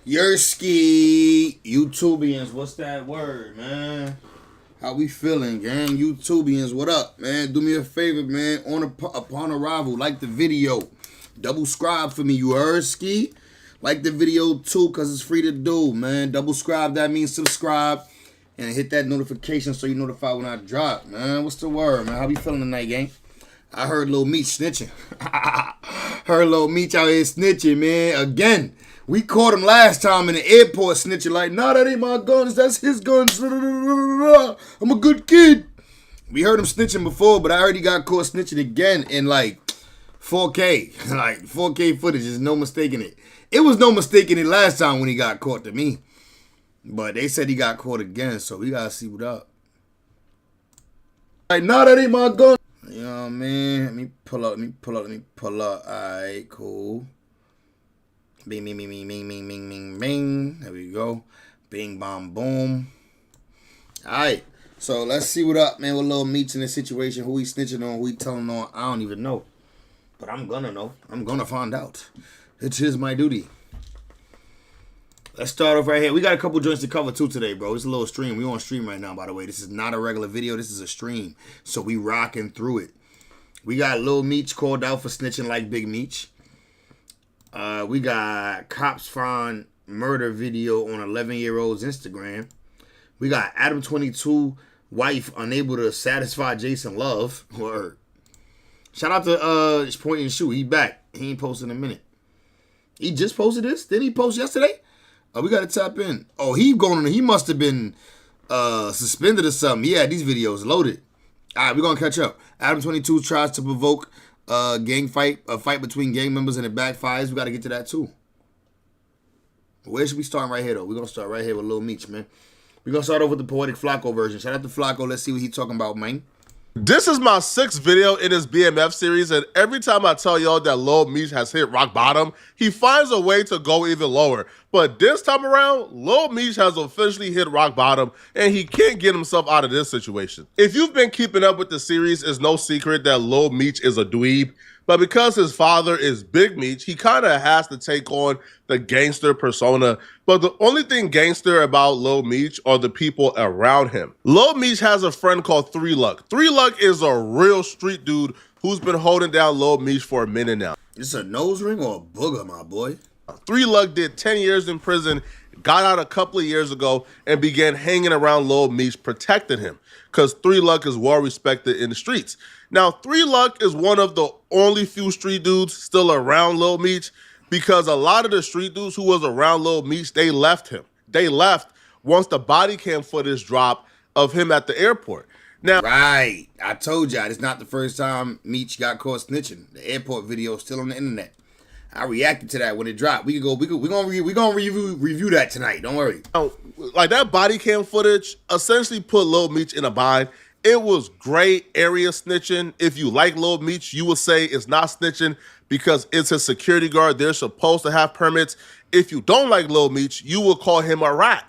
Yerski, YouTubians, what's that word, man? How we feeling, gang? YouTubians, what up, man? Do me a favor, man. Upon arrival, like the video. Double scribe for me, you heard, Ski? Like the video too, because it's free to do, man. Double scribe, that means subscribe. And hit that notification so you notify when I drop, man. What's the word, man? How we feeling tonight, gang? I heard Lil Meech snitching. Heard Lil Meech out here snitching, man. Again. We caught him last time in the airport snitching like, nah, that ain't my guns. That's his guns. I'm a good kid. We heard him snitching before, but I heard he got caught snitching again in like 4K. Like 4K footage. There's no mistaking it. It was no mistaking it last time when he got caught to me. But they said he got caught again, so we got to see what up. Like, nah, that ain't my gun. You know what I mean? Let me pull up. All right, cool. Bing, bing, bing, bing, bing, bing, bing, bing, bing. There we go. Bing, bong, boom. All right. So let's see what up, man, with Lil Meech in this situation. Who he snitching on, who he telling on, I don't even know. But I'm going to know. I'm going to find out. It is my duty. Let's start off right here. We got a couple joints to cover, too, today, bro. It's a little stream. We on stream right now, by the way. This is not a regular video. This is a stream. So we rocking through it. We got Lil Meech called out for snitching like Big Meech. We got cops find murder video on 11-year-old's Instagram. We got Adam 22 wife unable to satisfy Jason Love. Word. Shout out to Point and Shoot. He back. He ain't posted in a minute. He just posted this? Didn't he post yesterday? Oh, we got to tap in. Oh, he must have been suspended or something. He had these videos loaded. All right, we're going to catch up. Adam 22 tries to provoke a fight between gang members, and it backfires. We got to get to that too. Where should we start right here, though? We're going to start right here with Lil Meech, man. We're going to start off with the Poetic Flacco version. Shout out to Flacco. Let's see what he's talking about, man. This is my 6th video in his BMF series, and every time I tell y'all that Lil Meech has hit rock bottom, he finds a way to go even lower. But this time around, Lil Meech has officially hit rock bottom, and he can't get himself out of this situation. If you've been keeping up with the series, it's no secret that Lil Meech is a dweeb. But because his father is Big Meech, he kind of has to take on the gangster persona. But the only thing gangster about Lil Meech are the people around him. Lil Meech has a friend called 3 Luck. 3 Luck is a real street dude who's been holding down Lil Meech for a minute now. It's a nose ring or a booger, my boy? 3 Luck did 10 years in prison, got out a couple of years ago, and began hanging around Lil Meech, protecting him. Because 3 Luck is well respected in the streets. Now, 3 Luck is one of the only few street dudes still around Lil Meech, because a lot of the street dudes who was around Lil Meech, they left him. They left once the body cam footage dropped of him at the airport. Now, right. I told y'all, it's not the first time Meech got caught snitching. The airport video is still on the internet. I reacted to that when it dropped. We're gonna review that tonight. Don't worry. Like that body cam footage essentially put Lil Meech in a bind. It was gray area snitching. If you like Lil Meech, you would say it's not snitching because it's a security guard. They're supposed to have permits. If you don't like Lil Meech, you will call him a rat.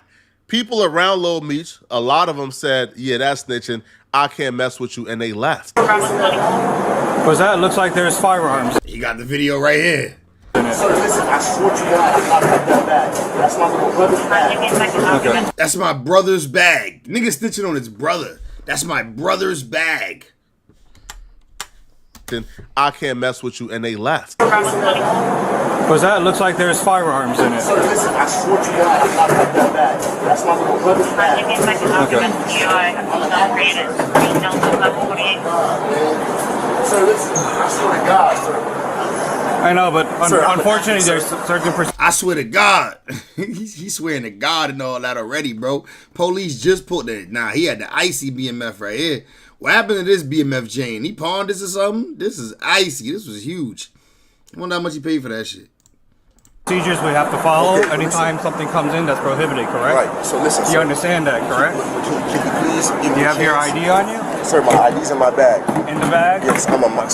People around Lil Meech, a lot of them said, yeah, that's snitching. I can't mess with you, and they left. What's that? It looks like there's firearms. You got the video right here. Sir, listen, I swear to God, I'm not gonna that bag. That's my little brother's bag. Okay. That's my brother's bag. Nigga snitching on his brother. That's my brother's bag. I can't mess with you, and they left. What's that? It looks like there's firearms in it. Sir, listen, I swear to God, I'm not gonna that bag. That's my little brother's bag. Okay. Sir, listen, I swear to God, sir. I know, but unfortunately, there's certain I swear to God. He's swearing to God and all that already, bro. Police just put that. Nah, he had the icy BMF right here. What happened to this BMF chain? He pawned this or something? This is icy. This was huge. I wonder how much he paid for that shit. procedures we have to follow anytime something comes in that's prohibited, correct? Right. So listen, You understand that, correct? Can you please give me Do you have your ID on you? Sir, my ID's in my bag. In the bag? Yes,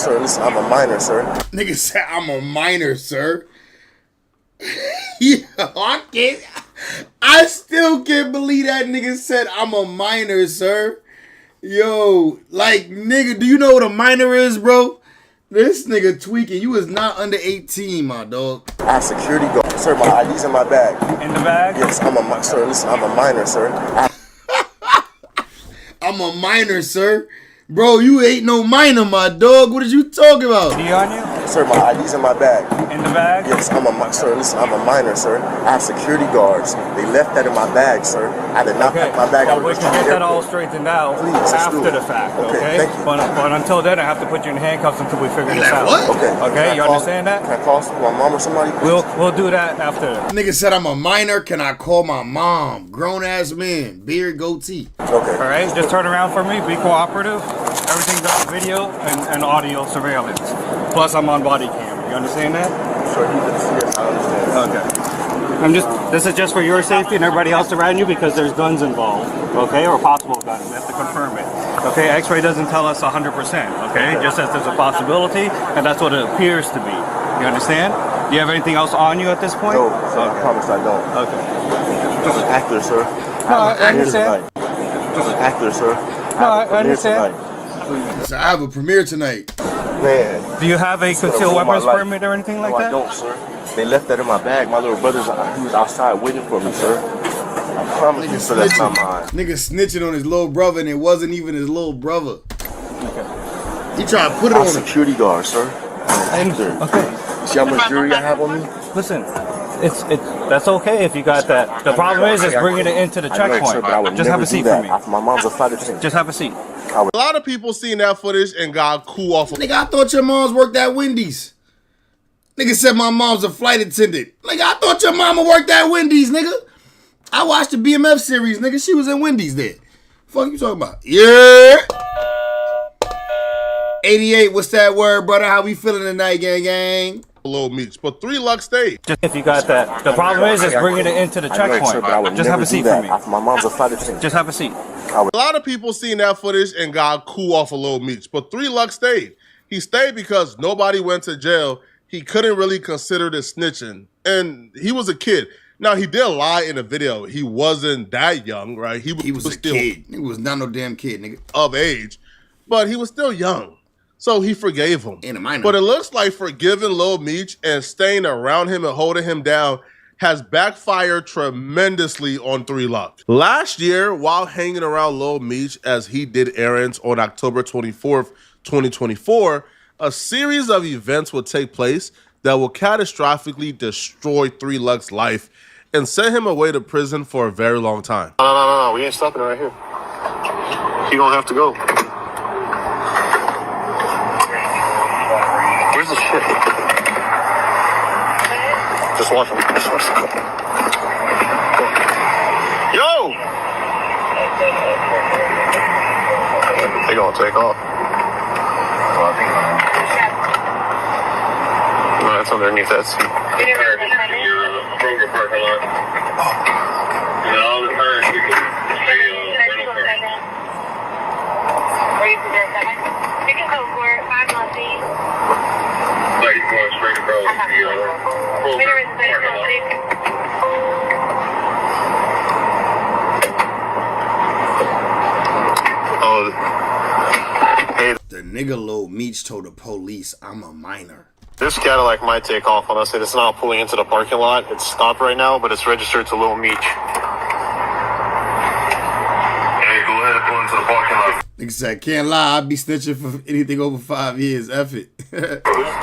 sir, listen, I'm a minor, sir. Nigga said, I'm a minor, sir. Yeah, I still can't believe that nigga said, I'm a minor, sir. Yo, like, nigga, do you know what a minor is, bro? This nigga tweaking. You is not under 18, my dog. I have security guard. Sir, my ID's in my bag. In the bag? Yes, sir, listen, I'm a minor, sir. I'm a minor, sir. Bro, you ain't no minor, my dog. What are you talking about? ID on you? Sir, my ID's in my bag. In the bag? Yes, sir, listen, I'm a minor, sir. I have security guards. They left that in my bag, sir. I did not pack my bag. Well, we can get that all straightened out after the fact, okay? Thank you. But until then, I have to put you in handcuffs until we figure this out. What? Okay, you understand that? Can I call my mom or somebody? Please? We'll do that after. Nigga said I'm a minor. Can I call my mom? Grown ass man, beard, goatee. Okay. All right, just turn around for me. Be cooperative. Everything's on video and audio surveillance. Plus, I'm on body cam. You understand that? Sure, yes, I understand. Okay. This is just for your safety and everybody else around you because there's guns involved, okay, or possible guns. We have to confirm it. Okay, X-ray doesn't tell us 100%, okay? Just says there's a possibility, and that's what it appears to be. You understand? Do you have anything else on you at this point? No, sir, I promise I don't. Okay. Just an actor, sir. No, I understand. Just an actor, sir. No, I understand. So I have a premiere tonight. Man. Do you have a concealed weapons permit or anything like that? No, I don't, sir. They left that in my bag. My little brother's he was outside waiting for me, sir. I promise you, sir, that's not mine. Nigga snitching on his little brother and it wasn't even his little brother. Okay. He tried to put it I'm on a him. security guard, sir. Okay. See how much jewelry I have on me? Listen, it's that's okay if you got that. The problem is bringing it into the checkpoint. Just have a seat for me. My mom's a flight attendant. Just have a seat. A lot of people seen that footage and got cool off of Nigga, I thought your mom's worked at Wendy's. Nigga said my mom's a flight attendant. Nigga, I thought your mama worked at Wendy's, nigga. I watched the BMF series, nigga. She was in Wendy's there. Fuck you talking about? Yeah. 88, what's that word, brother? How we feeling tonight, gang, gang? Lil Meech, but 3 Luck stayed. Just if you got that. The problem is bringing it into the checkpoint. Just have a seat for me. My mom's a flight attendant. Just have a seat. A lot of people seen that footage and got cool off of Lil Meech, but 3 Luck stayed. He stayed because nobody went to jail. He couldn't really consider this snitching, and he was a kid. Now, he did lie in the video. He wasn't that young, right? He was a still kid. He was not no damn kid, nigga. Of age, but he was still young. So he forgave him. And a minor. But it looks like forgiving Lil Meech and staying around him and holding him down has backfired tremendously on 3 Luck. Last year, while hanging around Lil Meech as he did errands on October 24th, 2024, a series of events would take place that will catastrophically destroy 3 Luck's life and send him away to prison for a very long time. No, we ain't stopping right here. He gonna have to go. Where's the shit? Just watch him. Yo! They gonna take off. No, it's underneath that seat. Kroger parking lot. You can go for it. 5 months each. Like going straight across the The nigga Lil Meech told the police, I'm a minor. This Cadillac might take off on us. It's not pulling into the parking lot. It's stopped right now, but it's registered to Lil Meech. Hey, go ahead and pull into the parking lot. Nigga said, can't lie, I'd be snitching for anything over 5 years. F it.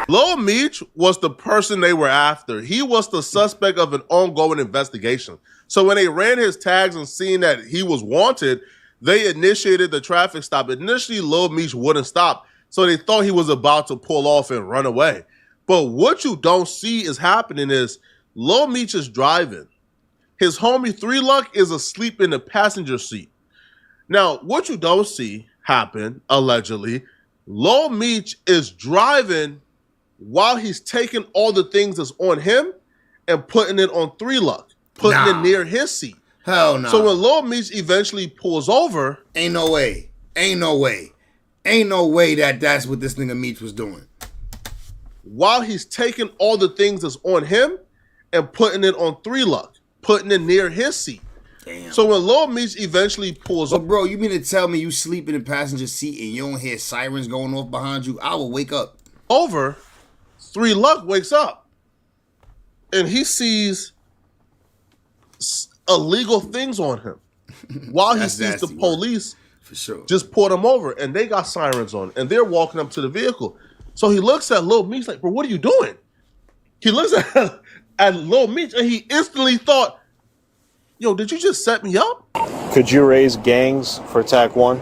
Lil Meech was the person they were after. He was the suspect of an ongoing investigation. So when they ran his tags and seen that he was wanted, they initiated the traffic stop. Initially, Lil Meech wouldn't stop, so they thought he was about to pull off and run away. But what you don't see is happening is Lil Meech is driving. His homie 3 Luck is asleep in the passenger seat. Now, what you don't see happen, allegedly, Lil Meech is driving while he's taking all the things that's on him and putting it on 3 Luck, putting it near his seat. Hell no. So when Lil Meech eventually pulls over... Ain't no way. Ain't no way. Ain't no way that that's what this nigga Meech was doing. While he's taking all the things that's on him and putting it on 3 Luck, putting it near his seat. Damn. So when Lil Meech eventually pulls over... bro, you mean to tell me you sleep in the passenger seat and you don't hear sirens going off behind you? I will wake up. Over, 3 Luck wakes up. and he sees illegal things on him while he sees the police for sure just pulled him over, and they got sirens on, and they're walking up to the vehicle. So he looks at Lil Meech like, bro, what are you doing? He looks at Lil Meech, and he instantly thought, yo, did you just set me up? Could you raise gangs for TAC 1?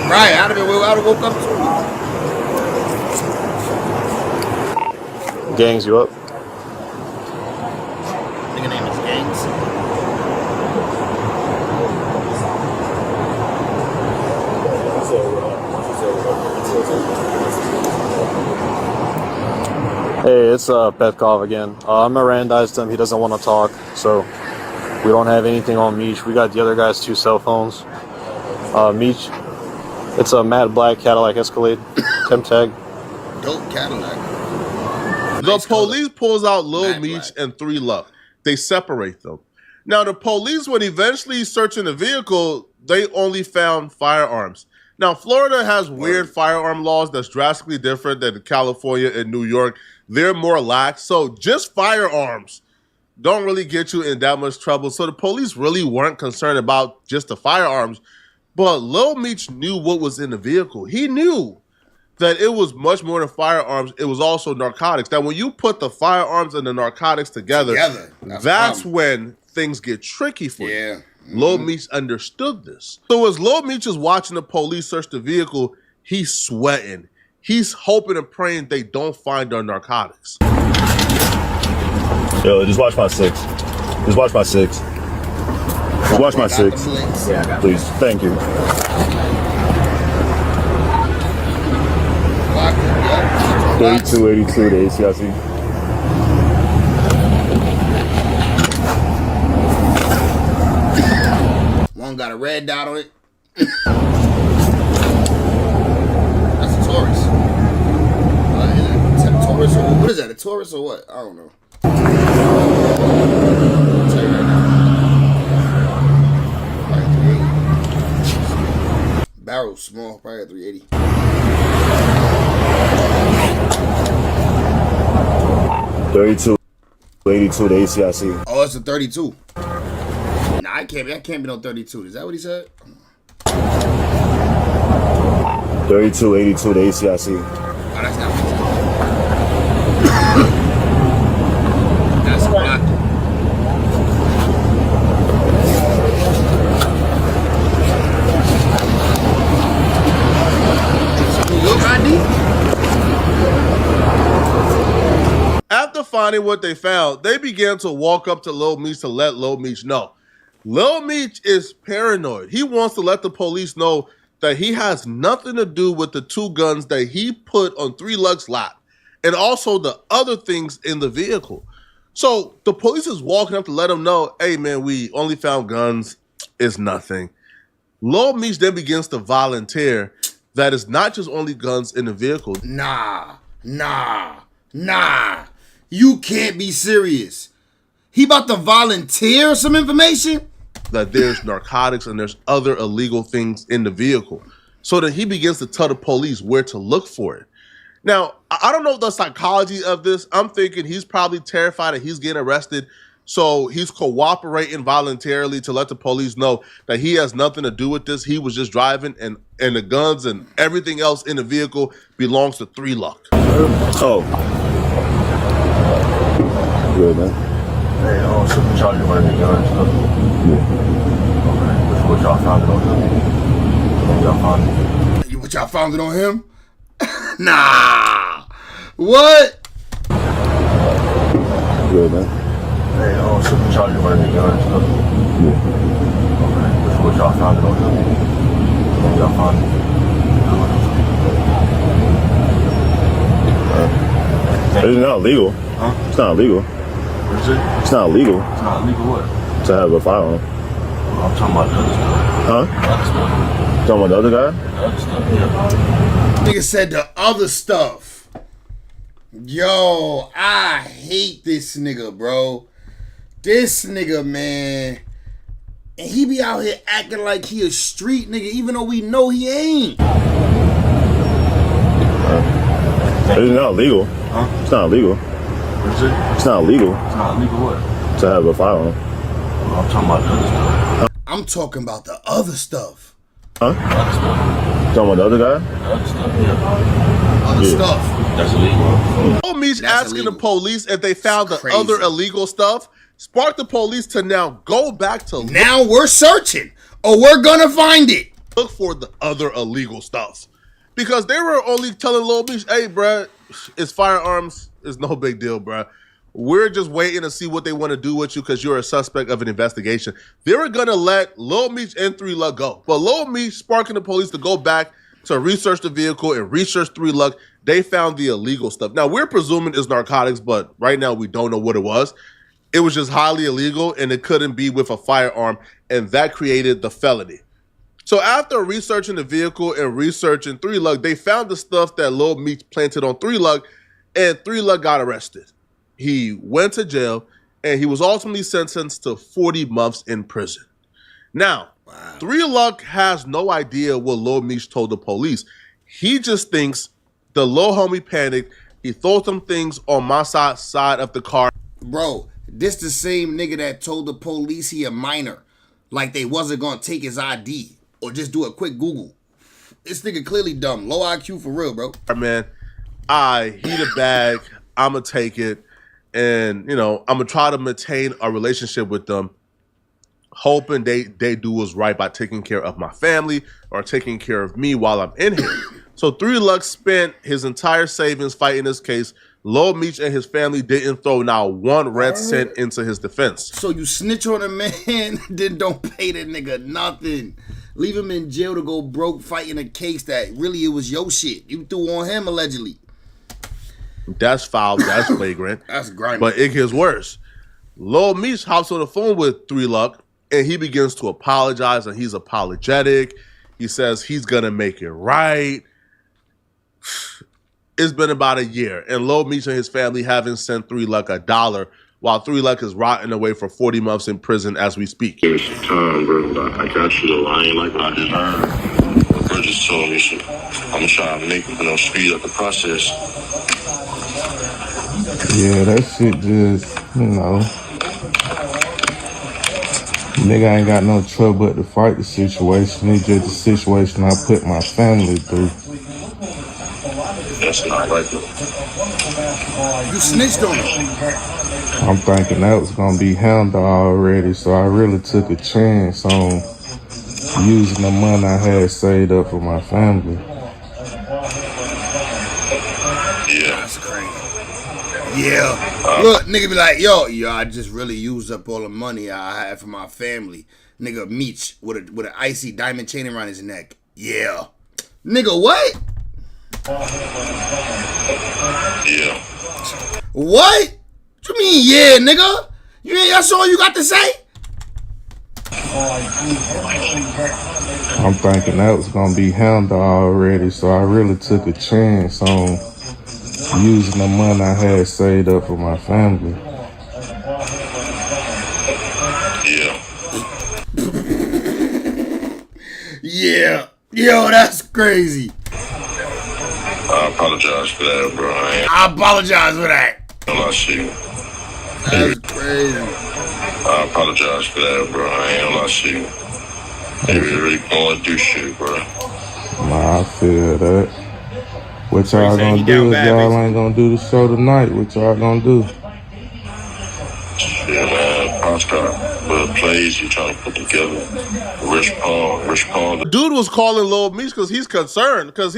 Right, I'd have woke up too. Gangs you up? Nigga name is Gangs. Hey, it's Petkov again. I Mirandized him. He doesn't want to talk, so we don't have anything on Meech. We got the other guy's 2 cell phones. Meech, it's a matte black Cadillac Escalade. Temp tag. Dope Cadillac. The Nice police pulls out Lil Matte Meech black. and 3 Luck. They separate them. Now, the police, when eventually searching the vehicle, they only found firearms. Now, Florida has weird firearm laws that's drastically different than California and New York. They're more lax. So just firearms don't really get you in that much trouble. So the police really weren't concerned about just the firearms. But Lil Meech knew what was in the vehicle. He knew that it was much more than firearms. It was also narcotics. Now, when you put the firearms and the narcotics together that's when things get tricky for you. Mm-hmm. Lil Meech understood this. So as Lil Meech is watching the police search the vehicle, he's sweating. He's hoping and praying they don't find our narcotics. Yo, just watch my 6. Just watch my 6. Just watch my 6. Yeah, please. Thank you. 3282 to ACIC. One got a red dot on it. That's a Taurus. Is that a Taurus or what is that? A Taurus or what? I don't know. I'll tell you right now. Probably 380. Barrel small, probably at 380. $32.82 to ACIC. Oh, it's a 32. Nah, I can't be no 32. Is that what he said? $32.82 to ACIC. Oh, that's not what he said. That's blocked. Look, ID. After finding what they found, they began to walk up to Lil Meech to let Lil Meech know. Lil Meech is paranoid. He wants to let the police know that he has nothing to do with the 2 guns that he put on 3 Luck's lap and also the other things in the vehicle. So the police is walking up to let him know, hey, man, we only found guns. It's nothing. Lil Meech then begins to volunteer that it's not just only guns in the vehicle. Nah. You can't be serious. He about to volunteer some information? That there's narcotics and there's other illegal things in the vehicle. So that he begins to tell the police where to look for it. Now, I don't know the psychology of this. I'm thinking he's probably terrified that he's getting arrested. So he's cooperating voluntarily to let the police know that he has nothing to do with this. He was just driving and the guns and everything else in the vehicle belongs to 3 Luck. Oh. Good, man. Hey, so the charge of running the guns, huh? Yeah. Okay. What y'all found it on him? Y'all found it? What y'all found it on him? Nah. What? Good, man. Hey, so the charge of running the guns, huh? Yeah. Okay. What y'all found it on him? Y'all found it? It's not illegal. Huh? It's not illegal. What is it? It's not illegal It's not illegal what? to have a firearm. Oh, I'm talking about the other stuff. Huh? The other stuff. Talking about the other guy? The other stuff, yeah. Nigga said the other stuff. Yo, I hate this nigga, bro. This nigga, man. And he be out here acting like he a street nigga, even though we know he ain't. It's not legal. Huh? It's not legal. What is it? It's not legal It's not legal what? to have a firearm. I'm talking about the other stuff. I'm talking about the other stuff. Huh? The other stuff. Talking about the other guy? The other stuff, yeah. Other Yeah. stuff. That's illegal. Lil Meech That's asking illegal. the police if they found the Crazy. other illegal stuff sparked the police to now go back to Now we're searching, or we're gonna find it. look for the other illegal stuff. Because they were only telling Lil Meech, hey, bruh, it's firearms. It's no big deal, bruh. We're just waiting to see what they want to do with you because you're a suspect of an investigation. They were going to let Lil Meech and 3 Luck go. But Lil Meech sparking the police to go back to research the vehicle and research 3 Luck. They found the illegal stuff. Now, we're presuming it's narcotics, but right now we don't know what it was. It was just highly illegal, and it couldn't be with a firearm, and that created the felony. So after researching the vehicle and researching 3 Luck, they found the stuff that Lil Meech planted on 3 Luck, and 3 Luck got arrested. He went to jail, and he was ultimately sentenced to 40 months in prison. Now, 3 Luck has no idea what Lil Meech told the police. He just thinks the little homie panicked. He threw some things on my side of the car. Bro, this the same nigga that told the police he a minor. Like they wasn't gonna take his ID or just do a quick Google. This nigga clearly dumb. Low IQ for real, bro. Man, he the bag. I'ma take it. And, you know, I'm going to try to maintain a relationship with them, hoping they do what's right by taking care of my family or taking care of me while I'm in here. So 3 Luck spent his entire savings fighting this case. Lil Meech and his family didn't throw now one red cent into his defense. So you snitch on a man, then don't pay that nigga nothing. Leave him in jail to go broke fighting a case that really it was your shit. You threw on him allegedly. That's foul. That's flagrant. That's grimy. But it gets worse. Lil Meech hops on the phone with 3 Luck, and he begins to apologize, and he's apologetic. He says he's going to make it right. It's been about a year, and Lil Meech and his family haven't sent 3 Luck $1, while 3 Luck is rotting away for 40 months in prison as we speak. Give me some time, bro. I got you, though. I ain't like what I just heard. But bro just told me, so I'm trying to make, speed up the process. Yeah, that shit just, nigga ain't got no trouble but to fight the situation. It's just the situation I put my family through. That's not right, though. You snitched on him. I'm thinking that was gonna be handled already, so I really took a chance on using the money I had saved up for my family. Yeah. That's crazy. Yeah. Look, nigga be like, yo, I just really used up all the money I had for my family. Nigga Meech with an icy diamond chain around his neck. Yeah. Nigga, what? Yeah. What? What you mean, yeah, nigga? That's all you got to say? I'm thinking that was gonna be handled already, so I really took a chance on using the money I had saved up for my family. Yeah. Yeah. Yo, that's crazy. I apologize for that, bro. I apologize for that. I see. That's crazy. I apologize for that, bro. I ain't gonna lie to you. They really going through shit, bro. Nah, I feel that. What y'all gonna do if y'all ain't gonna do the show tonight? What y'all gonna do? Yeah, man. Pops got plays he trying to put together. Rich Paul. Dude was calling Lil Meech because he's concerned. Because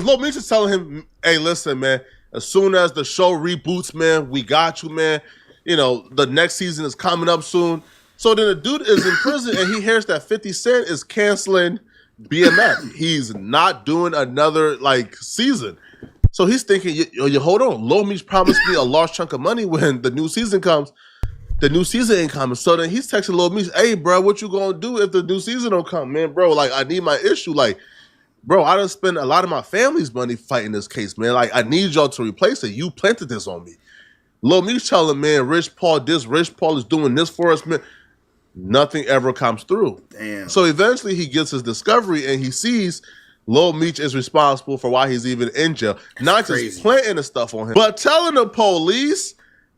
Lil Meech is telling him, hey, listen, man, as soon as the show reboots, man, we got you, man. You know, the next season is coming up soon. So then the dude is in prison and he hears that 50 Cent is canceling BMF. He's not doing another, season. So he's thinking, you hold on, Lil Meech promised me a large chunk of money when the new season comes. the new season ain't coming. So then he's texting Lil Meech, hey, bro, what you gonna do if the new season don't come, man? Bro, like, I need my issue. Like, bro, I done spent a lot of my family's money fighting this case, man. Like, I need y'all to replace it. You planted this on me. Lil Meech telling, man, Rich Paul is doing this for us, man. Nothing ever comes through. Damn. So eventually he gets his discovery and he sees Lil Meech is responsible for why he's even in jail. Not just planting the stuff on him, but telling the police,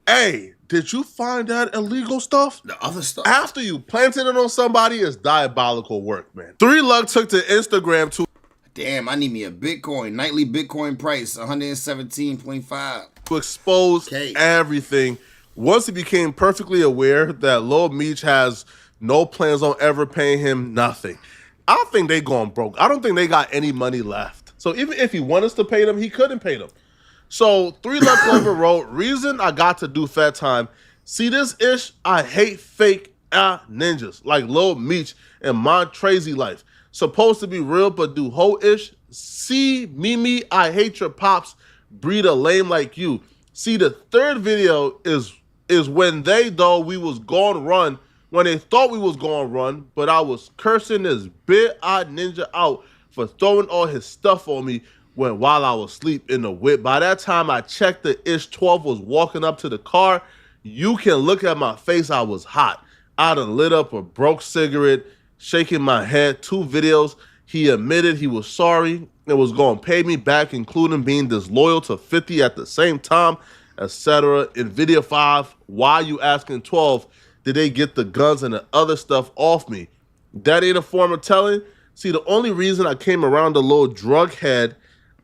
hey, did you find that illegal stuff? The other stuff. After you planted it on somebody is diabolical work, man. 3 Luck took to Instagram to damn, I need me a Bitcoin. Nightly Bitcoin price, 117.5. to expose everything. Once he became perfectly aware that Lil Meech has no plans on ever paying him nothing. I think they going broke. I don't think they got any money left. So even if he wanted us to pay them, he couldn't pay them. So 3 Luck Clover wrote, reason I got to do Fat Time. See this ish? I hate fake ninjas like Lil Meech and my crazy life. Supposed to be real, but do whole ish. See Mimi, I hate your pops. Breed a lame like you. See, the third video is when they thought we was gonna run, when they thought we was gonna run, but I was cursing this bit-eyed ninja out for throwing all his stuff on me while I was asleep in the whip. By that time, I checked the ish 12 was walking up to the car. You can look at my face, I was hot. I done lit up a broke cigarette, shaking my head. 2 videos, he admitted he was sorry and was gonna pay me back, including being disloyal to 50 at the same time, etc. In video 5, why you asking 12, did they get the guns and the other stuff off me? That ain't a form of telling. See, the only reason I came around the little drug head,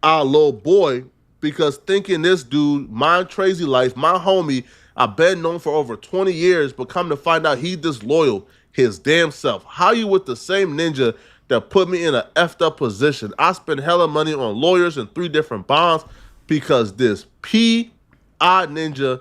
our little boy, because thinking this dude, my crazy life, my homie, I've been known for over 20 years, but come to find out he disloyal his damn self. How you with the same ninja that put me in a effed up position? I spent hella money on lawyers and 3 different bonds because this P.I. ninja,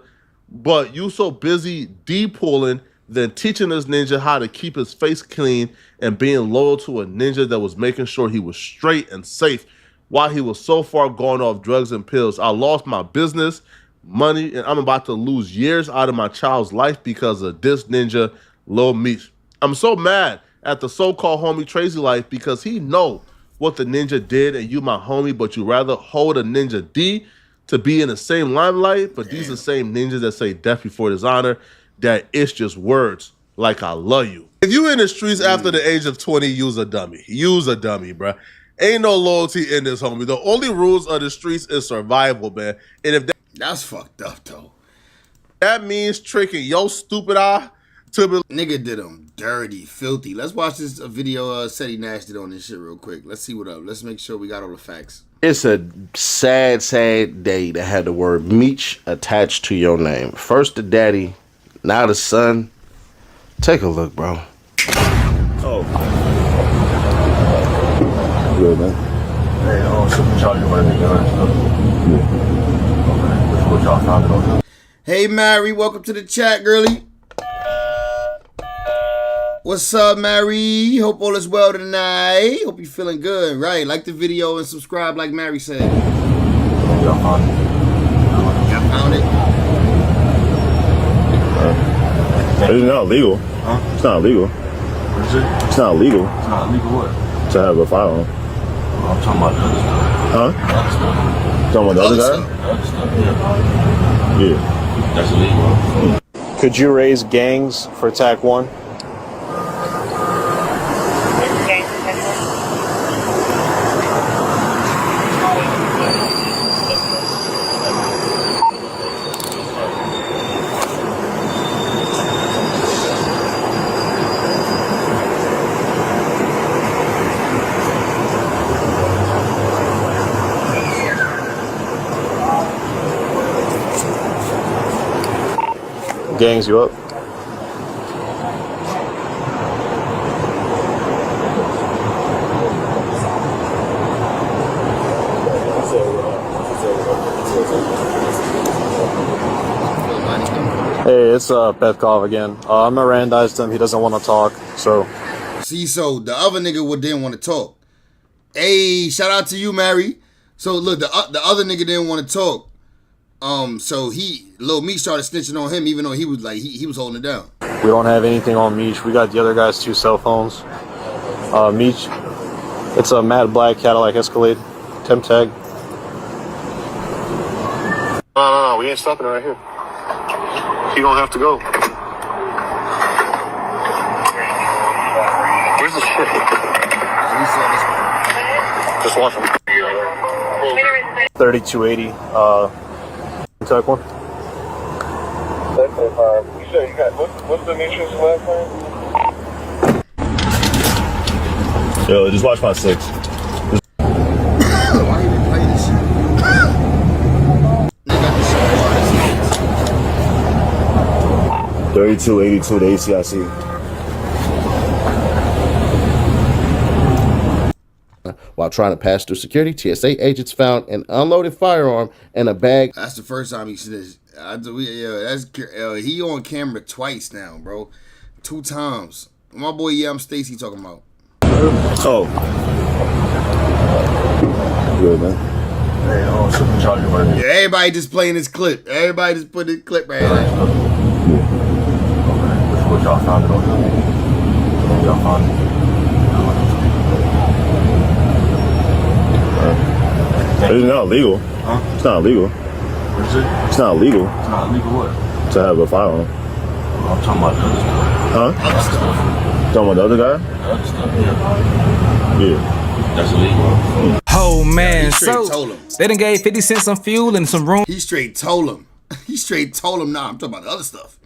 but you so busy de-pulling than teaching this ninja how to keep his face clean and being loyal to a ninja that was making sure he was straight and safe while he was so far gone off drugs and pills. I lost my business, money, and I'm about to lose years out of my child's life because of this ninja, Lil Meech. I'm so mad at the so-called homie Crazy Life because he know what the ninja did and you my homie, but you rather hold a ninja D to be in the same limelight. But these are the same ninjas that say death before dishonor, that it's just words like I love you. If you in the streets after the age of 20, use a dummy. Use a dummy, bruh. Ain't no loyalty in this, homie. The only rules of the streets is survival, man. And if that's fucked up, though. That means tricking your stupid eye to be. Nigga did him dirty, filthy. Let's watch this video Seti Nash did on this shit real quick. Let's see what up. Let's make sure we got all the facts. It's a sad, sad day that had the word Meech attached to your name. First the daddy, now the son. Take a look, bro. Oh. Good, man. Hey, super charger where they gun and stuff. Yeah. Okay. What y'all found on? Hey, Mary, welcome to the chat, girly. What's up, Mary? Hope all is well tonight. Hope you're feeling good, right? Like the video and subscribe like Mary said. Y'all found it? Y'all found it? It's not legal. Huh? It's not legal. What is it? It's not legal. It's not legal what? To have a firearm. I'm talking about the other stuff. Huh? The other stuff. Talking about the other guy? The other stuff, yeah. Yeah. That's illegal. Could you raise gangs for TAC 1? Gangs you up? Hey, it's Petkov again. I Mirandized him. He doesn't want to talk, so. See, so the other nigga didn't want to talk. Hey, shout out to you, Mary. So look, the other nigga didn't want to talk. So Lil Meech started snitching on him, even though he was like he was holding it down. We don't have anything on Meech. We got the other guy's 2 cell phones. Meech, it's a matte black Cadillac Escalade, temp tag. No, we ain't stopping right here. He gonna have to go. Where's the shit? Just watch him. 3280. Kentucky one. You said you got what's the Meech's last name? Yo, just watch my 6. Why even play this shit? They got this shit hard. 3282 to ACIC. While trying to pass through security, TSA agents found an unloaded firearm in a bag. That's the first time he snitched. He on camera twice now, bro. 2 times. My boy, I'm Stacy talking about. Oh. Good, man. Hey, supercharger right Yeah, everybody just playing this clip. Everybody just put this clip right here. Okay, what y'all found it on? Y'all found it. It's not illegal. Huh? It's not illegal. What is it? It's not illegal It's not illegal what? to have a firearm. I'm talking about the other stuff. Huh? Other stuff. Talking about the other guy? The other stuff, yeah. Yeah. That's illegal. Oh man, He straight so told him. they done gave 50 cents some fuel and some room. He straight told him. He straight told him, nah, I'm talking about the other stuff.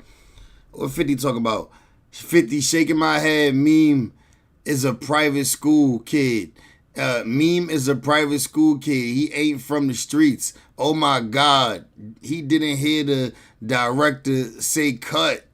What 50 talking about? 50 shaking my head, meme is a private school kid. Meme is a private school kid. He ain't from the streets. Oh my God. He didn't hear the director say cut.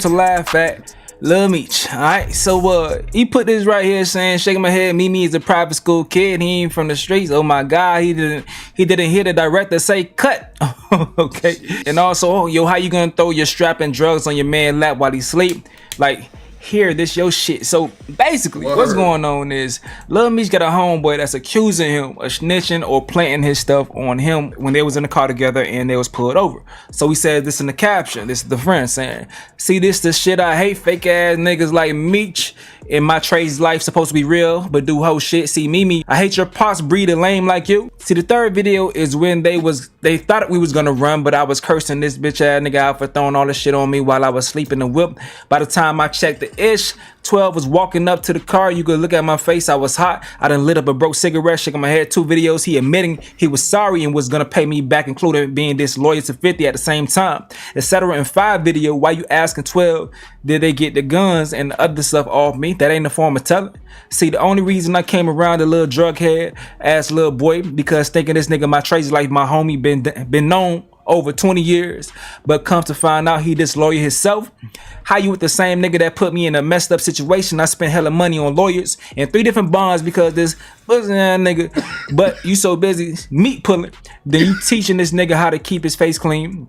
To laugh at Lil Meech. Alright, so he put this right here saying, shaking my head, Mimi is a private school kid. He ain't from the streets. Oh my God, he didn't hear the director say cut. Okay. And also, yo, how you gonna throw your strapping drugs on your man lap while he sleep? Like, here, this your shit. So basically, what's going on is Lil Meech got a homeboy that's accusing him of snitching or planting his stuff on him when they was in the car together and they was pulled over. So he said this in the caption. This is the friend saying, "See this the shit I hate, fake ass niggas like Meech. In my trade's life supposed to be real, but do whole shit. See Mimi, I hate your pops breed a lame like you." See, the third video is when they thought we was gonna run, but I was cursing this bitch ass nigga out for throwing all this shit on me while I was sleeping in the whip. By the time I checked the ish, 12 was walking up to the car. You could look at my face, I was hot. I done lit up a broke cigarette, shaking my head. 2 videos, he admitting he was sorry and was gonna pay me back, including being disloyal to 50 at the same time, etc. In 5 video, why you asking 12, did they get the guns and the other stuff off me? That ain't the form of telling. See, the only reason I came around the little drug head ass little boy, because thinking this nigga my trace like my homie been known over 20 years, but come to find out he disloyal himself. How you with the same nigga that put me in a messed up situation? I spent hella money on lawyers and 3 different bonds because this pussy ass nigga, but you so busy meat pulling, then you teaching this nigga how to keep his face clean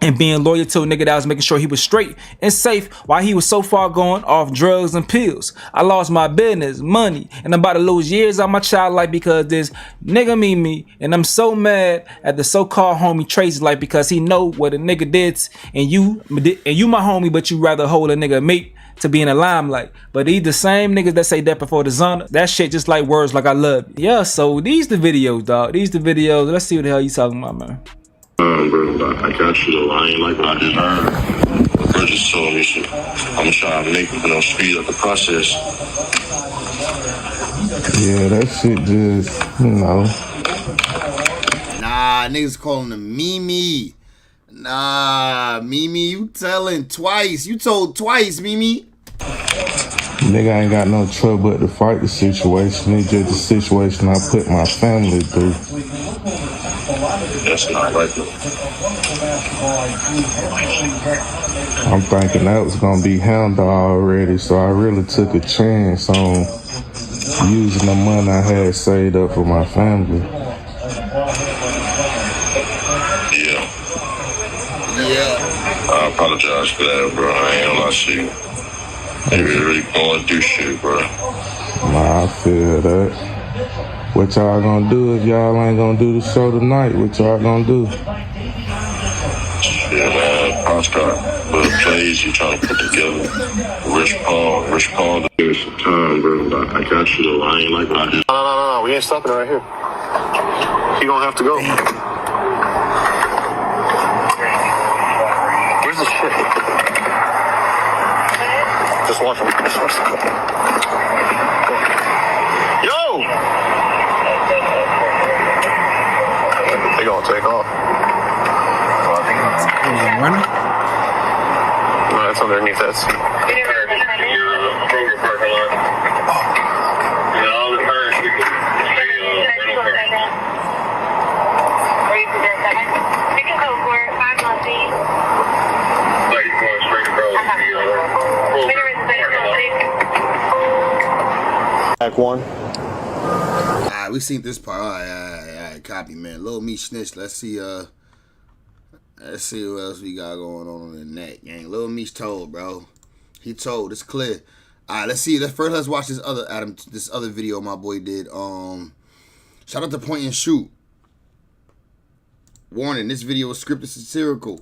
and being loyal to a nigga that was making sure he was straight and safe while he was so far gone off drugs and pills. I lost my business, money, and I'm about to lose years of my child life because this nigga me, and I'm so mad at the so-called homie Tracy life because he know what a nigga did, and you my homie, but you rather hold a nigga meat to be in the limelight. But these the same niggas that say that before the Zana. That shit just like words like I love you. Yeah, so these the videos, dog. These the videos. Let's see what the hell you talking about, man. Bro, I got you the line like I just heard. The bro just told me shit. I'm trying to make speed up the process. Yeah, that shit just, Nah, niggas calling him Mimi. Nah, Mimi, you telling twice. You told twice, Mimi. Nigga ain't got no trouble but to fight the situation. It's just the situation I put my family through. That's not right. I'm thinking that was gonna be handled already, so I really took a chance on using the money I had saved up for my family. Yeah. I apologize for that, bro. I ain't gonna lie to you. They really going through shit, bro. Nah, I feel that. What y'all gonna do if y'all ain't gonna do the show tonight? What y'all gonna do? Yeah, man, Proscott. Little plays you trying to put together. Rich Paul. Give me some time, bro. I got you though. I ain't like what I did. No. We ain't stopping right here. He gonna have to go. Where's the shit? Just watch him. Yo! They gonna take off. No, it's underneath that seat. Back one. We seen this part. All right, copy, man. Lil Meech snitched. Let's see what else we got going on the net, gang. Lil Meech told, bro. He told. It's clear. All right, let's see. Let's watch this other video my boy did. Shout out to Point and Shoot. Warning: this video is scripted satirical.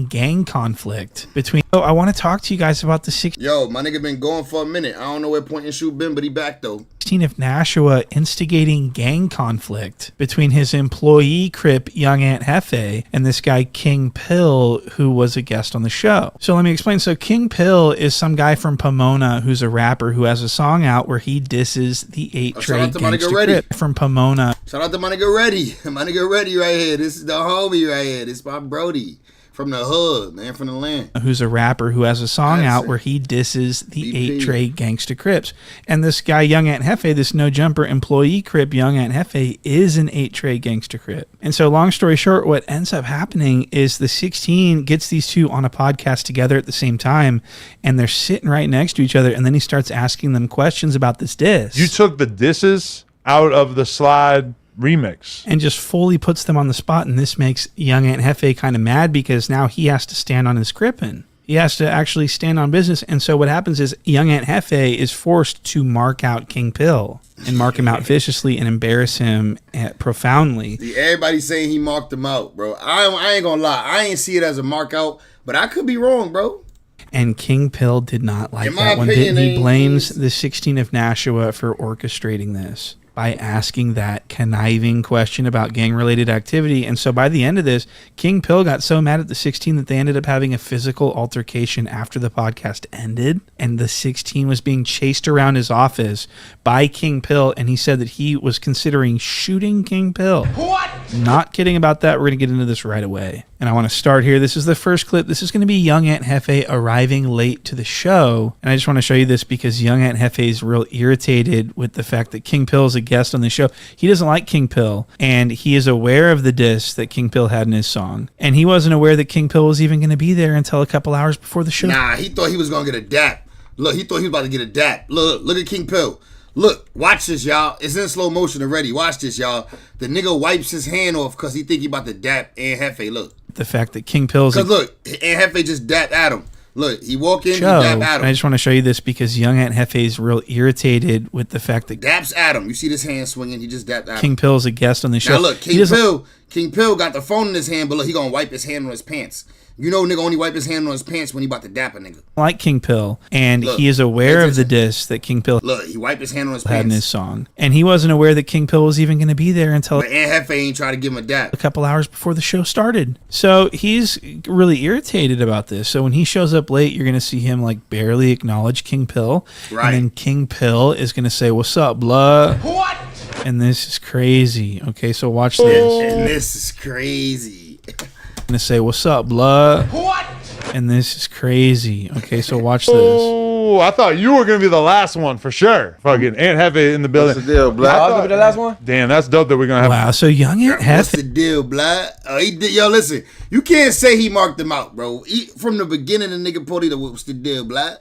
Gang conflict between. Oh, I want to talk to you guys about the 16. Yo, my nigga been going for a minute. I don't know where Point and Shoot been, but he back though. Of Nashua instigating gang conflict between his employee Crip Young Aunt Hefe and this guy King Pill, who was a guest on the show. So let me explain. So King Pill is some guy from Pomona who's a rapper who has a song out where he disses the 8-Tray gangsta Crip from Pomona. Shout out to my nigga Reddy. My nigga Reddy right here. This is the homie right here. This is my Brody. From the hood, man, from the land. Who's a rapper who has a song out where he disses the 8-Tray gangsta Crips. And this guy, Young Aunt Hefe, this no jumper employee Crip, Young Aunt Hefe, is an 8-Tray gangsta Crip. And so long story short, what ends up happening is the 16 gets these two on a podcast together at the same time, and they're sitting right next to each other, and then he starts asking them questions about this diss. You took the disses out of the slide remix and just fully puts them on the spot, and this makes Young Aunt Hefe kind of mad because now he has to stand on his crippin'. He has to actually stand on business. And so what happens is Young Aunt Hefe is forced to mark out King Pill and mark him out viciously and embarrass him profoundly. Everybody's saying he marked him out, bro. I ain't gonna lie, I ain't see it as a mark out, but I could be wrong, bro. And King Pill did not like that one bit. He blames the 16 of Nashua for orchestrating this by asking that conniving question about gang-related activity. And so by the end of this, King Pill got so mad at the 16 that they ended up having a physical altercation after the podcast ended. And the 16 was being chased around his office by King Pill, and he said that he was considering shooting King Pill. What? Not kidding about that. We're going to get into this right away. And I want to start here. This is the first clip. This is going to be Young Aunt Hefe arriving late to the show. And I just want to show you this because Young Aunt Hefe is real irritated with the fact that King Pill is a guest on the show. He doesn't like King Pill, and he is aware of the diss that King Pill had in his song. And he wasn't aware that King Pill was even going to be there until a couple hours before the show. Nah, he thought he was going to get a dap. Look, he thought he was about to get a dap. Look at King Pill. Look, watch this, y'all. It's in slow motion already. Watch this, y'all. The nigga wipes his hand off because he think he about to dap Aunt Hefe. Look. The fact that King Pill's... Because look, Aunt Hefe just dapped at him. Look, he walk in, show, he dap at him. I just want to show you this because Young Aunt Hefe is real irritated with the fact that... Daps at him. You see this hand swinging? He just dapped at him. King Pill's a guest on the show. Now look, King Pill got the phone in his hand, but look, he gonna wipe his hand on his pants. You know nigga only wipe his hand on his pants when he about to dap a nigga. Like King Pill, and look, he is aware of the diss that King Pill he wiped his hand on his had pants in his song. And he wasn't aware that King Pill was even going to be there until... But Aunt Hefe ain't trying to give him a dap. A couple hours before the show started. So he's really irritated about this. So when he shows up late, you're going to see him like barely acknowledge King Pill. Right. And then King Pill is going to say, "What's up, blah?" What? And this is crazy. Okay, so watch this. And this is crazy. Going to say, "What's up, blah?" What? And this is crazy. Okay, so watch this. Oh, I thought you were going to be the last one for sure. Fucking Aunt Hefe in the building. What's the deal, Black? I thought, the last one? Damn, that's dope that we're going to have. Wow, so Young Aunt Hefe. What's the deal, Black? He did. Yo, listen, you can't say he marked him out, bro. From the beginning, the nigga pulled it. What's the deal, Black?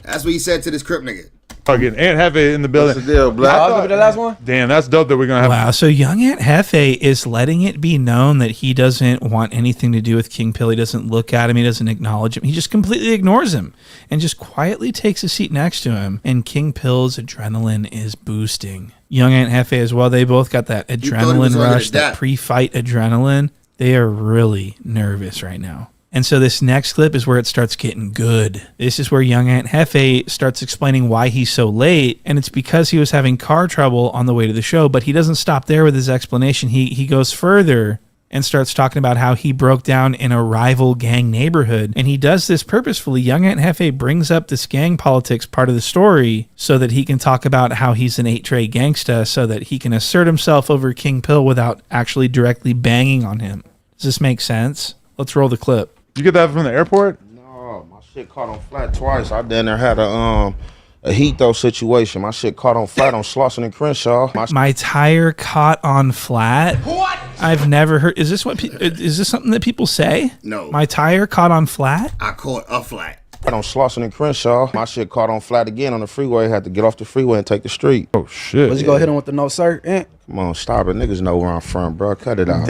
That's what he said to this Crip nigga. Fucking Aunt Hefe in the building. What's the deal, Black? I thought, the last one? Damn, that's dope that we're going to have. Wow, so Young Aunt Hefe is letting it be known that he doesn't want anything to do with King Pill. He doesn't look at him. He doesn't acknowledge him. He just completely ignores him and just quietly takes a seat next to him. And King Pill's adrenaline is boosting. Young Aunt Hefe as well. They both got that adrenaline rush, that pre-fight adrenaline. They are really nervous right now. And so this next clip is where it starts getting good. This is where young Aunt Hefe starts explaining why he's so late, and it's because he was having car trouble on the way to the show, but he doesn't stop there with his explanation. He goes further and starts talking about how he broke down in a rival gang neighborhood, and he does this purposefully. Young Aunt Hefe brings up this gang politics part of the story so that he can talk about how he's an 8-tray gangsta, so that he can assert himself over King Pill without actually directly banging on him. Does this make sense? Let's roll the clip. You get that from the airport? No, my shit caught on flat twice. I then there had a heat though situation. My shit caught on flat on Slauson and Crenshaw. My tire caught on flat. What? I've never heard. Is this is this something that people say? No. My tire caught on flat. I caught a flat. On Slauson and Crenshaw, my shit caught on flat again on the freeway. Had to get off the freeway and take the street. Oh shit! Was you gonna hit him with the no sir? Come on, stop it, niggas know where I'm from, bro. Cut it out.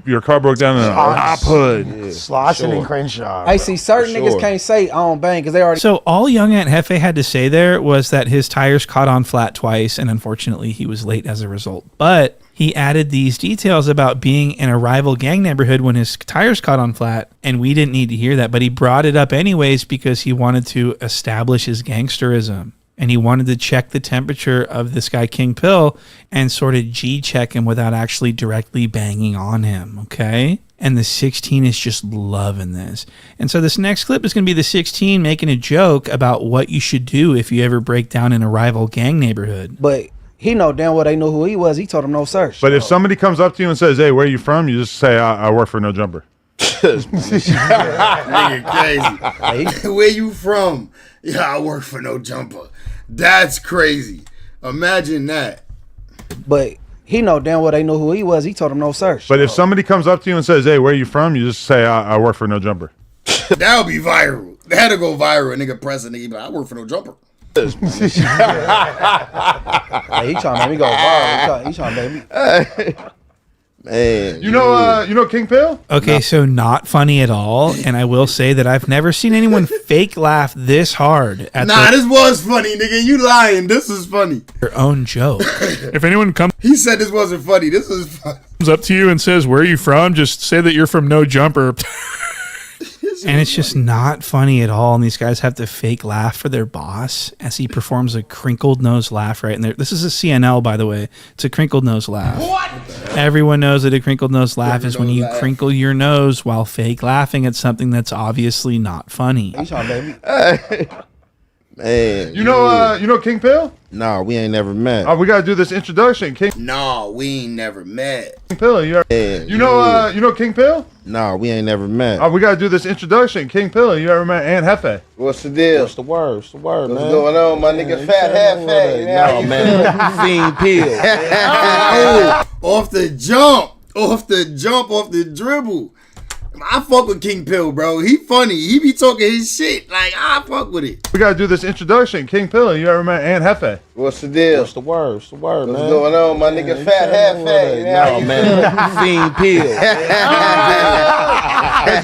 Your car broke down in an op hood. Slauson and Crenshaw. I see certain niggas can't say I don't bang because they already. So all young Aunt Hefe had to say there was that his tires caught on flat twice, and unfortunately he was late as a result. But he added these details about being in a rival gang neighborhood when his tires caught on flat, and we didn't need to hear that, but he brought it up anyways because he wanted to establish his gangsterism. And he wanted to check the temperature of this guy, King Pill, and sort of G-check him without actually directly banging on him, okay? And the 16 is just loving this. And so this next clip is going to be the 16 making a joke about what you should do if you ever break down in a rival gang neighborhood. But he know damn well they knew who he was. He told them no sir. But if somebody comes up to you and says, "Hey, where are you from?" You just say, "I work for No Jumper." Nigga crazy. Where you from? Yeah, I work for No Jumper. That's crazy. Imagine that. But he know damn well they knew who he was. He told them no sir. But if somebody comes up to you and says, "Hey, where are you from?" You just say, "I work for No Jumper." That'll be viral. That'll go viral. A nigga press a nigga, but I work for No Jumper. Hey, he trying to make me go viral. He trying to make me. Man, you know King Pill? Okay, so not funny at all, and I will say that I've never seen anyone fake laugh this hard at this was funny, nigga. You lying. This is funny. Their own joke. If anyone comes He said this wasn't funny. This is funny. up to you and says, "Where are you from?" just say that you're from No Jumper. And it's just not funny at all. And these guys have to fake laugh for their boss as he performs a crinkled nose laugh right in there. This is a CNL, by the way. It's a crinkled nose laugh. What? Everyone knows that a crinkled nose laugh is when you crinkle your nose while fake laughing at something that's obviously not funny. Man, you know King Pill? No, we ain't never met. Oh, we gotta do this introduction. King. No, we ain't never met. King Pill, you know King Pill? No, we ain't never met. Oh, we gotta do this introduction. King Pill, you ever met Aunt Hefe? What's the deal? What's the word? What's the word, man? What's going on, my nigga? Fat Hefe. No, man. Fiend Pill. Off the jump. Off the dribble. I fuck with King Pill, bro. He funny. He be talking his shit. Like, I fuck with it. We gotta do this introduction. King Pill, you ever met Aunt Hefe? What's the deal? What's the word? What's the word, man? What's going on, my nigga? Fat Hefe. No, man. Fiend Pill.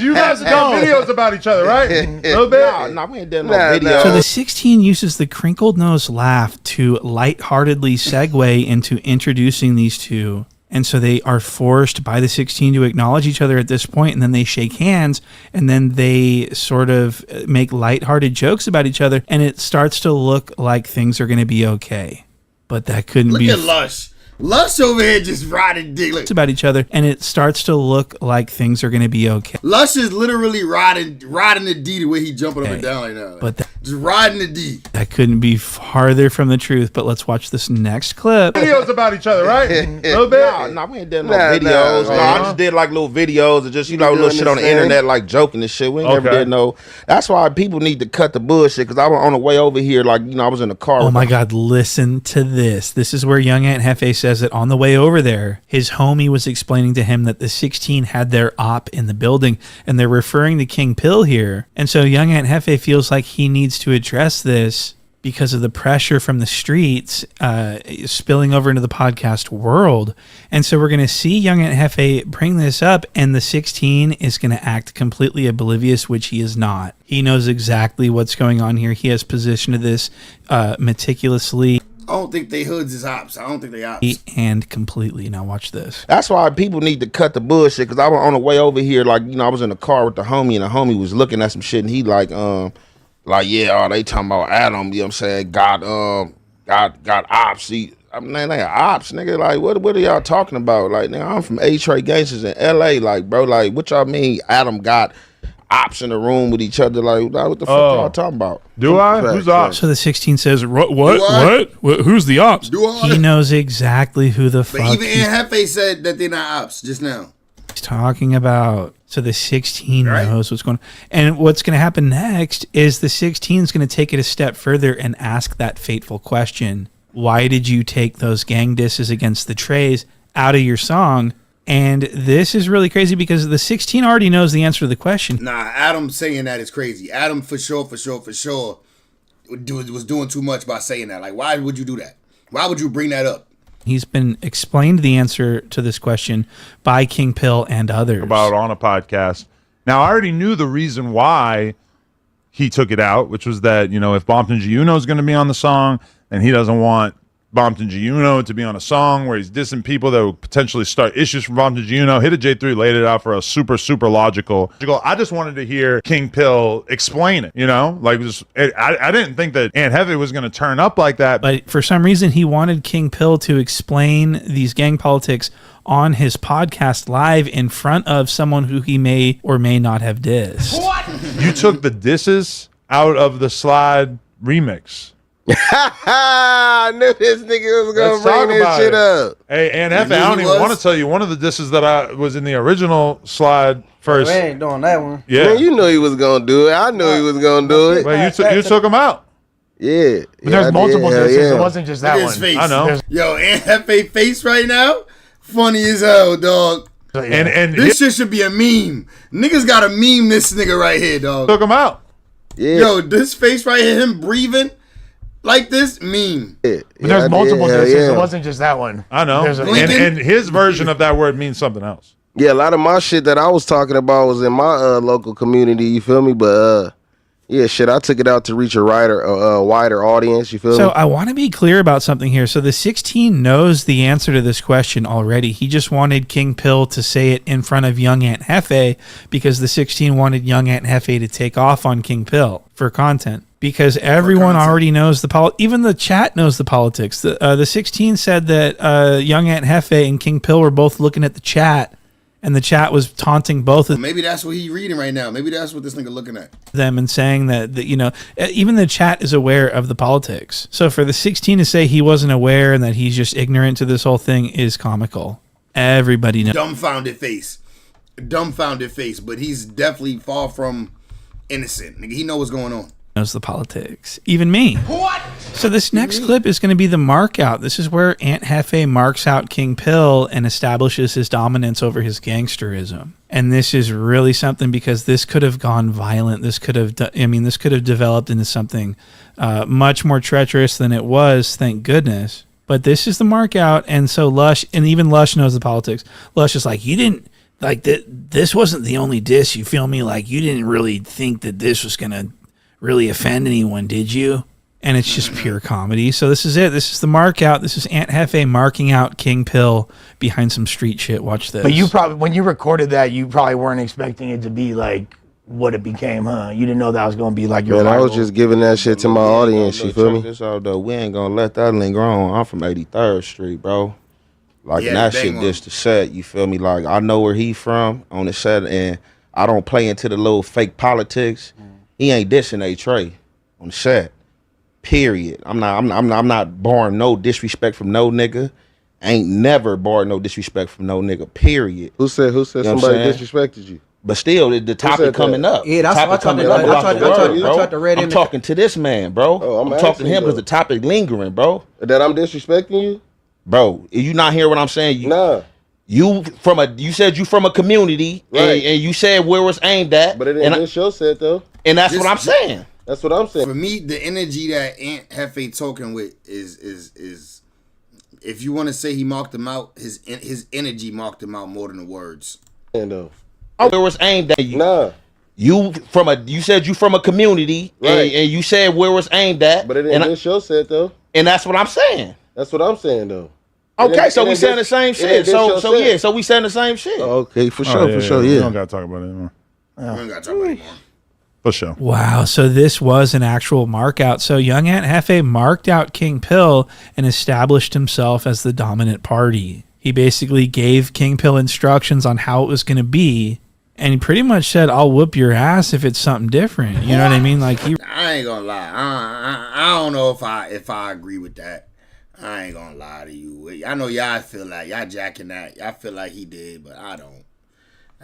You guys have done videos about each other, right? A little bit? No, we ain't done no videos. So the 16 uses the crinkled nose laugh to lightheartedly segue into introducing these two. And so they are forced by the 16 to acknowledge each other at this point, and then they shake hands, and then they sort of make lighthearted jokes about each other, and it starts to look like things are going to be okay. But that couldn't be. Look at Lush. Lush over here just riding dick. It's about each other, and it starts to look like things are going to be okay. Lush is literally riding the D the way he jumping up and down right now. But just riding the D. That couldn't be farther from the truth. But let's watch this next clip. Videos about each other, right? A little bit? No, we ain't done no videos. No, I just did like little videos and just, little shit on the internet, like joking and shit. We never did no. That's why people need to cut the bullshit, because I was on the way over here, like, I was in the car. Oh my God, listen to this. This is where young Aunt Hefe says that on the way over there, his homie was explaining to him that the 16 had their op in the building, and they're referring to King Pill here. And so young Aunt Hefe feels like he needs to address this because of the pressure from the streets spilling over into the podcast world. And so we're going to see young Aunt Hefe bring this up, and the 16 is going to act completely oblivious, which he is not. He knows exactly what's going on here. He has positioned this meticulously. I don't think they hoods is ops. I don't think they ops. And completely. Now watch this. That's why people need to cut the bullshit. Cause I was on the way over here, like, you know, I was in the car with the homie, and the homie was looking at some shit, and he like, yeah, they talking about Adam. You know what I'm saying? Got ops. Man, they ops, nigga. Like, what are y'all talking about? Like, nigga, I'm from A-Trey Gangsters in L.A. Like, bro, like, what y'all mean? Adam got ops in the room with each other. Like, what the fuck y'all talking about? Do I? Who's ops? So the 16 says, what? Who's the ops? He knows exactly who the fuck. But even Hefe said that they're not ops just now. He's talking about. So the 16 knows what's going on. And what's going to happen next is the 16 is going to take it a step further and ask that fateful question. Why did you take those gang disses against the Treys out of your song? And this is really crazy because the 16 already knows the answer to the question. Nah, Adam saying that is crazy. Adam for sure was doing too much by saying that. Like, why would you do that? Why would you bring that up? He's been explained the answer to this question by King Pill and others. About on a podcast. Now, I already knew the reason why he took it out, which was that, you know, if Bompton G-Uno is going to be on the song, and he doesn't want Bompton G-Uno to be on a song where he's dissing people that would potentially start issues from Bompton G-Uno. Hit a J3, laid it out for a super logical. I just wanted to hear King Pill explain it, you know? Like, I didn't think that Aunt Heavy was going to turn up like that. But for some reason, he wanted King Pill to explain these gang politics on his podcast live in front of someone who he may or may not have dissed. What? You took the disses out of the Slide remix. I knew this nigga was gonna bring this shit up. Hey, and Hefe, I don't even want to tell you one of the disses that I was in the original Slide first. We ain't doing that one. Yeah, man, you knew he was gonna do it. I knew he was gonna do it. But you took him out. Yeah, but there's multiple disses. It wasn't just that one. Face. I know. Yo, Aunt Hefe face right now, funny as hell, dog. And this shit should be a meme. Niggas gotta meme this nigga right here, dog. Took him out. Yeah. Yo, this face right here, him breathing. Like this meme. But there's multiple disses. It wasn't just that one. I know. And his version of that word means something else. Yeah, a lot of my shit that I was talking about was in my local community. You feel me? But yeah, shit, I took it out to reach a wider audience. You feel me? So I want to be clear about something here. So the 16 knows the answer to this question already. He just wanted King Pill to say it in front of Young Aunt Hefe because the 16 wanted Young Aunt Hefe to take off on King Pill for content. Because everyone already knows even the chat knows the politics. The 16 said that Young Aunt Hefe and King Pill were both looking at the chat, and the chat was taunting both of them. Maybe that's what he's reading right now. Maybe that's what this nigga looking at. Them and saying that you know, even the chat is aware of the politics. So for the 16 to say he wasn't aware and that he's just ignorant to this whole thing is comical. Everybody knows. Dumbfounded face, but he's definitely far from innocent. Nigga, he know what's going on. Knows the politics. Even me. What? So this next clip is going to be the mark out. This is where Aunt Hefe marks out King Pill and establishes his dominance over his gangsterism. And this is really something because this could have gone violent. This could have developed into something much more treacherous than it was, thank goodness. But this is the mark out, and so Lush, and even Lush knows the politics. Lush is like, you didn't, like, this wasn't the only diss, you feel me? Like, you didn't really think that this was going to really offend anyone, did you? And it's just pure comedy. So this is it. This is the mark out. This is Aunt Hefe marking out King Pill behind some street shit. Watch this. But you probably, when you recorded that, you probably weren't expecting it to be like what it became, huh? You didn't know that was going to be like your Man, I was just giving that shit to my audience, you feel me? This out though, we ain't gonna let that linger on. I'm from 83rd Street, bro. Like, Yeah, that bang shit on. just the set, you feel me? Like, I know where he from on the set, and I don't play into the little fake politics. He ain't dissing A-Trey on the set. Period. I'm not barring no disrespect from no nigga. Ain't never barred no disrespect from no nigga. Period. Who said You know what somebody I'm saying? disrespected you? But still, the topic coming up. Yeah, that's Topic what I coming tried up to- about I the tried word, to- I tried to read bro. him. I'm talking to this man, bro. Oh, I'm I'm talking to him asking, because though. the topic lingering, bro. That I'm disrespecting you? Bro, you not hear what I'm saying? Nah. You said you from a community, Right. and you said where it's aimed at, But it and, ain't this your set, though. and that's This- what I'm saying. That's what I'm saying. For me, the energy that Aunt Hefe talking with is if you want to say he marked him out, his energy marked him out more than the words. Though. Where it's aimed at you. Nah. You said you from a community, Right. and you said where it's aimed at, But it ain't and this your set, though. And that's what I'm saying. That's what I'm saying though. Okay, so we saying the same shit. So yeah, so we saying the same shit. Okay, for sure, for sure, We yeah. don't gotta talk about it anymore. We don't gotta talk about it anymore. For sure. Wow, so this was an actual mark out. So Young Aunt Hefe marked out King Pill and established himself as the dominant party. He basically gave King Pill instructions on how it was going to be, and he pretty much said, I'll whoop your ass if it's something different. You know what I mean? Like I ain't gonna lie. I don't know if I agree with that. I ain't gonna lie to you. I know y'all feel like y'all jacking that. Y'all feel like he did, but I don't.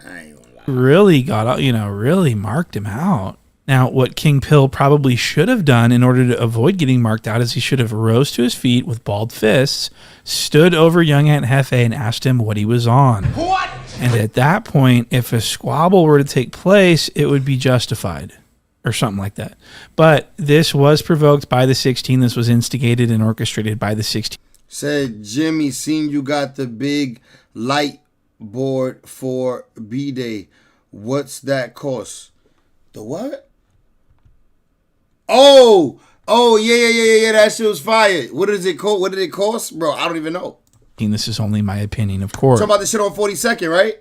I ain't gonna lie. really got, really marked him out. Now, what King Pill probably should have done in order to avoid getting marked out is he should have rose to his feet with balled fists, stood over Young Aunt Hefe and asked him what he was on. What? And at that point, if a squabble were to take place, it would be justified or something like that. But this was provoked by the 16. This was instigated and orchestrated by the 16. Said Jimmy, seen you got the big light board for B-Day. What's that cost? The what? Oh, yeah. That shit was fire. What does it cost? What did it cost? Bro, I don't even know. This is only my opinion, of course. Talking about this shit on 42nd, right?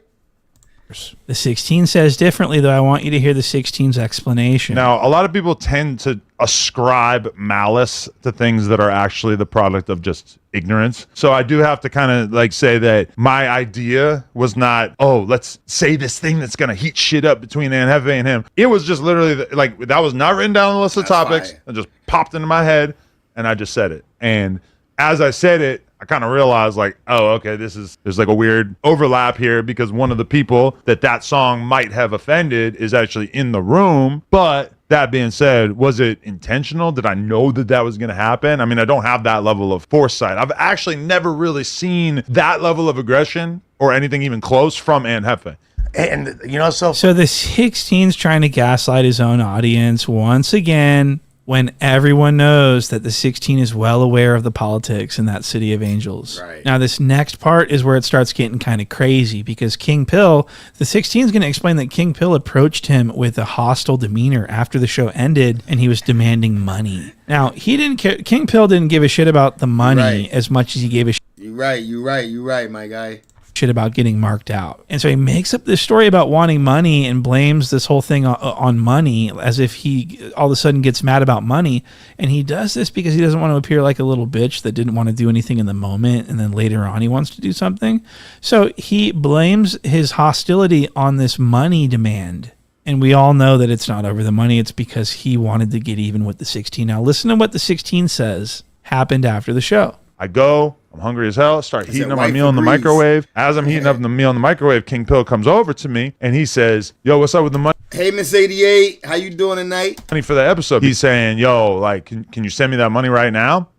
The 16 says differently, though. I want you to hear the 16's explanation. Now, a lot of people tend to ascribe malice to things that are actually the product of just ignorance. So I do have to kind of like say that my idea was not, oh, let's say this thing that's going to heat shit up between Aunt Hefe and him. It was just literally like, that was not written down on the list of topics. It just popped into my head and I just said it. And as I said it, I kind of realized like, oh, okay, there's like a weird overlap here because one of the people that song might have offended is actually in the room. But that being said, was it intentional? Did I know that was going to happen? I mean, I don't have that level of foresight. I've actually never really seen that level of aggression or anything even close from Aunt Hefe. And, so the 16's trying to gaslight his own audience once again, when everyone knows that the 16 is well aware of the politics in that city of angels. Right. Now, this next part is where it starts getting kind of crazy because King Pill, the 16 is going to explain that King Pill approached him with a hostile demeanor after the show ended and he was demanding money. Now, he didn't care. King Pill didn't give a shit about the money as much as he gave a shit. You right, my guy. Shit about getting marked out. And so he makes up this story about wanting money and blames this whole thing on money as if he all of a sudden gets mad about money. And he does this because he doesn't want to appear like a little bitch that didn't want to do anything in the moment and then later on he wants to do something. So he blames his hostility on this money demand. And we all know that it's not over the money. It's because he wanted to get even with the 16. Now listen to what the 16 says happened after the show. I go, I'm hungry as hell, start heating up my meal in the microwave. As I'm heating up the meal in the microwave, King Pill comes over to me and he says, yo, what's up with the money? Hey, Miss 88, how you doing tonight? Money for the episode. He's saying, yo, like, can you send me that money right now?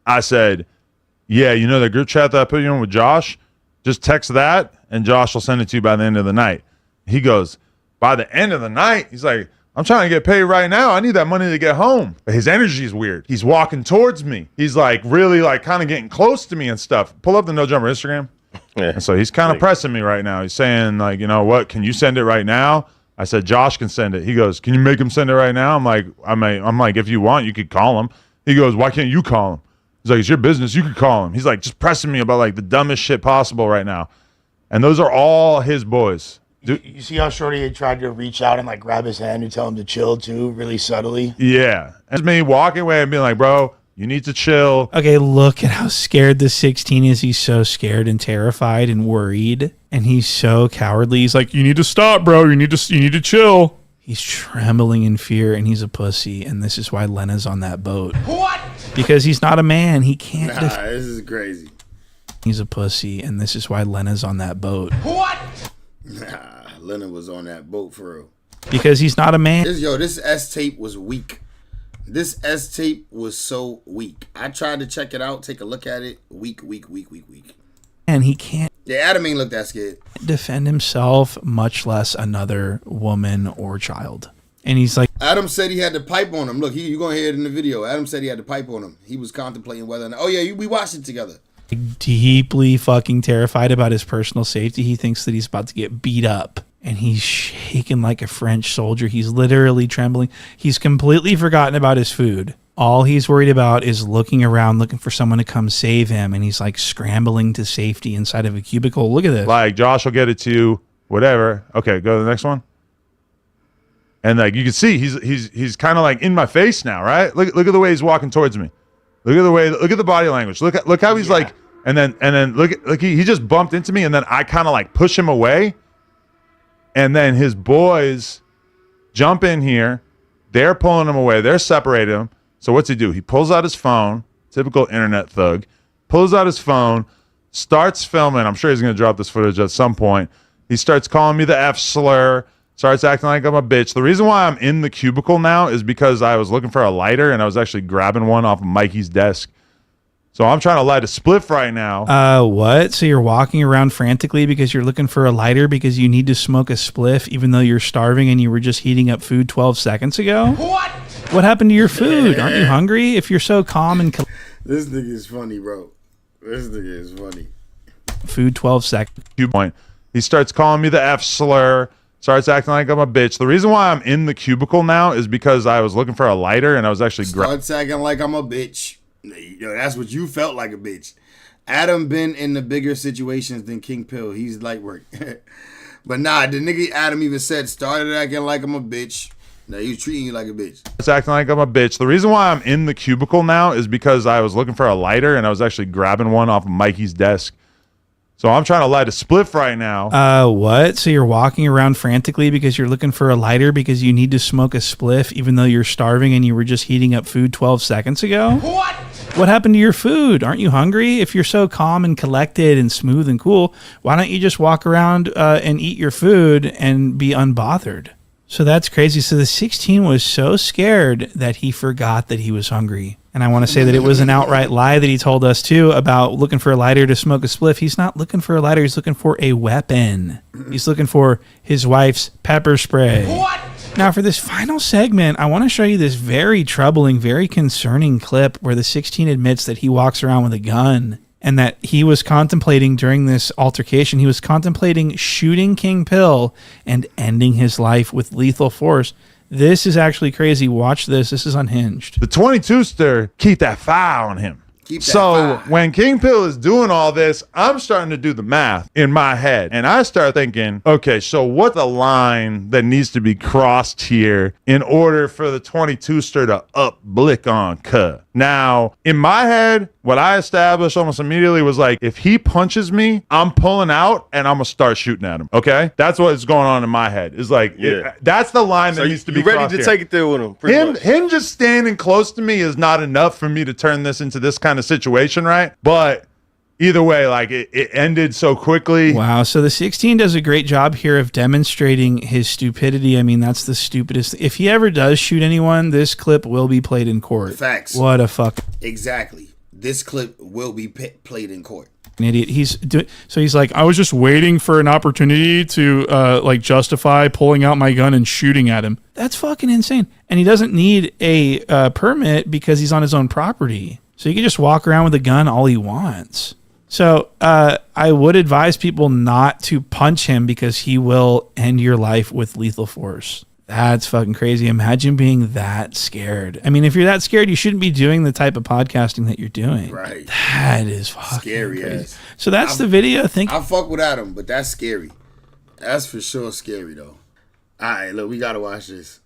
I said, yeah, you know the group chat that I put you in with Josh? Just text that and Josh will send it to you by the end of the night. He goes, by the end of the night? He's like, I'm trying to get paid right now. I need that money to get home. But his energy is weird. He's walking towards me. He's like really like kind of getting close to me and stuff. Pull up the No Jumper Instagram. Yeah. And so he's kind of pressing me right now. He's saying like, you know what? Can you send it right now? I said, Josh can send it. He goes, can you make him send it right now? I'm like, if you want, you could call him. He goes, why can't you call him? He's like, it's your business. You could call him. He's like just pressing me about like the dumbest shit possible right now. And those are all his boys. You see how Shorty had tried to reach out and like grab his hand and tell him to chill too, really subtly? Yeah. It's me walking away and being like, bro, you need to chill. Okay, look at how scared the 16 is. He's so scared and terrified and worried. And he's so cowardly. He's like, you need to stop, bro. You need to chill. He's trembling in fear and he's a pussy. And this is why Lena's on that boat. What? Because he's not a man. He can't. This is crazy. He's a pussy. And this is why Lena's on that boat. What? Nah, Leonard was on that boat for real. Because he's not a man. This S tape was weak. This S tape was so weak. I tried to check it out, take a look at it. Weak. And he can't. Yeah, Adam ain't look that scared. Defend himself, much less another woman or child. And he's like, Adam said he had the pipe on him. Look, you're going to hear it in the video. Adam said he had the pipe on him. He was contemplating whether or not. Oh, yeah, we watched it together. Deeply fucking terrified about his personal safety. He thinks that he's about to get beat up and he's shaking like a French soldier. He's literally trembling. He's completely forgotten about his food. All he's worried about is looking around, looking for someone to come save him, and he's like scrambling to safety inside of a cubicle. Look at this. Like, Josh will get it to you, whatever. Okay, go to the next one. And like you can see, he's kind of like in my face now, right? Look at the way he's walking towards me. Look at the body language. Look how he's like, and then look he just bumped into me, and then I kind of like push him away, and then his boys jump in here. They're pulling him away. They're separating him. So what's he do? He pulls out his phone, typical internet thug, pulls out his phone, starts filming. I'm sure he's going to drop this footage at some point. He starts calling me the F slur, starts acting like I'm a bitch. The reason why I'm in the cubicle now is because I was looking for a lighter, and I was actually grabbing one off of Mikey's desk. So I'm trying to light a spliff right now. What? So you're walking around frantically because you're looking for a lighter because you need to smoke a spliff even though you're starving and you were just heating up food 12 seconds ago? What? What happened to your food? Aren't you hungry? If you're so calm and... This nigga is funny, bro. This nigga is funny. Food 12 seconds. Point. He starts calling me the F slur, starts acting like I'm a bitch. The reason why I'm in the cubicle now is because I was looking for a lighter, and I was actually... Starts acting like I'm a bitch. Yo, that's what you felt like, a bitch. Adam been in the bigger situations than King Pill. He's light work. But nah, the nigga Adam even said started acting like I'm a bitch. Now he's treating you like a bitch. Starts acting like I'm a bitch. The reason why I'm in the cubicle now is because I was looking for a lighter, and I was actually grabbing one off of Mikey's desk. So I'm trying to light a spliff right now. What? So you're walking around frantically because you're looking for a lighter because you need to smoke a spliff even though you're starving and you were just heating up food 12 seconds ago? What? What happened to your food? Aren't you hungry? If you're so calm and collected and smooth and cool, why don't you just walk around and eat your food and be unbothered? So that's crazy. So the 16 was so scared that he forgot that he was hungry. And I want to say that it was an outright lie that he told us, too, about looking for a lighter to smoke a spliff. He's not looking for a lighter. He's looking for a weapon. He's looking for his wife's pepper spray. What? Now, for this final segment, I want to show you this very troubling, very concerning clip where the 16 admits that he walks around with a gun and that he was contemplating during this altercation, he was contemplating shooting King Pill and ending his life with lethal force. This is actually crazy. Watch this. This is unhinged. The 22-ster, keep that fire on him. So when King Pill is doing all this, I'm starting to do the math in my head. And I start thinking, okay, so what's the line that needs to be crossed here in order for the 22-ster to up blick on cuh? Now, in my head, what I established almost immediately was like, if he punches me, I'm pulling out and I'm going to start shooting at him. Okay? That's what's going on in my head. It's like, that's the line that needs to be crossed. Ready to take it there with him. Him just standing close to me is not enough for me to turn this into this kind of situation, right? But either way, like it ended so quickly. Wow. So the 16 does a great job here of demonstrating his stupidity. I mean, that's the stupidest. If he ever does shoot anyone, this clip will be played in court. Facts. What a fuck. Exactly. This clip will be played in court. An idiot. So he's like, I was just waiting for an opportunity to like justify pulling out my gun and shooting at him. That's fucking insane. And he doesn't need a permit because he's on his own property. So he can just walk around with a gun all he wants. So I would advise people not to punch him because he will end your life with lethal force. That's fucking crazy. Imagine being that scared. I mean, if you're that scared, you shouldn't be doing the type of podcasting that you're doing. Right. That is fucking scary. Crazy. So that's the video. I fuck with Adam, but that's scary. That's for sure scary, though. All right, look, we got to watch this.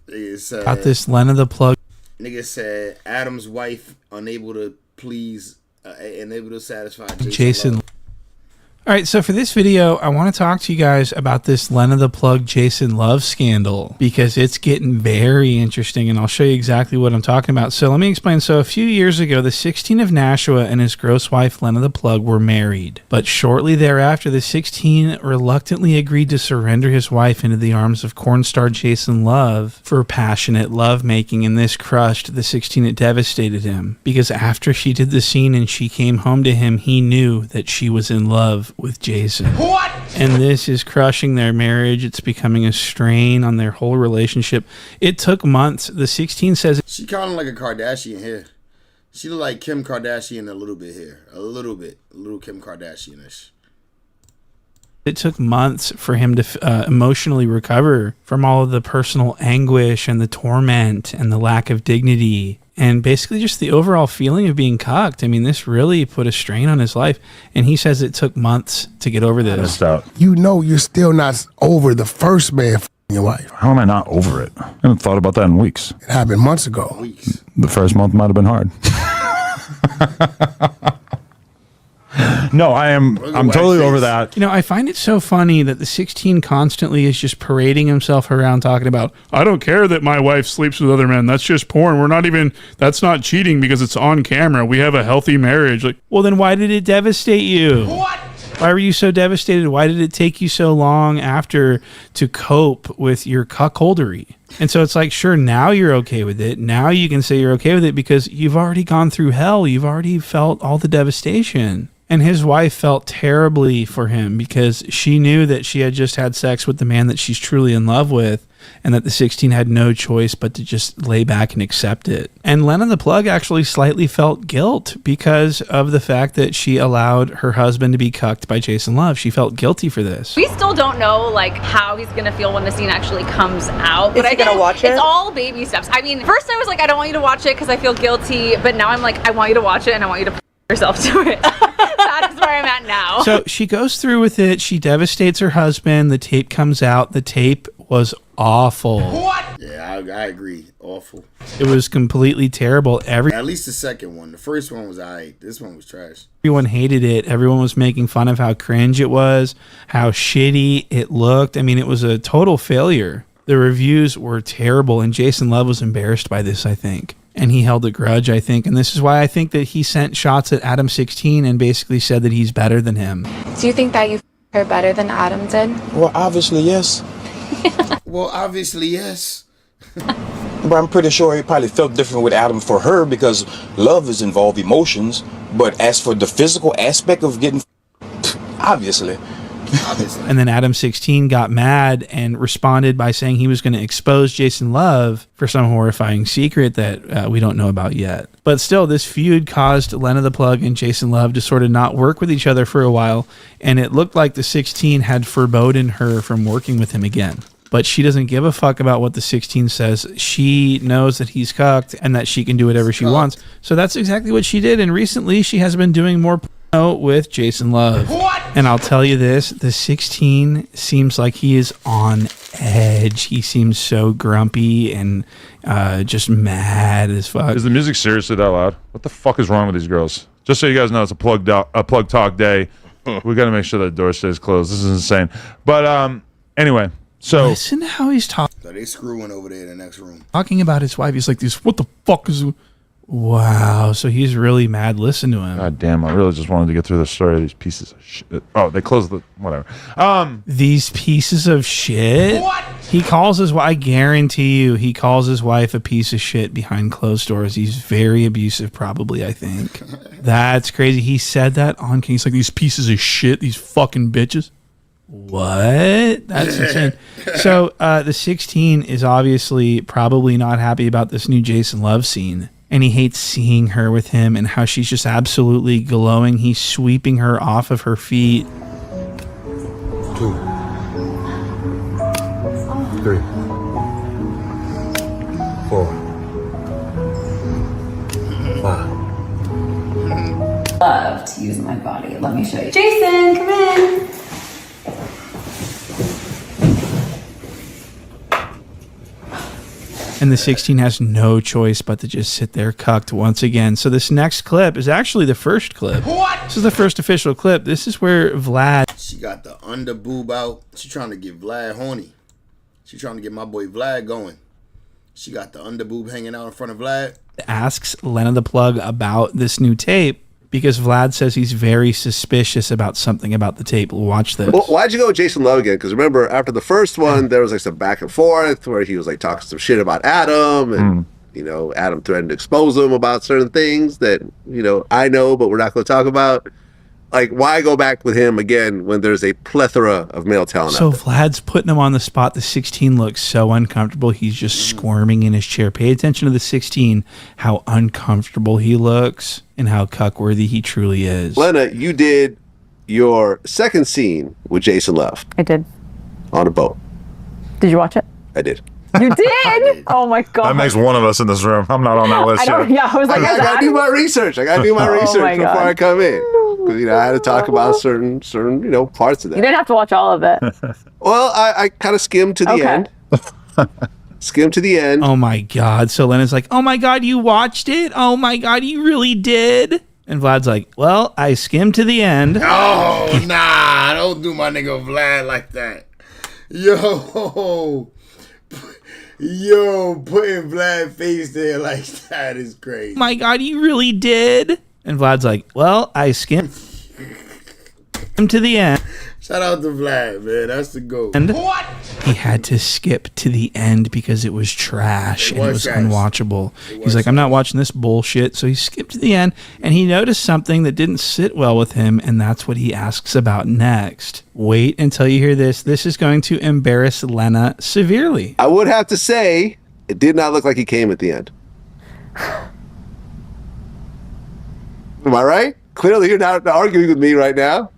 Got this Lena the Plug. Nigga said Adam's wife unable to please, unable to satisfy Jason. All right, so for this video, I want to talk to you guys about this Lena the Plug Jason Love scandal because it's getting very interesting, and I'll show you exactly what I'm talking about. So let me explain. So a few years ago, the 16 of Nashua and his gross wife, Lena the Plug, were married. But shortly thereafter, the 16 reluctantly agreed to surrender his wife into the arms of corn star Jason Love for passionate lovemaking, and this crushed the 16. It devastated him because after she did the scene and she came home to him, he knew that she was in love with Jason. What? And this is crushing their marriage. It's becoming a strain on their whole relationship. It took months. The 16 says she kind of like a Kardashian here. She look like Kim Kardashian a little bit here. A little Kim Kardashian-ish. It took months for him to emotionally recover from all of the personal anguish and the torment and the lack of dignity and basically just the overall feeling of being cucked. I mean, this really put a strain on his life. And he says it took months to get over this. You know you're still not over the first man f***ing your wife. How am I not over it? I haven't thought about that in weeks. It happened months ago. The first month might have been hard. No, I'm totally over that. You know, I find it so funny that the 16 constantly is just parading himself around talking about, I don't care that my wife sleeps with other men. That's just porn. That's not cheating because it's on camera. We have a healthy marriage. Like, well, then why did it devastate you? What? Why were you so devastated? Why did it take you so long after to cope with your cuckoldery? And so it's like, sure, now you're okay with it. Now you can say you're okay with it because you've already gone through hell. You've already felt all the devastation. And his wife felt terribly for him because she knew that she had just had sex with the man that she's truly in love with and that the 16 had no choice but to just lay back and accept it. And Lena the Plug actually slightly felt guilt because of the fact that she allowed her husband to be cucked by Jason Love. She felt guilty for this. We still don't know like how he's gonna feel when the scene actually comes out. Is he gonna watch it? It's all baby steps. I mean, first I was like, I don't want you to watch it because I feel guilty, but now I'm like, I want you to watch it and I want you to put yourself to it. That is where I'm at now. So she goes through with it. She devastates her husband. The tape comes out. The tape was awful. What? Yeah, I agree. Awful. It was completely terrible. At least the second one. The first one was alright. This one was trash. Everyone hated it. Everyone was making fun of how cringe it was, how shitty it looked. I mean, it was a total failure. The reviews were terrible, and Jason Love was embarrassed by this, I think. And he held a grudge, I think. And this is why I think that he sent shots at Adam 16 and basically said that he's better than him. Do you think that you her better than Adam did? Well, obviously, yes. Well, obviously, yes. But I'm pretty sure he probably felt different with Adam for her because love is involved emotions. But as for the physical aspect of getting obviously. And then Adam 16 got mad and responded by saying he was going to expose Jason Love for some horrifying secret that we don't know about yet. But still, this feud caused Lena the Plug and Jason Love to sort of not work with each other for a while, and it looked like the 16 had forbidden her from working with him again. But she doesn't give a fuck about what the 16 says. She knows that he's cucked and that she can do whatever she wants. So that's exactly what she did, and recently she has been doing more with Jason Love. What? And I'll tell you this, the 16 seems like he is on edge. He seems so grumpy and just mad as fuck. Is the music seriously that loud? What the fuck is wrong with these girls? Just so you guys know, it's a plug talk day. We got to make sure that door stays closed. This is insane. But anyway, so listen to how he's talking. So they screwing over there in the next room. Talking about his wife. He's like, "This, what the fuck is?" Wow, so he's really mad. Listen to him. God damn, I really just wanted to get through the story of these pieces of shit. Oh, they closed the whatever. These pieces of shit. What? He calls his wife. I guarantee you, he calls his wife a piece of shit behind closed doors. He's very abusive, probably. I think that's crazy. He said that on. He's like, these pieces of shit, these fucking bitches. What? That's insane. So the 16 is obviously probably not happy about this new Jason Love scene. And he hates seeing her with him and how she's just absolutely glowing. He's sweeping her off of her feet. 2, 3, 4, 5. Love to use my body. Let me show you. Jason, come in. And the 16 has no choice but to just sit there cucked once again. So this next clip is actually the first clip. What? This is the first official clip. This is where Vlad... She got the under boob out. She trying to get Vlad horny. She trying to get my boy Vlad going. She got the under boob hanging out in front of Vlad. Asks Lena the Plug about this new tape because Vlad says he's very suspicious about something about the tape. Watch this. Well, why'd you go with Jason Love again? Because remember, after the first one, there was like some back and forth where he was like talking some shit about Adam, and you know, Adam threatened to expose him about certain things that, you know, I know, but we're not going to talk about. Like, why go back with him again when there's a plethora of male talent So out there? Vlad's putting him on the spot. The 16 looks so uncomfortable. He's just squirming in his chair. Pay attention to the 16, how uncomfortable he looks and how cuckworthy he truly is. Lena, you did your second scene with Jason Love I did. on a boat. Did you watch it? I did. You did? Oh my god. That makes one of us in this room. I'm not on that list I don't, yet. yeah, I was like, I gotta do my research. I gotta do my Oh research my before God. I come in. Because I had to talk about certain parts of that. You didn't have to watch all of it. Well, I kind of skimmed to the Okay. end. Skimmed to the end. Oh my God. So Lena's like, oh my God, you watched it? Oh my God, you really did? And Vlad's like, well, I skimmed to the end. Oh, nah. Don't do my nigga Vlad like that. Yo, putting Vlad face there like that is crazy. My God, you really did? And Vlad's like, well, I skimmed to the end. Shout out to Vlad, man. That's the GOAT. And he had to skip to the end because it was trash and it was trash. unwatchable. He's like, I'm not watching this bullshit. So he skipped to the end and he noticed something that didn't sit well with him. And that's what he asks about next. Wait until you hear this. This is going to embarrass Lena severely. I would have to say, it did not look like he came at the end. Am I right? Clearly, you're not arguing with me right now.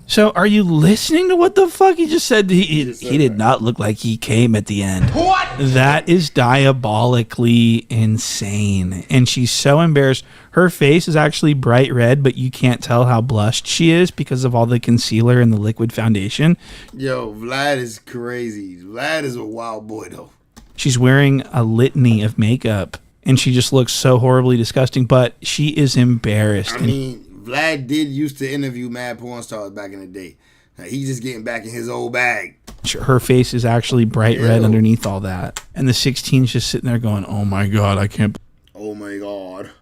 So are you listening to what the fuck he just said? He did not look like he came at the end. What? That is diabolically insane. And she's so embarrassed. Her face is actually bright red, but you can't tell how blushed she is because of all the concealer and the liquid foundation. Yo, Vlad is crazy. Vlad is a wild boy, though. She's wearing a litany of makeup and she just looks so horribly disgusting, but she is embarrassed. I mean, Vlad did used to interview mad porn stars back in the day. Now, he's just getting back in his old bag. Her face is actually bright red underneath all that. And the 16's just sitting there going, oh my God, I can't. Oh my God.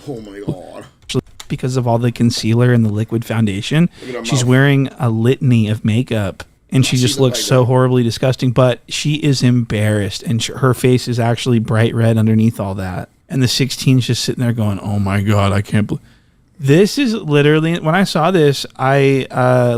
Oh my God. Because of all the concealer and the liquid foundation, she's wearing a litany of makeup. And she just looks so horribly disgusting, but she is embarrassed. And her face is actually bright red underneath all that. And the 16's just sitting there going, oh my God, I can't believe. This is literally, when I saw this, I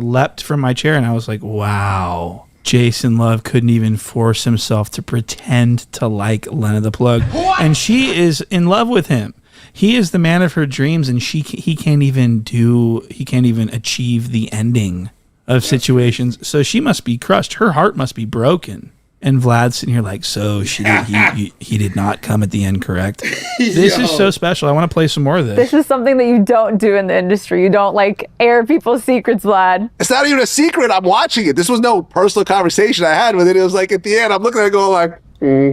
leapt from my chair and I was like, wow. Jason Love couldn't even force himself to pretend to like Lena the Plug. What? And she is in love with him. He is the man of her dreams and he can't even achieve the ending of situations. So she must be crushed. Her heart must be broken. And Vlad's sitting here like, so he did not come at the end, correct? This is so special. I want to play some more of this. This is something that you don't do in the industry. You don't like air people's secrets, Vlad. It's not even a secret. I'm watching it. This was no personal conversation I had with it. It was like at the end, I'm looking at it going like,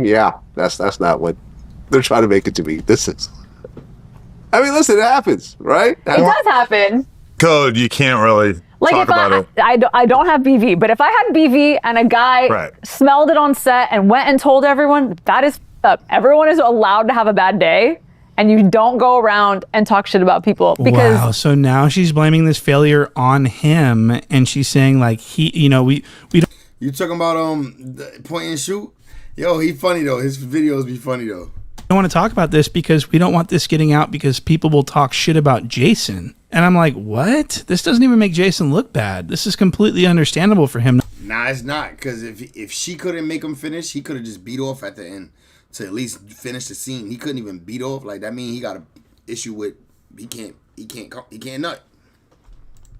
yeah, that's not what they're trying to make it to be. This is. I mean, listen, it happens, right? It does happen. Code, you can't really Like talk if about it. I don't have BV, but if I had BV and a guy smelled it on set and went and told everyone, that is up. Everyone is allowed to have a bad day, and you don't go around and talk shit about people because. Wow. So now she's blaming this failure on him, and she's saying like we don't. You talking about the point and shoot? Yo, he funny though. His videos be funny though. I don't want to talk about this because we don't want this getting out because people will talk shit about Jason. And I'm like, what? This doesn't even make Jason look bad. This is completely understandable for him. Nah, it's not. Because if she couldn't make him finish, he could have just beat off at the end to at least finish the scene. He couldn't even beat off. Like, that means he got an issue with, he can't nut.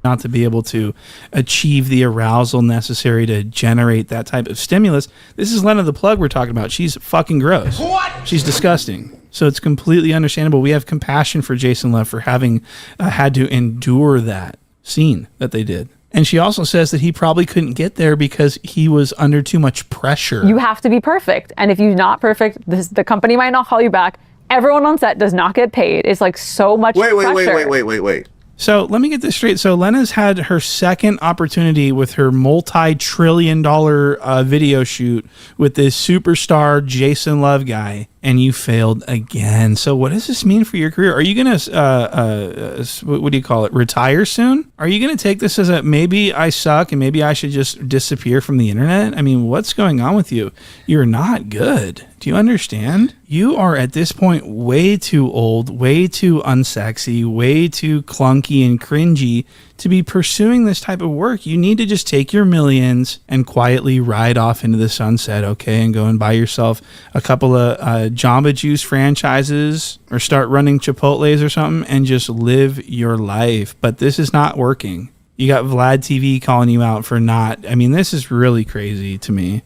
Not to be able to achieve the arousal necessary to generate that type of stimulus. This is Lena the Plug we're talking about. She's fucking gross. What? She's disgusting. So it's completely understandable. We have compassion for Jason Love for having had to endure that scene that they did. And she also says that he probably couldn't get there because he was under too much pressure. You have to be perfect. And if you're not perfect, the company might not call you back. Everyone on set does not get paid. It's like so much pressure. Wait. So let me get this straight. So Lena's had her second opportunity with her multi-trillion-dollar video shoot with this superstar Jason Love guy, and you failed again. So what does this mean for your career? Are you going to, what do you call it, retire soon? Are you going to take this as a maybe I suck and maybe I should just disappear from the internet? I mean, what's going on with you? You're not good. Do you understand? You are at this point way too old, way too unsexy, way too clunky and cringy to be pursuing this type of work. You need to just take your millions and quietly ride off into the sunset, okay? And go and buy yourself a couple of Jamba Juice franchises or start running Chipotles or something and just live your life. But this is not working. You got Vlad TV calling you out for not. I mean, this is really crazy to me.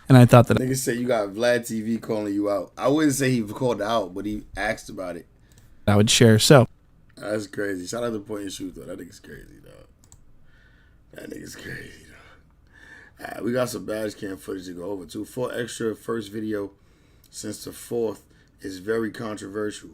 And I thought that. Nigga said you got Vlad TV calling you out. I wouldn't say he called out, but he asked about it. I would share. So. That's crazy. Shout out to Point and Shoot, though. That nigga's crazy, dog. That nigga's crazy, dog. All right, we got some badge cam footage to go over, too. 4 extra first video since the 4th is very controversial.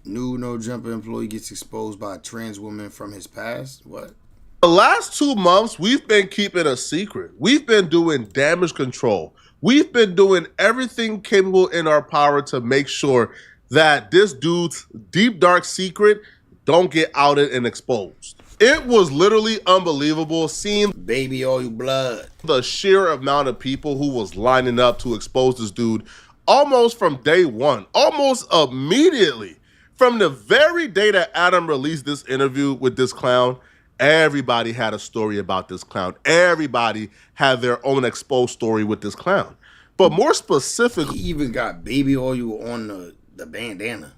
New No Jumper employee gets exposed by a trans woman from his past. What? The last 2 months, we've been keeping a secret. We've been doing damage control. We've been doing everything capable in our power to make sure that this dude's deep, dark secret don't get outed and exposed. It was literally unbelievable seeing baby all you blood. The sheer amount of people who was lining up to expose this dude almost from day one, almost immediately. From the very day that Adam released this interview with this clown, everybody had a story about this clown. Everybody had their own exposed story with this clown. But more specifically, he even got baby oil on the bandana.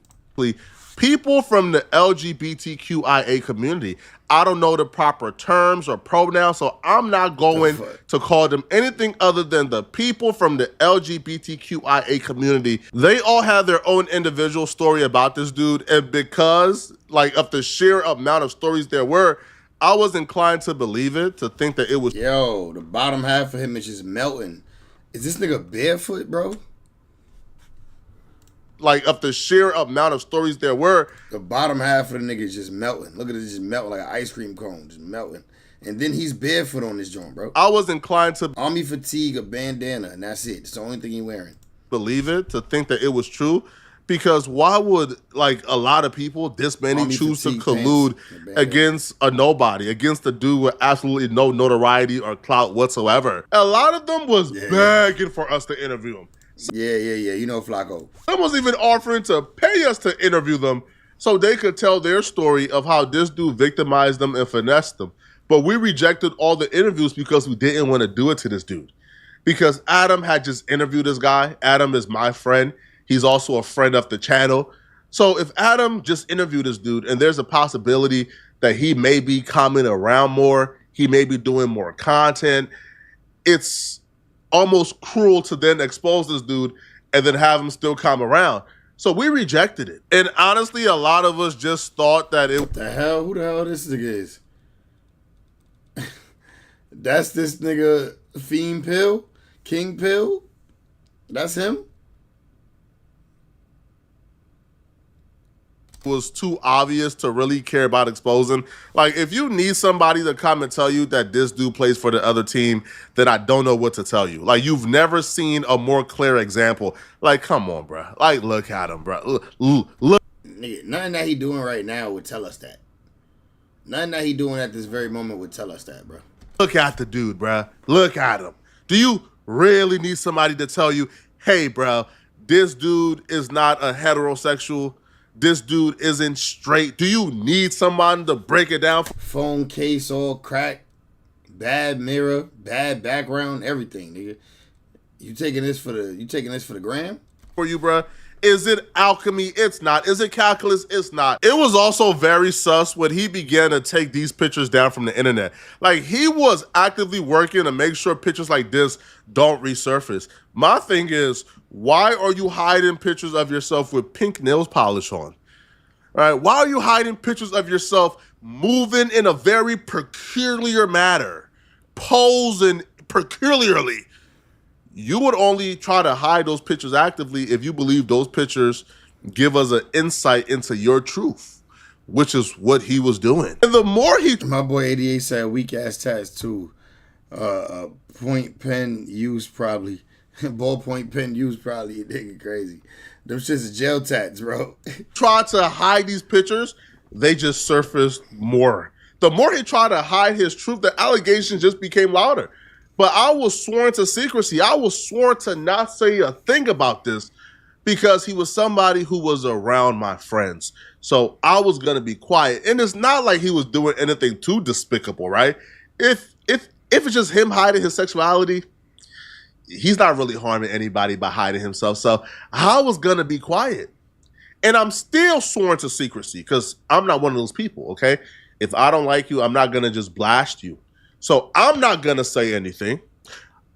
People from the LGBTQIA community. I don't know the proper terms or pronouns, so I'm not going to call them anything other than the people from the LGBTQIA community. They all have their own individual story about this dude, and because of the sheer amount of stories there were, I was inclined to believe it, to think that it was. Yo, the bottom half of him is just melting. Is this nigga barefoot, bro? Of the sheer amount of stories there were. The bottom half of the nigga is just melting. Look at it, just melting like an ice cream cone, just melting. And then he's barefoot on this joint, bro. I was inclined to. Army fatigue, a bandana, and that's it. It's the only thing he's wearing. Believe it, to think that it was true. Because why would a lot of people, this many, choose to collude against a nobody, against a dude with absolutely no notoriety or clout whatsoever? A lot of them was begging for us to interview him. Yeah. You know Flacco. Some was even offering to pay us to interview them so they could tell their story of how this dude victimized them and finessed them. But we rejected all the interviews because we didn't want to do it to this dude. Because Adam had just interviewed this guy. Adam is my friend. He's also a friend of the channel. So if Adam just interviewed this dude and there's a possibility that he may be coming around more, he may be doing more content, it's almost cruel to then expose this dude and then have him still come around. So we rejected it. And honestly, a lot of us just thought that it... What the hell? Who the hell this nigga is? That's this nigga Fiend Pill? King Pill? That's him? Was too obvious to really care about exposing. If you need somebody to come and tell you that this dude plays for the other team, then I don't know what to tell you. You've never seen a more clear example. Come on, bro. Look at him, bro. Look. Nigga, nothing that he doing right now would tell us that. Nothing that he doing at this very moment would tell us that, bro. Look at the dude, bro. Look at him. Do you really need somebody to tell you, hey, bro, this dude is not a heterosexual? This dude isn't straight. Do you need someone to break it down? Phone case all cracked, bad mirror, bad background, everything, nigga. You taking this for the gram? For you, bruh. Is it alchemy? It's not. Is it calculus? It's not. It was also very sus when he began to take these pictures down from the internet. He was actively working to make sure pictures like this don't resurface. My thing is, why are you hiding pictures of yourself with pink nails polish on? Right? Why are you hiding pictures of yourself moving in a very peculiar manner, posing peculiarly? You would only try to hide those pictures actively if you believe those pictures give us an insight into your truth, which is what he was doing. And the more he... My boy 88 said weak ass tats too. Point pen used probably. Ballpoint pen used probably. You nigga crazy. Them shits is jail tats, bro. Tried to hide these pictures, they just surfaced more. The more he tried to hide his truth, the allegations just became louder. But I was sworn to secrecy. I was sworn to not say a thing about this because he was somebody who was around my friends. So I was going to be quiet. And it's not like he was doing anything too despicable, right? If it's just him hiding his sexuality, he's not really harming anybody by hiding himself. So I was gonna be quiet. And I'm still sworn to secrecy because I'm not one of those people, okay? If I don't like you, I'm not gonna just blast you. So I'm not gonna say anything.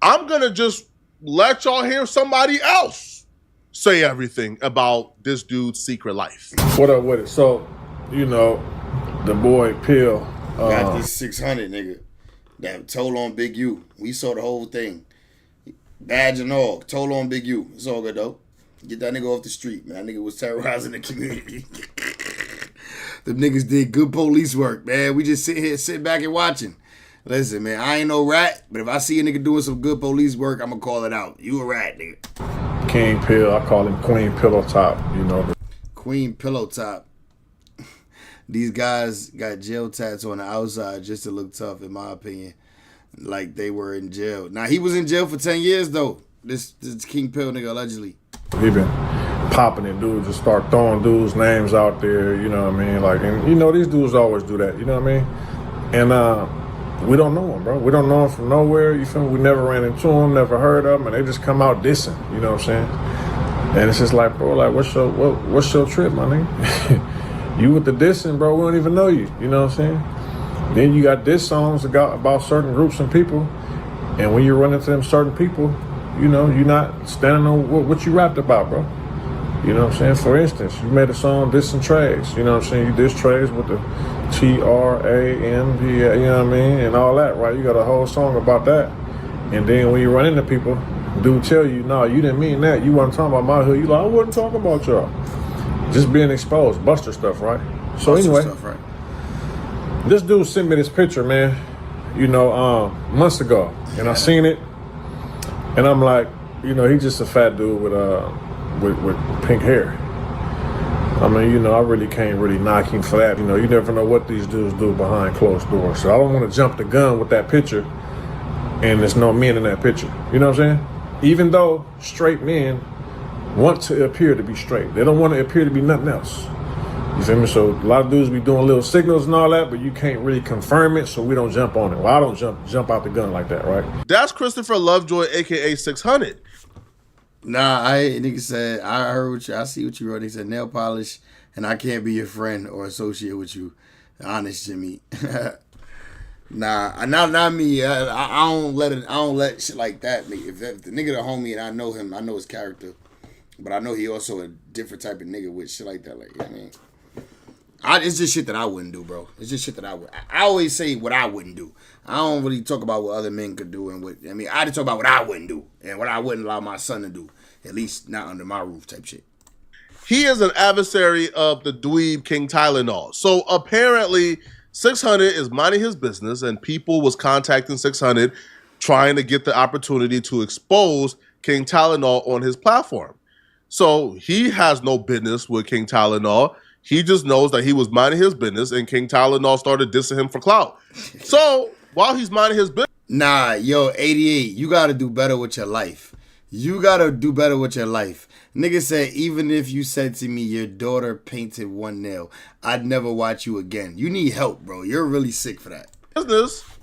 I'm gonna just let y'all hear somebody else say everything about this dude's secret life. What up with it? So, you know, the boy Pill. Got this 600, nigga. That told on Big U. We saw the whole thing. Badge and all. Told on Big U. It's all good, though. Get that nigga off the street, man. That nigga was terrorizing the community. Them niggas did good police work, man. We just sit back and watching. Listen, man, I ain't no rat, but if I see a nigga doing some good police work, I'm gonna call it out. You a rat, nigga. King Pill, I call him Queen Pillow Top, you know. Queen Pillow Top. These guys got jail tats on the outside just to look tough, in my opinion. Like they were in jail. Now, he was in jail for 10 years, though. This King Pill nigga, allegedly. He been popping it, dudes just start throwing dudes' names out there, you know what I mean? Like, and you know, these dudes always do that, you know what I mean? And we don't know them, bro. We don't know them from nowhere, you feel me? We never ran into them, never heard of them, and they just come out dissing, you know what I'm saying? And it's just like, bro, like, what's your trip, my nigga? You with the dissing, bro, we don't even know you, you know what I'm saying? Then you got diss songs about certain groups and people, and when you run into them certain people, you know, you're not standing on what you rapped about, bro. You know what I'm saying? For instance, you made a song dissing Trays. You know what I'm saying? You diss Trays with the TRAND, you know what I mean? And all that, right? You got a whole song about that. And then when you run into people, dude tell you, no, you didn't mean that. You wasn't talking about my hood. You like, I wasn't talking about y'all. Just being exposed, Buster stuff, right? So Buster anyway, stuff, right? This dude sent me this picture, man, you know, months ago. And I seen it, and I'm like, you know, he's just a fat dude with pink hair. I mean, you know, I really can't really knock him for that. You know, you never know what these dudes do behind closed doors. So I don't want to jump the gun with that picture, and there's no men in that picture. You know what I'm saying? Even though straight men want to appear to be straight. They don't want to appear to be nothing else. You feel me? So a lot of dudes be doing little signals and all that, but you can't really confirm it, so we don't jump on it. Well, I don't jump out the gun like that, right? That's Christopher Lovejoy, aka 600. Nah, nigga said, I heard what you, I see what you wrote. He said, nail polish, and I can't be your friend or associate with you. Honest, Jimmy. Nah, not me. I don't let shit like that me. If the nigga the homie and I know him, I know his character. But I know he also a different type of nigga with shit like that. Like, you know what I mean? It's just shit that I wouldn't do, bro. It's just shit that I would. I always say what I wouldn't do. I don't really talk about what other men could do and what. I mean, I just talk about what I wouldn't do and what I wouldn't allow my son to do. At least not under my roof, type shit. He is an adversary of the dweeb King Tylenol. So apparently, 600 is minding his business, and people was contacting 600, trying to get the opportunity to expose King Tylenol on his platform. So he has no business with King Tylenol. He just knows that he was minding his business, and King Tylenol started dissing him for clout. So while he's minding his business, nah, yo, 88, you gotta do better with your life. You gotta do better with your life. Nigga said, even if you said to me, your daughter painted one nail, I'd never watch you again. You need help, bro. You're really sick for that.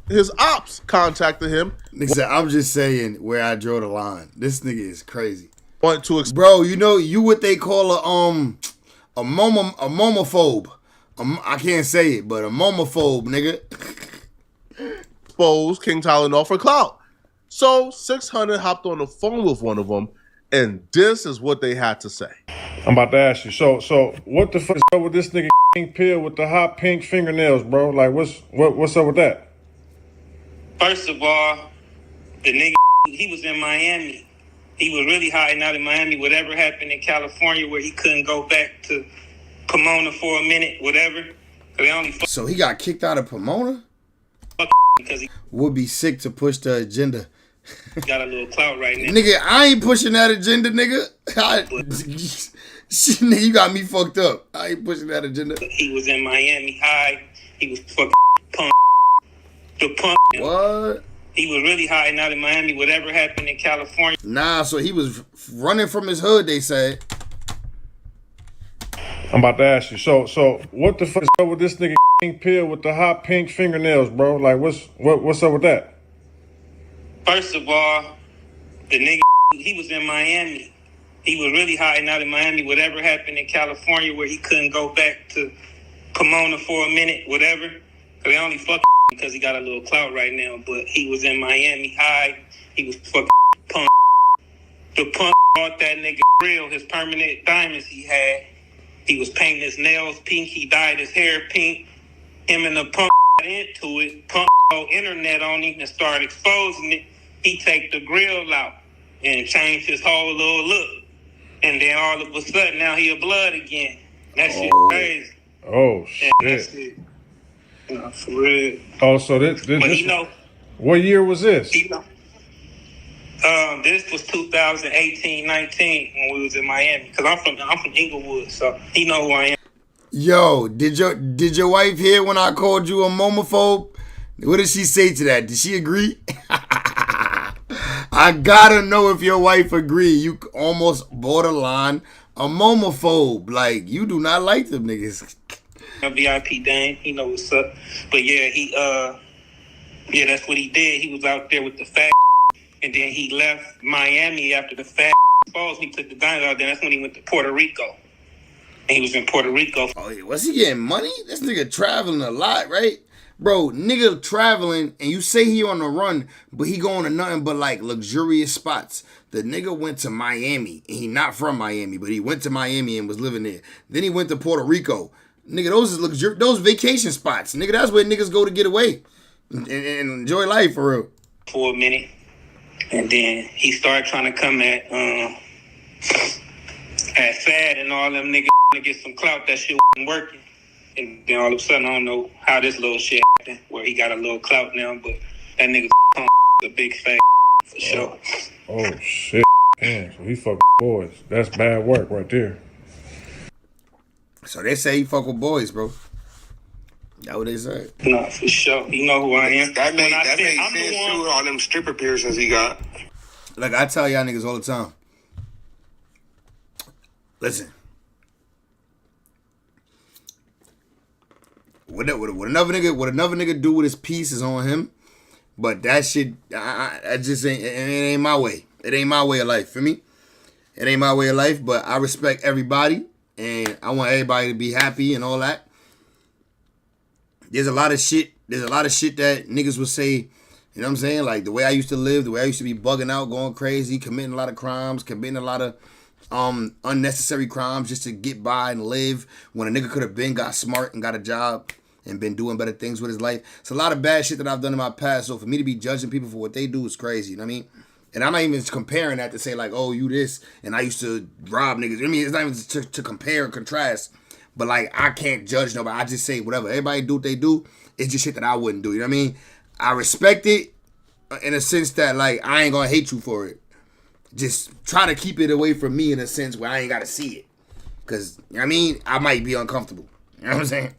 His ops contacted him. Nigga said, I'm just saying where I draw the line. This nigga is crazy. Bro, you know, you what they call a momophobe. I can't say it, but a momophobe, nigga. Expose King Tylenol for clout. So 600 hopped on the phone with one of them, and this is what they had to say. I'm about to ask you. So what the fuck is up with this nigga King Pill with the hot pink fingernails, bro? Like, what's up with that? First of all, the nigga, he was in Miami. He was really hiding out in Miami. Whatever happened in California where he couldn't go back to Pomona for a minute, whatever. So he got kicked out of Pomona? Because he would be sick to push the agenda. got a little clout right now. Nigga, I ain't pushing that agenda, nigga. Nigga, you got me fucked up. I ain't pushing that agenda. He was in Miami high. He was fucking punk. The punk. What? He was really hiding out in Miami. Whatever happened in California. Nah, so he was running from his hood, they said. I'm about to ask you. So what the fuck is up with this nigga King Pill with the hot pink fingernails, bro? Like, what's up with that? First of all, the nigga, he was in Miami. He was really hiding out in Miami. Whatever happened in California where he couldn't go back to Pomona for a minute, whatever. Cause they only fuck because he got a little clout right now. But he was in Miami high. He was fucking punk. The punk bought that nigga grill, his permanent diamonds he had. He was painting his nails pink. He dyed his hair pink. Him and the punk got into it. Punk whole internet on him and started exposing it. He take the grill out and changed his whole little look. And then all of a sudden, now he a blood again. That shit crazy. Oh, shit. That's it. No, for real. Oh, so this But he know. What year was this? He know. This was 2018, 19 when we was in Miami. Cause I'm from Inglewood, so he know who I am. Yo, did your wife hear when I called you a homophobe? What did she say to that? Did she agree? I gotta know if your wife agree. You almost borderline a homophobe. Like, you do not like them niggas. A VIP Dame, he know what's up. But yeah, yeah, that's what he did. He was out there with the fat, and then he left Miami after the fat falls. He took the guns out there. That's when he went to Puerto Rico. And he was in Puerto Rico. Oh, yeah. Was he getting money? This nigga traveling a lot, right? Bro, nigga traveling, and you say he on the run, but he going to nothing but like luxurious spots. The nigga went to Miami, and he not from Miami, but he went to Miami and was living there. Then he went to Puerto Rico. Nigga, those vacation spots. Nigga, that's where niggas go to get away and enjoy life for real. For a minute. And then he started trying to come at Fad and all them niggas to get some clout. That shit wasn't working. And then all of a sudden, I don't know how this little shit happened, where he got a little clout now, but that nigga a big fat for sure. Oh, shit. Damn, so he fuck boys. That's bad work right there. So they say he fuck with boys, bro. That's what they say. No, for sure. You know who I am. That makes sense too, all them stripper piercings he got. Like I tell y'all niggas all the time. Listen. What another nigga do with his piece is on him. But that shit, I just ain't, it ain't my way. It ain't my way of life, for me. It ain't my way of life, but I respect everybody. And I want everybody to be happy and all that. There's a lot of shit that niggas would say, you know what I'm saying? Like the way I used to live, the way I used to be bugging out, going crazy, committing a lot of crimes, committing a lot of unnecessary crimes just to get by and live when a nigga could have been got smart and got a job and been doing better things with his life. It's a lot of bad shit that I've done in my past. So for me to be judging people for what they do is crazy, you know what I mean? And I'm not even comparing that to say like, oh, you this, and I used to rob niggas. I mean, it's not even to compare and contrast. But like, I can't judge nobody. I just say whatever. Everybody do what they do. It's just shit that I wouldn't do. You know what I mean? I respect it in a sense that like, I ain't gonna hate you for it. Just try to keep it away from me in a sense where I ain't gotta see it. Cause, you know what I mean? I might be uncomfortable. You know what I'm saying?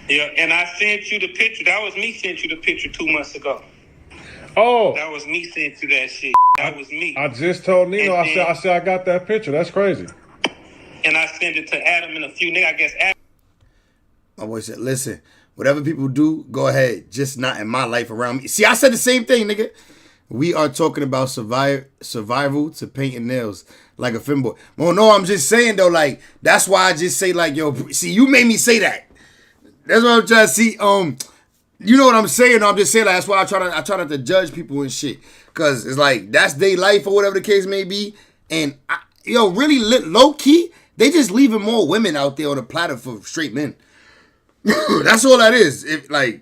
Yeah, and I sent you the picture. That was me sent you the picture 2 months ago. Oh. That was me sent you that shit. That was me. I just told Nino, I said I got that picture. That's crazy. And I sent it to Adam and a few niggas. I guess Adam. My boy said, listen, whatever people do, go ahead. Just not in my life around me. See, I said the same thing, nigga. We are talking about survival to painting nails like a femboy. Well, no, I'm just saying, though, like, that's why I just say, like, yo, see, you made me say that. That's what I'm trying to see. You know what I'm saying? I'm just saying, like, that's why I try not to judge people and shit. Because it's like, that's their life or whatever the case may be. And, really, low-key, they just leaving more women out there on the platter for straight men. That's all that is. If like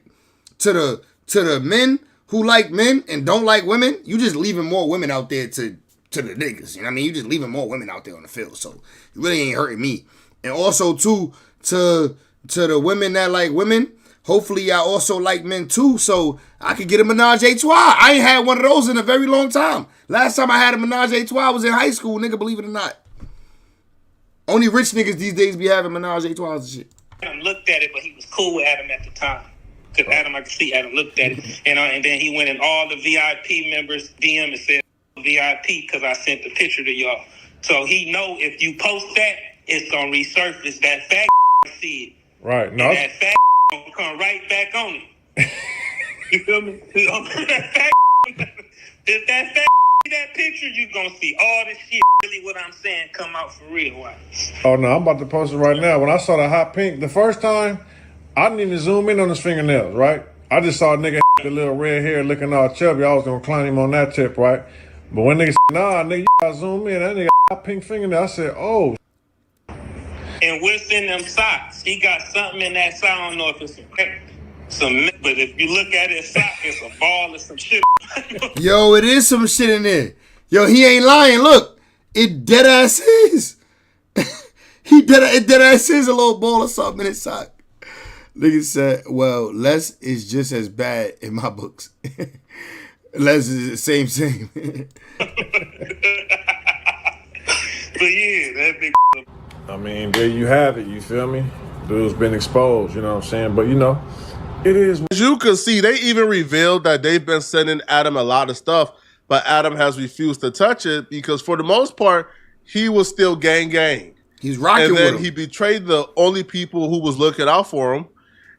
to the men who like men and don't like women, you just leaving more women out there to the niggas. You know what I mean? You just leaving more women out there on the field. So you really ain't hurting me. And also too, to the women that like women, hopefully y'all also like men too. So I could get a menage a trois. I ain't had one of those in a very long time. Last time I had a menage a trois was in high school, nigga, believe it or not. Only rich niggas these days be having menage a trois and shit. Adam looked at it, but he was cool with Adam at the time. Because Adam, I could see Adam looked at it. And then he went in all the VIP members' DM and said, VIP, because I sent the picture to y'all. So he know if you post that, it's going to resurface. That fat see it. Right. No. And that fat going to come right back on it. You feel me? If that fat that picture, you gonna see all this shit. Really, what I'm saying come out for real. Watch. Oh no, I'm about to post it right now. When I saw the hot pink the first time, I didn't even zoom in on his fingernails, right? I just saw a nigga the little red hair looking all chubby. I was gonna clown him on that tip, right? But when nigga nah, nigga, you gotta zoom in. That nigga hot pink fingernail. I said, oh. And what's in them socks? He got something in that sock. I don't know if it's but if you look at his sock, it's a ball or some shit. Yo, it is some shit in there. Yo, he ain't lying. Look, it dead ass is. It dead ass is a little ball or something in his sock. Nigga said, well, less is just as bad in my books. Less is the same. But yeah, that big. I mean, there you have it, you feel me? Dude's been exposed, you know what I'm saying? But you know, it is. As you can see, they even revealed that they've been sending Adam a lot of stuff, but Adam has refused to touch it because for the most part, he was still gang. He's rocking with him. And then he betrayed the only people who was looking out for him,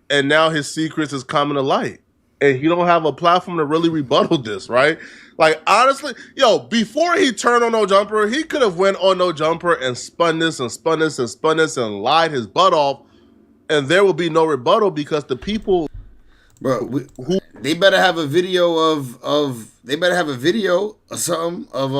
and now his secrets is coming to light. And he don't have a platform to really rebuttal this, right? Like, honestly, yo, before he turned on No Jumper, he could have went on No Jumper and spun this and lied his butt off, and there will be no rebuttal because the people... Bro, they better have a video of they better have a video or something of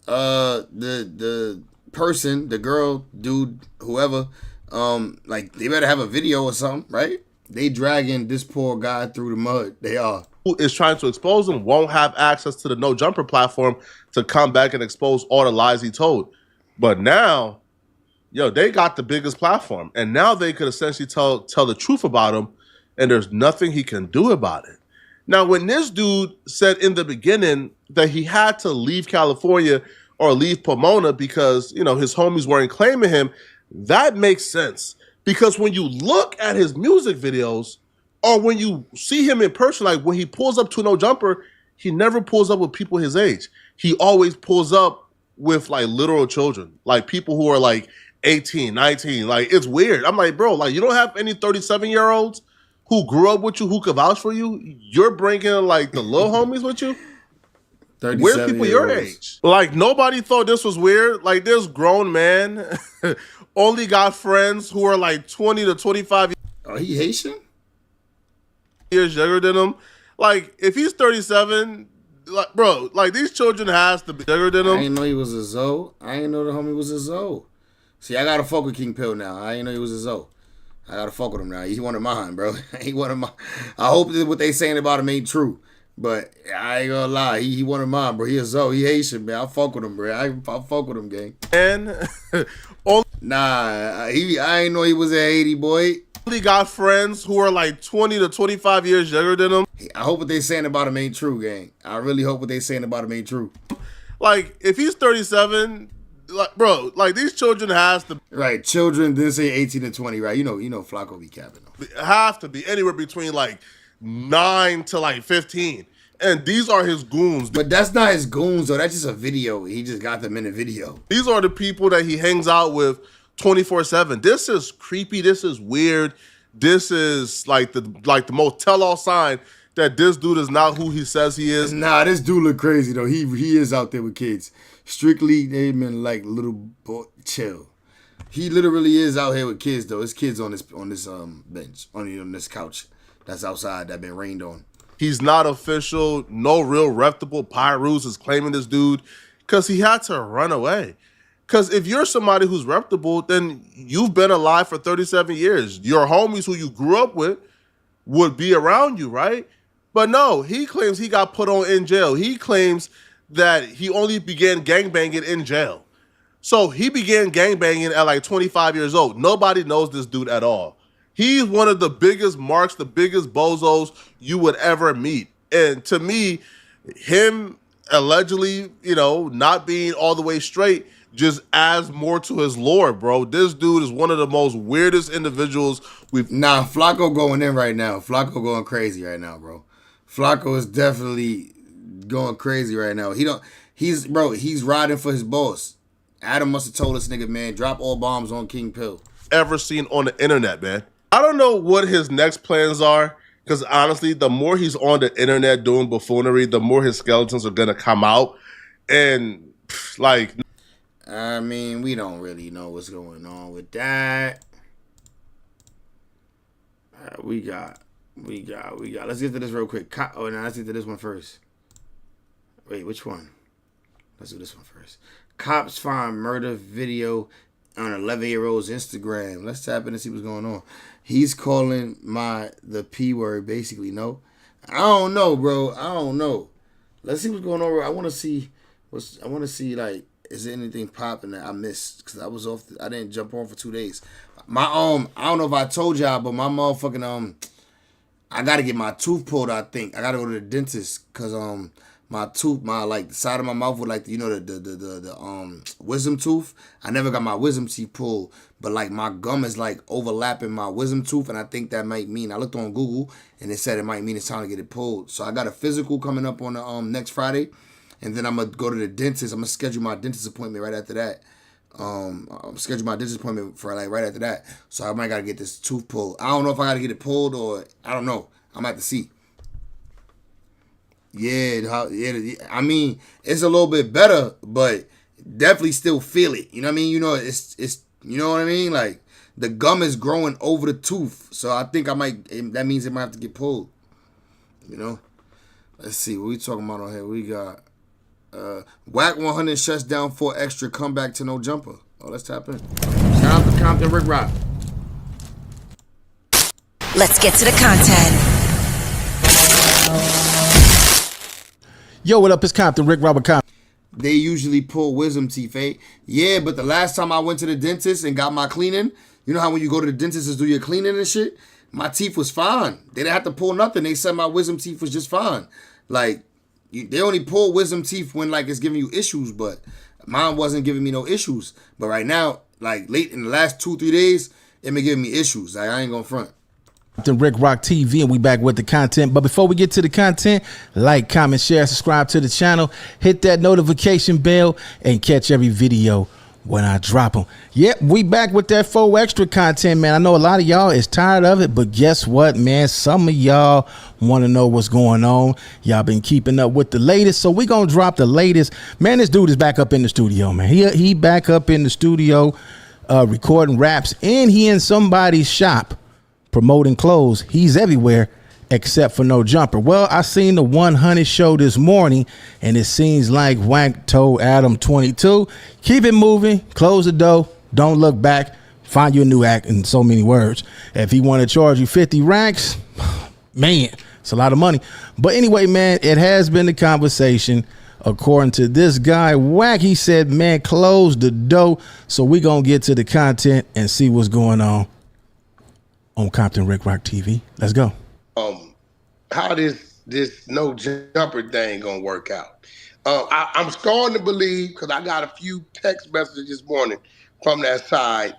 the person, the girl, dude, whoever, like they better have a video or something, right? They dragging this poor guy through the mud. They are. Who is trying to expose him won't have access to the No Jumper platform to come back and expose all the lies he told. But now, yo, they got the biggest platform, and now they could essentially tell the truth about him, and there's nothing he can do about it. Now, when this dude said in the beginning that he had to leave California or leave Pomona because, you know, his homies weren't claiming him, that makes sense. Because when you look at his music videos or when you see him in person, like when he pulls up to No Jumper, he never pulls up with people his age. He always pulls up with like literal children, like people who are like 18, 19. Like, it's weird. I'm like, bro, like you don't have any 37-year-olds who grew up with you, who could vouch for you. You're bringing like the little homies with you. Weird people your age. Like, nobody thought this was weird. Like, this grown man only got friends who are like 20 to 25 he Haitian? years younger than him. Like, if he's 37, like, bro, like these children has to be younger than him. I didn't know he was a Zoe. I didn't know the homie was a Zoe. See, I gotta fuck with King Pill now. I didn't know he was a Zoe. I gotta fuck with him now. He's one of mine, bro. He one of mine. I hope that what they saying about him ain't true. But I ain't gonna lie, he one of mine, bro. He a Zoe, he Haitian, man. I fuck with him, bro. I fuck with him, gang. And I ain't know he was a Haiti boy. Only got friends who are like 20 to 25 years younger than him. I hope what they saying about him ain't true, gang. I really hope what they saying about him ain't true. Like, if he's 37, like, bro, like these children has to right. Children didn't say 18 to 20, right? You know, Flacco be capping them. Have to be anywhere between like 9 to like 15. And these are his goons. But that's not his goons, though. That's just a video. He just got them in a video. These are the people that he hangs out with 24/7. This is creepy. This is weird. This is like the most tell-all sign that this dude is not who he says he is. Nah, this dude look crazy, though. He is out there with kids. Strictly, they been like little boy, chill. He literally is out here with kids, though. His kids on this bench, on this couch that's outside that been rained on. He's not official. No real reputable Pyrus is claiming this dude because he had to run away. Because if you're somebody who's reputable, then you've been alive for 37 years. Your homies who you grew up with would be around you, right? But no, he claims he got put on in jail. He claims that he only began gangbanging in jail. So he began gangbanging at like 25 years old. Nobody knows this dude at all. He's one of the biggest marks, the biggest bozos you would ever meet. And to me, him allegedly, not being all the way straight just adds more to his lore, bro. This dude is one of the most weirdest individuals we've... Nah, Flacco going in right now. Flacco going crazy right now, bro. Flacco is definitely going crazy right now. He's riding for his boss. Adam must have told this nigga, man, drop all bombs on King Pill. Ever seen on the internet, man. I don't know what his next plans are, Because honestly, the more he's on the internet doing buffoonery, the more his skeletons are gonna come out. And like, I mean, we don't really know what's going on with that. We got. Let's get to this real quick. Oh, no, let's get to this one first. Wait, which one? Let's do this one first. Cops find murder video on 11-year-old's Instagram. Let's tap in and see what's going on. He's calling the P word, basically. No, I don't know, bro. I don't know. Let's see what's going on. I want to see like, is there anything popping that I missed? Because I was off. I didn't jump on for 2 days. My I don't know if I told y'all, but my motherfucking I gotta get my tooth pulled. I think I gotta go to the dentist because my tooth, the side of my mouth with like the wisdom tooth. I never got my wisdom teeth pulled, but like my gum is like overlapping my wisdom tooth, and I think that might mean, I looked on Google and it said it might mean it's time to get it pulled. So I got a physical coming up on the next Friday, and then I'm gonna go to the dentist. I'm gonna schedule my dentist appointment right after that. I'll schedule my dentist appointment for like right after that. So I might gotta get this tooth pulled. I don't know if I gotta get it pulled or I don't know. I'm gonna have to see. Yeah. I mean, it's a little bit better, but definitely still feel it. You know what I mean? You know, it's you know what I mean? Like the gum is growing over the tooth, so I think that means it might have to get pulled. You know. Let's see what we talking about on here. We got Whack 100 shuts down 4 extra comeback to no jumper. Oh, let's tap in. Shout out to Compton Rick Rock. Let's get to the content. Yo, what up? It's Compton, Rick Robert Compton. They usually pull wisdom teeth, eh? Yeah, but the last time I went to the dentist and got my cleaning, you know how when you go to the dentist to do your cleaning and shit, my teeth was fine. They didn't have to pull nothing. They said my wisdom teeth was just fine. Like, they only pull wisdom teeth when like it's giving you issues, but mine wasn't giving me no issues. But right now, like late in the last 2-3 days, it been giving me issues. Like, I ain't gonna front. Rick Rock TV, and we back with the content. But before we get to the content, like, comment, share, subscribe to the channel, hit that notification bell, and catch every video when I drop them. Yep, we back with that 4 extra content, man. I know a lot of y'all is tired of it, but guess what, man? Some of y'all want to know what's going on. Y'all been keeping up with the latest, so we gonna drop the latest. Man, this dude is back up in the studio, man. He back up in the studio recording raps, and he in somebody's shop promoting clothes. He's everywhere except for no jumper. Well, I seen the 100 show this morning, and it seems like Wank told Adam 22, keep it moving, close the door, don't look back, find you a new act, in so many words. If he want to charge you 50 racks, man, it's a lot of money. But anyway, man, it has been the conversation. According to this guy, Wack, he said, man, close the door. So we gonna get to the content and see what's going on Compton Rick Rock TV. Let's go. How this no jumper thing gonna work out? I'm starting to believe, because I got a few text messages this morning from that side.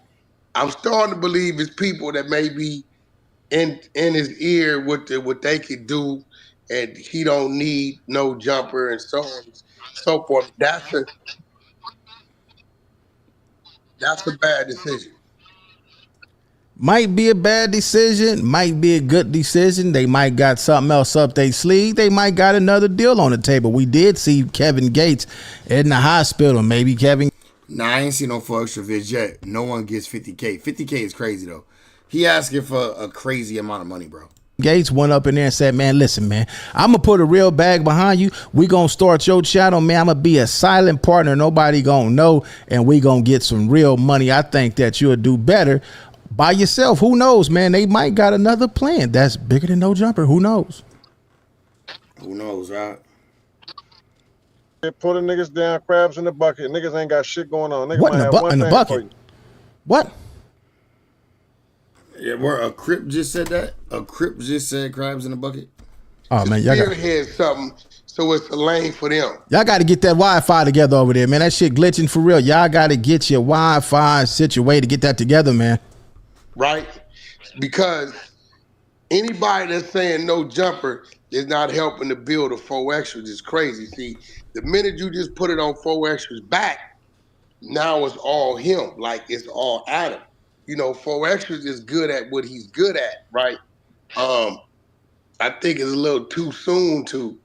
I'm starting to believe it's people that may be in his ear what they could do, and he don't need no jumper and so on and so forth. That's a bad decision. Might be a bad decision, might be a good decision. They might got something else up their sleeve. They might got another deal on the table. We did see Kevin Gates in the hospital. Maybe Kevin. Nah, I ain't seen no 4 extra vids yet. No one gets 50K. 50K is crazy though. He asking for a crazy amount of money, bro. Gates went up in there and said, man, listen, man, I'm gonna put a real bag behind you. We gonna start your channel, man. I'm gonna be a silent partner. Nobody gonna know, and we gonna get some real money. I think that you'll do better by yourself. Who knows, man? They might got another plan that's bigger than no jumper. Who knows? Who knows, right? They're putting niggas down, crabs in the bucket. Niggas ain't got shit going on. Niggas What might in have the, one in the thing for bucket? you. What? Yeah, where a Crip just said that? A Crip just said crabs in the bucket? Oh, man, y'all got, Spearhead something, so it's a lane for them. y'all got to get that Wi-Fi together over there, man. That shit glitching for real. Y'all got to get your Wi-Fi situated to get that together, man. Right? Because anybody that's saying no jumper is not helping to build a 4 extras is crazy. See, the minute you just put it on 4 extras back, now it's all him. Like, it's all Adam. You know, 4 extras is good at what he's good at, right? I think it's a little too soon to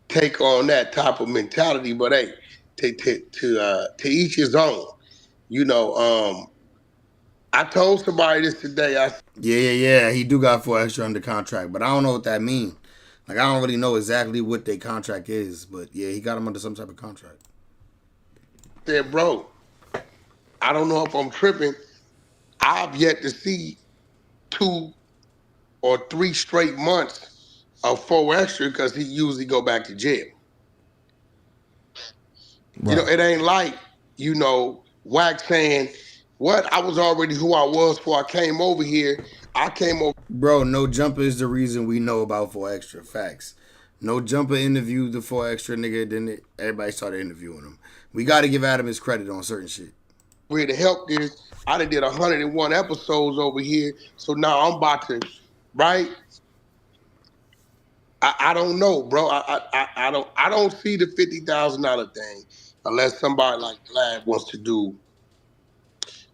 take on that type of mentality. But hey, to each his own. You know, I told somebody this today. Yeah. He do got 4 Extra under contract, but I don't know what that means. Like, I don't really know exactly what their contract is, but yeah, he got him under some type of contract. Said, bro, I don't know if I'm tripping. I've yet to see 2 or 3 straight months of 4 Extra because he usually go back to jail. Right. You know, it ain't like, you know, Wack saying, what? I was already who I was before I came over here. I came over. Bro, No Jumper is the reason we know about 4 Extra. Facts. No Jumper interviewed the 4 Extra nigga, then everybody started interviewing him. We got to give Adam his credit on certain shit. We're to help this. I done did 101 episodes over here, so now I'm about to, right? I don't know, bro. I don't see the $50,000 thing unless somebody like Glad wants to do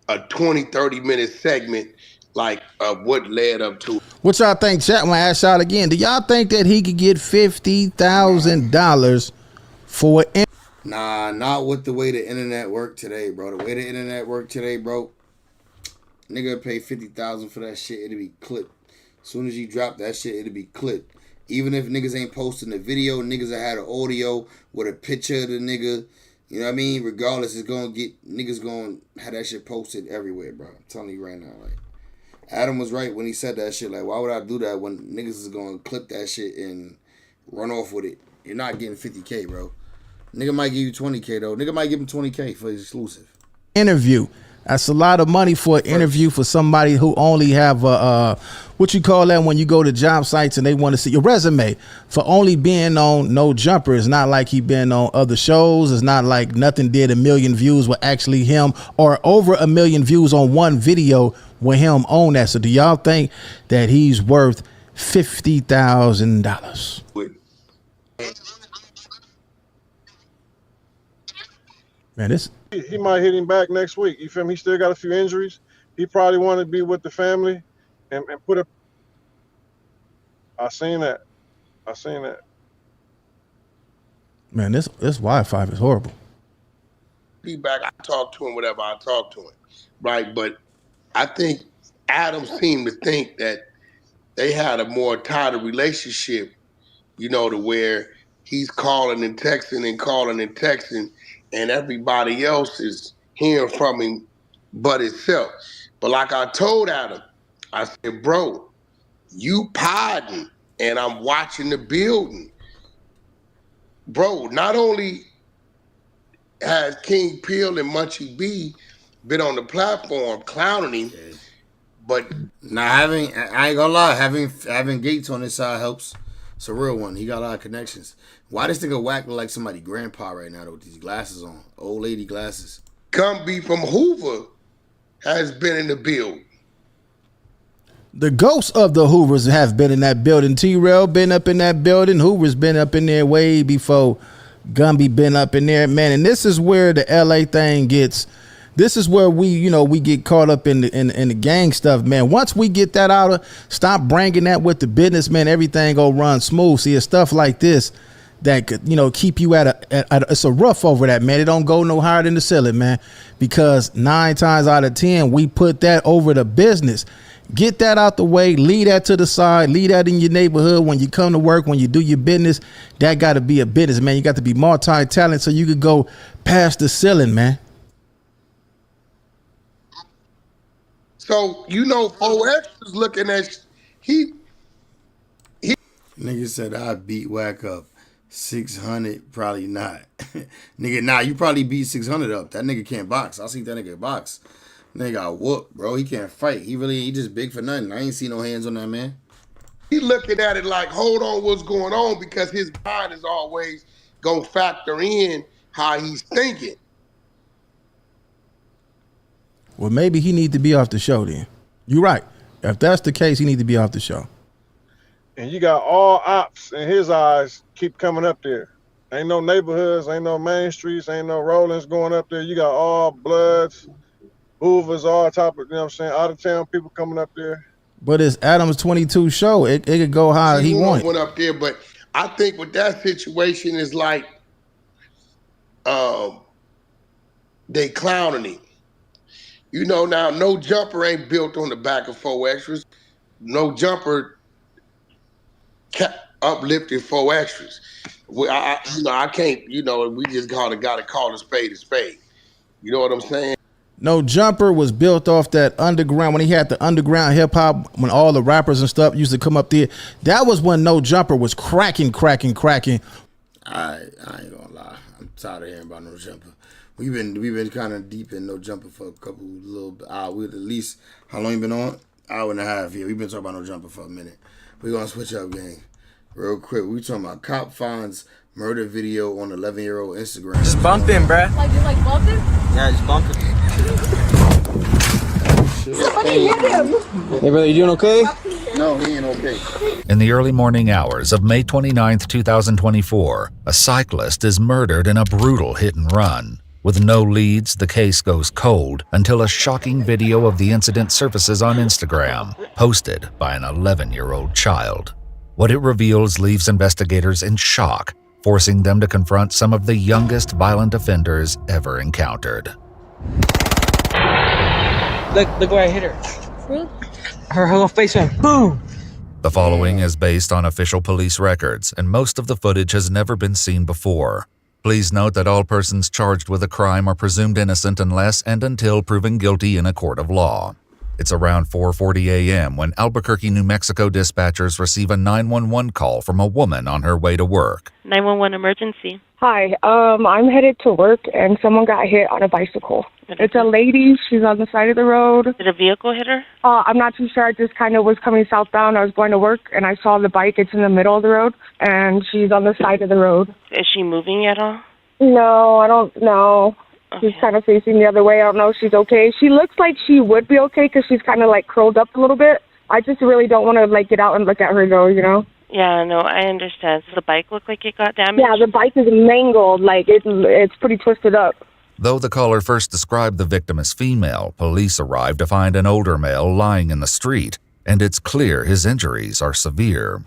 a 20-30 minute segment like of what led up to it. What y'all think, chat? When I ask y'all again, do y'all think that he could get $50,000 for Nah, not with the way the internet worked today, bro. The way the internet worked today, bro, nigga pay $50,000 for that shit, it'll be clipped. As soon as you drop that shit, it'll be clipped. Even if niggas ain't posting the video, niggas that had an audio with a picture of the nigga, you know what I mean? Regardless, it's gonna get, niggas gonna have that shit posted everywhere, bro. I'm telling you right now, like, Adam was right when he said that shit. Like, why would I do that when niggas is gonna clip that shit and run off with it? You're not getting 50K, bro. Nigga might give you 20K though. Nigga might give him 20K for his exclusive interview. That's a lot of money for an interview for somebody who only have a what you call that when you go to job sites and they want to see your resume. For only being on No Jumper, it's not like he been on other shows. It's not like nothing did 1 million views with actually him, or over 1 million views on one video with him on that. So do y'all think that he's worth $50,000? Man, this he might hit him back next week. You feel me? He still got a few injuries. He probably want to be with the family and put up. I seen that. Man, this Wi-Fi is horrible. Feedback, I talk to him, whatever I talk to him, right? But I think Adam seemed to think that they had a more tighter relationship, you know, to where he's calling and texting, and everybody else is hearing from him but himself. But like I told Adam, I said, bro, you podding and I'm watching the building. Bro, not only has King Peel and Munchie B been on the platform clowning him, but I ain't gonna lie, having Gates on his side helps. It's a real one. He got a lot of connections. Why this nigga Wack look like somebody grandpa right now though, with these glasses on? Old lady glasses. Gumby from Hoover has been in the building. The ghosts of the Hoovers have been in that building. T-Rail been up in that building. Hoover's been up in there way before Gumby been up in there, man. And this is where the LA thing gets. This is where we get caught up in the gang stuff, man. Once we get that out of, stop bringing that with the business, man. Everything go run smooth. See, it's stuff like this that could, keep you at it's a rough over that, man. It don't go no higher than the ceiling, man. Because 9 times out of 10, we put that over the business. Get that out the way. Leave that to the side. Leave that in your neighborhood when you come to work, when you do your business. That got to be a business, man. You got to be multi-talented so you could go past the ceiling, man. So, 4X is looking at he Nigga said I beat Wack up 600, probably not. Nigga, nah, you probably beat 600 up. That nigga can't box. I see that nigga box. Nigga got whooped, bro. He can't fight. He just big for nothing. I ain't see no hands on that man. He looking at it like, hold on, what's going on? Because his mind is always gonna factor in how he's thinking. Well, maybe he need to be off the show then. You're right. If that's the case, he need to be off the show. And you got all ops in his eyes keep coming up there. Ain't no neighborhoods, ain't no main streets, ain't no rollings going up there. You got all Bloods, Hoovers, all type of, out of town people coming up there. But it's Adam's 22 show. It could go how he wants. Went up there, but I think with that situation is like, they clowning him. You know, now No Jumper ain't built on the back of 4 extras. No Jumper uplifted 4 extras. I can't. You know, we just got to call a spade a spade. You know what I'm saying? No Jumper was built off that underground, when he had the underground hip hop, when all the rappers and stuff used to come up there. That was when No Jumper was cracking. I ain't gonna lie. I'm tired of hearing about No Jumper. We've been kind of deep in No Jumper for a couple little at least, how long you been on? Hour and a half. Yeah, we've been talking about No Jumper for a minute. We're gonna switch up, gang, real quick. We talking about cop finds murder video on 11-year-old Instagram. Just bumping, bruh. Like, you like bumping? Yeah, just bumping. Somebody hit him. Hey, brother, you doing okay? No, he ain't okay. In the early morning hours of May 29th, 2024, a cyclist is murdered in a brutal hit and run. With no leads, the case goes cold until a shocking video of the incident surfaces on Instagram, posted by an 11-year-old child. What it reveals leaves investigators in shock, forcing them to confront some of the youngest violent offenders ever encountered. Look where I hit her. Her whole face went boom. The following is based on official police records, and most of the footage has never been seen before. Please note that all persons charged with a crime are presumed innocent unless and until proven guilty in a court of law. It's around 4:40 a.m. when Albuquerque, New Mexico dispatchers receive a 911 call from a woman on her way to work. 911 emergency. Hi, I'm headed to work and someone got hit on a bicycle. It's a lady. She's on the side of the road. Did a vehicle hit her? I'm not too sure. I just kind of was coming southbound. I was going to work and I saw the bike. It's in the middle of the road and she's on the side of the road. Is she moving at all? No, I don't know. She's kind of facing the other way. I don't know if she's okay. She looks like she would be okay because she's kind of like curled up a little bit. I just really don't want to like get out and look at her though, you know? Yeah, no, I understand. Does the bike look like it got damaged? Yeah, the bike is mangled. Like it's pretty twisted up. Though the caller first described the victim as female, police arrived to find an older male lying in the street, and it's clear his injuries are severe.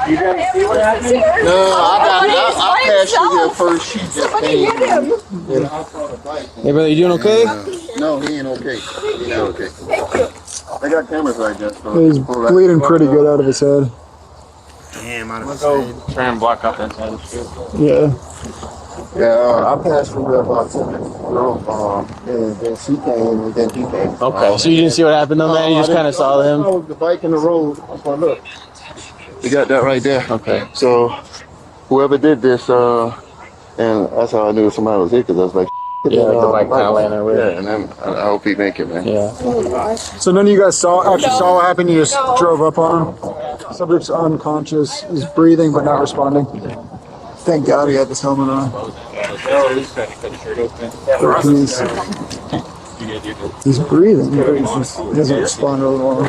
You guys see what happened? No, I passed you here first. She just came. Hey, brother, you doing okay? No, he ain't okay. He ain't okay. They got cameras right there. So he's bleeding pretty good out of his head. Damn, I'm gonna go try and block up that side of the street. Yeah. Yeah, I passed through there about 10 minutes ago, and then she came, and then he came. Okay, so you didn't see what happened though, man? You just kind of saw him? I was the bike in the road. Oh, look. We got that right there. Okay. So, whoever did this, and that's how I knew somebody was here, because I was like, yeah, the bike kind of landed with. Yeah, and then I hope he make it, man. Yeah. So none of you guys actually saw what happened? You just drove up on him? Subject's unconscious. He's breathing but not responding. Thank God he had this helmet on. He's breathing, but he doesn't respond really well.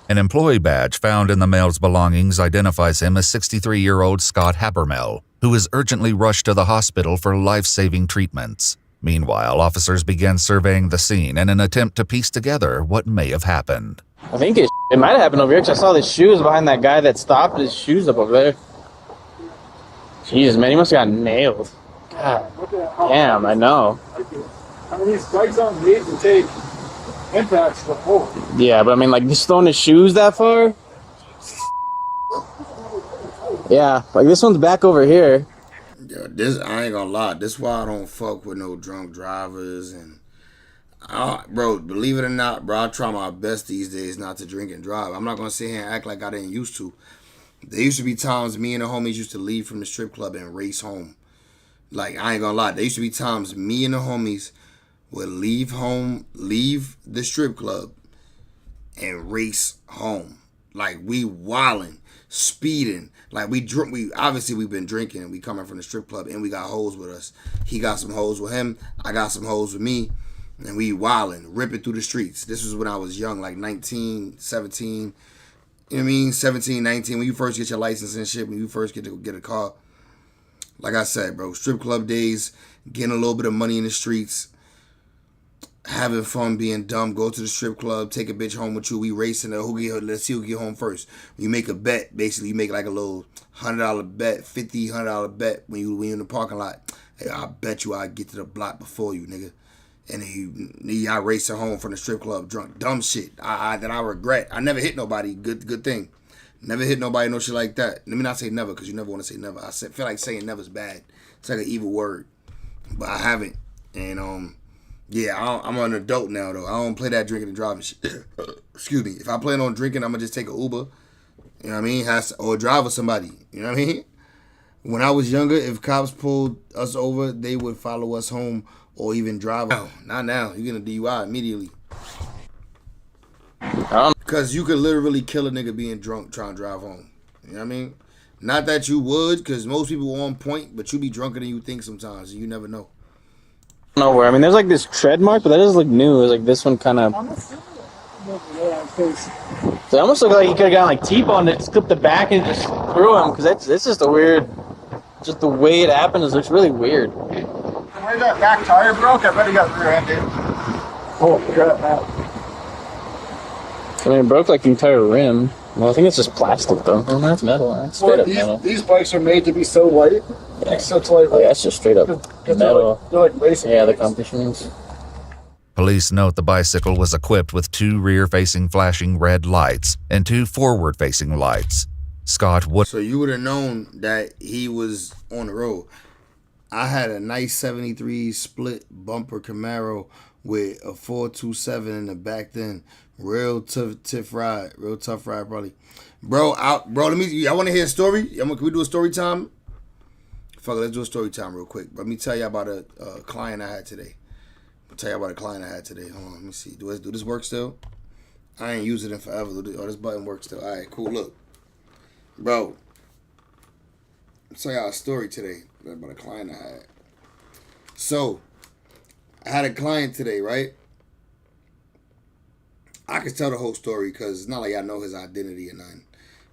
An employee badge found in the male's belongings identifies him as 63-year-old Scott Habermel, who is urgently rushed to the hospital for life-saving treatments. Meanwhile, officers began surveying the scene in an attempt to piece together what may have happened. I think it might have happened over here because I saw the shoes behind that guy that stopped. His shoes up over there. Jesus, man, he must have gotten nailed. God damn, I know. I mean, these bikes aren't made to take impacts before. Yeah, but I mean, like, just throwing his shoes that far? Yeah, like this one's back over here. Yo, I ain't gonna lie. This is why I don't fuck with no drunk drivers. And bro, believe it or not, bro, I try my best these days not to drink and drive. I'm not gonna sit here and act like I didn't used to. There used to be times me and the homies used to leave from the strip club and race home. Like, I ain't gonna lie. There used to be times me and the homies would leave the strip club and race home. Like, we wilding, speeding. Like, obviously we've been drinking and we coming from the strip club and we got hoes with us. He got some hoes with him. I got some hoes with me. And we wilding, ripping through the streets. This was when I was young, like 19, 17. You know what I mean? 17, 19, when you first get your license and shit, when you first get a car. Like I said, bro, strip club days, getting a little bit of money in the streets. having fun, being dumb, go to the strip club, take a bitch home with you, we racing her, let's see who get home first. You make a bet, basically you make like a little $100 bet, $100 bet when you in the parking lot. Hey, I bet you I get to the block before you, nigga. And then I race her home from the strip club drunk. Dumb shit that I regret. I never hit nobody. Good thing. Never hit nobody, no shit like that. Let me not say never, because you never want to say never. Feel like saying never is bad. It's like an evil word. But I haven't. And yeah, I'm an adult now though. I don't play that drinking and driving shit. Excuse me. If I plan on drinking, I'm gonna just take an Uber. You know what I mean? Or drive with somebody. You know what I mean? When I was younger, if cops pulled us over, they would follow us home or even drive. No, not now. You're gonna DUI immediately. Because you could literally kill a nigga being drunk trying to drive home. You know what I mean? Not that you would, because most people are on point, but you be drunker than you think sometimes. And you never know. Nowhere. I mean, there's like this tread mark, but that doesn't look new. It's like this one kind of. So it almost looked like he could have gotten like T-boned it, clipped the back and just threw him, because that's just a weird. Just the way it happened is looks really weird. Where that back tire broke, I bet he got rear-ended. Oh, crap, man. I mean, it broke like the entire rim. Well, I think it's just plastic, though. Oh, no, it's metal. It's straight up metal. These bikes are made to be so light. Yeah. Like such light. Oh, yeah, it's just straight up metal. They're like racing yeah, the bikes. competitions. Police note the bicycle was equipped with 2 rear-facing flashing red lights and 2 forward-facing lights. Scott Wood. So you would have known that he was on the road. I had a nice 73 split bumper Camaro with a 427 in the back then. Real tough ride probably. Bro, let me, I want to hear a story. Can we do a story time? Fuck it, let's do a story time real quick. Let me tell you about a client I had today. Hold on, let me see. Do this work still? I ain't used it in forever. Oh, this button works still. All right, cool, look. Bro, I'll tell y'all a story today about a client I had. So, I had a client today, right? I could tell the whole story because it's not like I know his identity or nothing.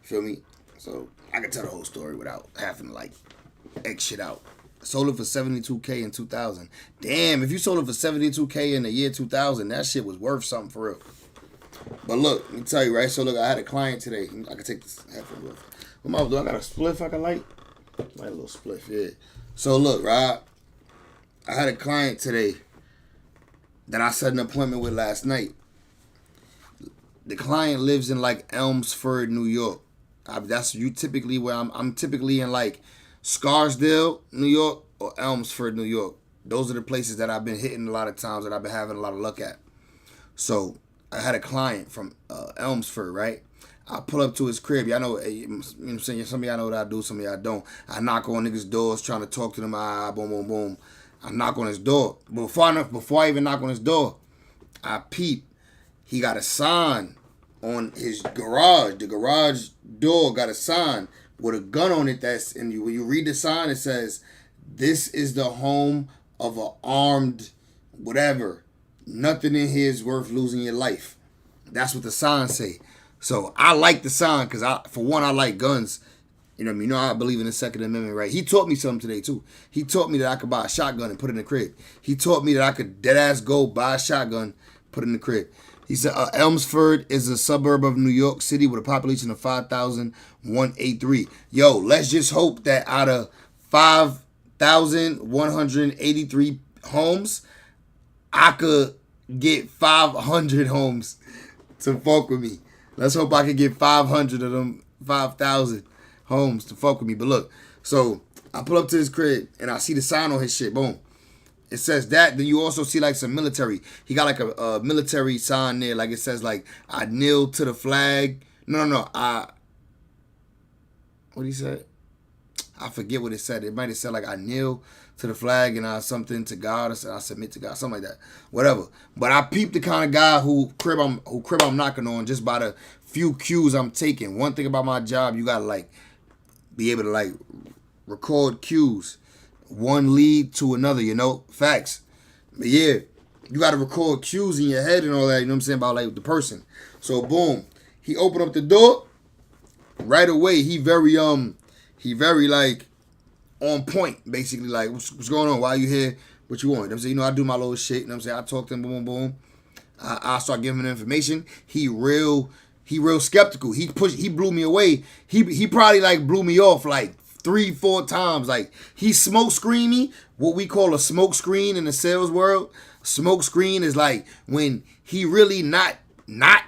Feel me? So, I could tell the whole story without having to, like, X shit out. I sold it for $72K in 2000. Damn, if you sold it for $72K in the year 2000, that shit was worth something for real. But look, let me tell you, right? So, look, I had a client today. I could take this headphone off. Do I got a spliff I can light? Light a little spliff, yeah. So look, right? I had a client today that I set an appointment with last night. The client lives in like Elmsford, New York. That's you typically where I'm typically in like Scarsdale, New York, or Elmsford, New York. Those are the places that I've been hitting a lot of times that I've been having a lot of luck at. So I had a client from Elmsford, right? I pull up to his crib. Y'all know, you know what I'm saying? Some of y'all know what I do, some of y'all don't. I knock on niggas' doors trying to talk to them. Boom, boom, boom. I knock on his door. Before I even knock on his door, I peep. He got a sign on his garage. The garage door got a sign with a gun on it. When you read the sign, it says, "This is the home of an armed whatever. Nothing in here is worth losing your life." That's what the sign say. So I like the sign because for one, I like guns. You know what I mean? You know I believe in the Second Amendment, right? He taught me something today too. He taught me that I could buy a shotgun and put it in the crib. He taught me that I could dead ass go buy a shotgun, put it in the crib. He said Elmsford is a suburb of New York City with a population of 5,183. Yo, let's just hope that out of 5,183 homes, I could get 500 homes to fuck with me. Let's hope I can get 500 of them 5,000 homes to fuck with me. But look, so I pull up to his crib and I see the sign on his shit. Boom. It says that. Then you also see like some military. He got like a military sign there. Like it says like, "I kneel to the flag." No. What he said? I forget what it said. It might have said like, "I kneel to the flag and something to God." I said, "I submit to God," something like that. Whatever. But I peeped the kind of guy who crib I'm knocking on just by the few cues I'm taking. One thing about my job, you gotta like be able to like record cues. One lead to another, you know? Facts. But yeah, you gotta record cues in your head and all that, you know what I'm saying, about like the person. So boom. He opened up the door. Right away, he very like on point, basically, like, what's going on? Why you here? What you want? You know what I'm saying? You know, I do my little shit. You know what I'm saying? I talk to him, boom, boom, boom. I start giving him information. He real skeptical. He blew me away. He probably like blew me off like 3-4 times. Like he smoke screen me, what we call a smoke screen in the sales world. Smoke screen is like when he really not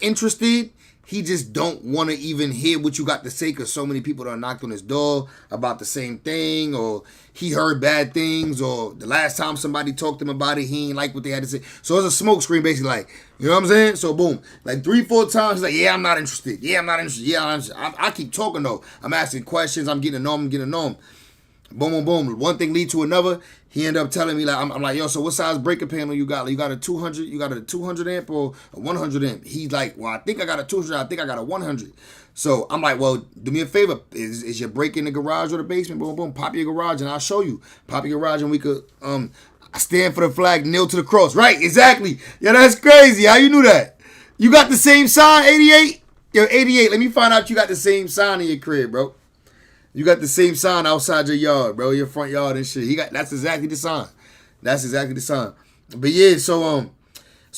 interested. He just don't want to even hear what you got to say because so many people done knocked on his door about the same thing, or he heard bad things, or the last time somebody talked to him about it, he ain't like what they had to say. So it's a smoke screen basically, like, you know what I'm saying? So boom, like 3-4 times, he's like, yeah, I'm not interested. Yeah, I'm not interested. Yeah, I'm not interested. I keep talking though. I'm asking questions. I'm getting to know him. Boom, boom, boom. One thing lead to another. He ended up telling me, like, I'm like, yo, so what size breaker panel you got? Like, you got a 200? You got a 200 amp or a 100 amp? He's like, well, I think I got a 200. I think I got a 100. So I'm like, well, do me a favor. Is your break in the garage or the basement? Boom, boom. Pop your garage and I'll show you. Pop your garage and we could I stand for the flag, kneel to the cross. Right, exactly. Yeah, that's crazy. How you knew that? You got the same sign, 88? Yo, 88. Let me find out you got the same sign in your crib, bro. You got the same sign outside your yard, bro, your front yard and shit. That's exactly the sign. That's exactly the sign. But yeah, so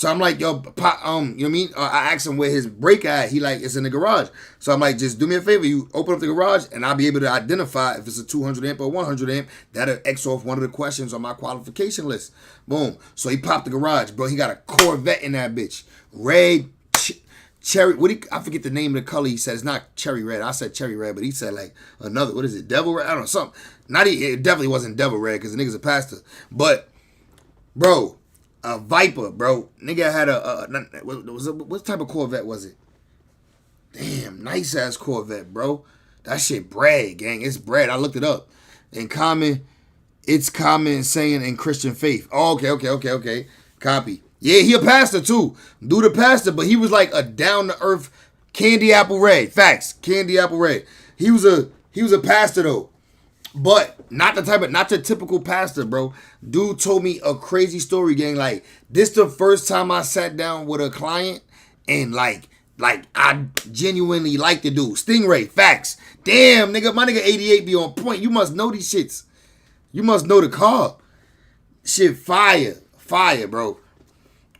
I'm like, yo, pop, you know what I mean? I asked him where his break at. He like, it's in the garage. So I'm like, just do me a favor. You open up the garage and I'll be able to identify if it's a 200 amp or 100 amp. That'll X off one of the questions on my qualification list. Boom. So he popped the garage, bro. He got a Corvette in that bitch. Red, cherry, I forget the name of the color he said. It's not cherry red. I said cherry red, but he said like another, what is it, devil red? I don't know, something. It definitely wasn't devil red because the nigga's a pastor. But, bro, a Viper, bro. Nigga had what type of Corvette was it? Damn, nice ass Corvette, bro. That shit bread, gang. It's bread. I looked it up. It's common saying in Christian faith. Oh, okay. Copy. Yeah, he a pastor too. Dude a pastor, but he was like a down-to-earth candy apple red. Facts. Candy apple red. He was a pastor though. But not the typical pastor, bro. Dude told me a crazy story, gang. Like, this the first time I sat down with a client and like I genuinely like the dude. Stingray, facts. Damn, nigga, my nigga 88 be on point. You must know these shits. You must know the car. Shit fire. Fire, bro.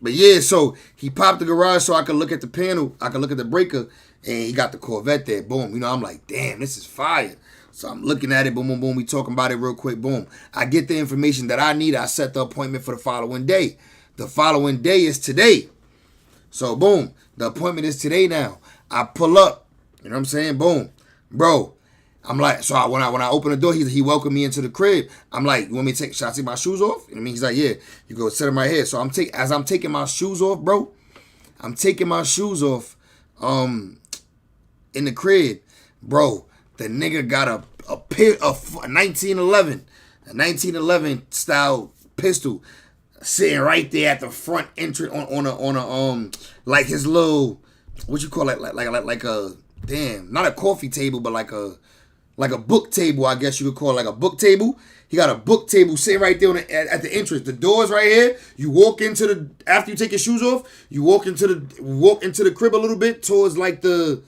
But yeah, so he popped the garage so I could look at the panel, I could look at the breaker, and he got the Corvette there. Boom. You know, I'm like, damn, this is fire. So I'm looking at it, boom, boom, boom. We talking about it real quick, boom. I get the information that I need. I set the appointment for the following day. The following day is today. So boom, the appointment is today now. I pull up, you know what I'm saying? Boom. Bro, I'm like, so when I open the door, he welcomed me into the crib. I'm like, you want me to should I take my shoes off? You know what I mean? He's like, yeah. You go set them right here. So as I'm taking my shoes off, bro, I'm taking my shoes off in the crib. Bro, the nigga got a 1911 style pistol sitting right there at the front entrance on a like his little, what you call it, like a, damn, not a coffee table, but like a book table, I guess you could call it, like a book table. He got a book table sitting right there at the entrance. The door's right here. You walk into after you take your shoes off, you walk into the crib a little bit towards like the,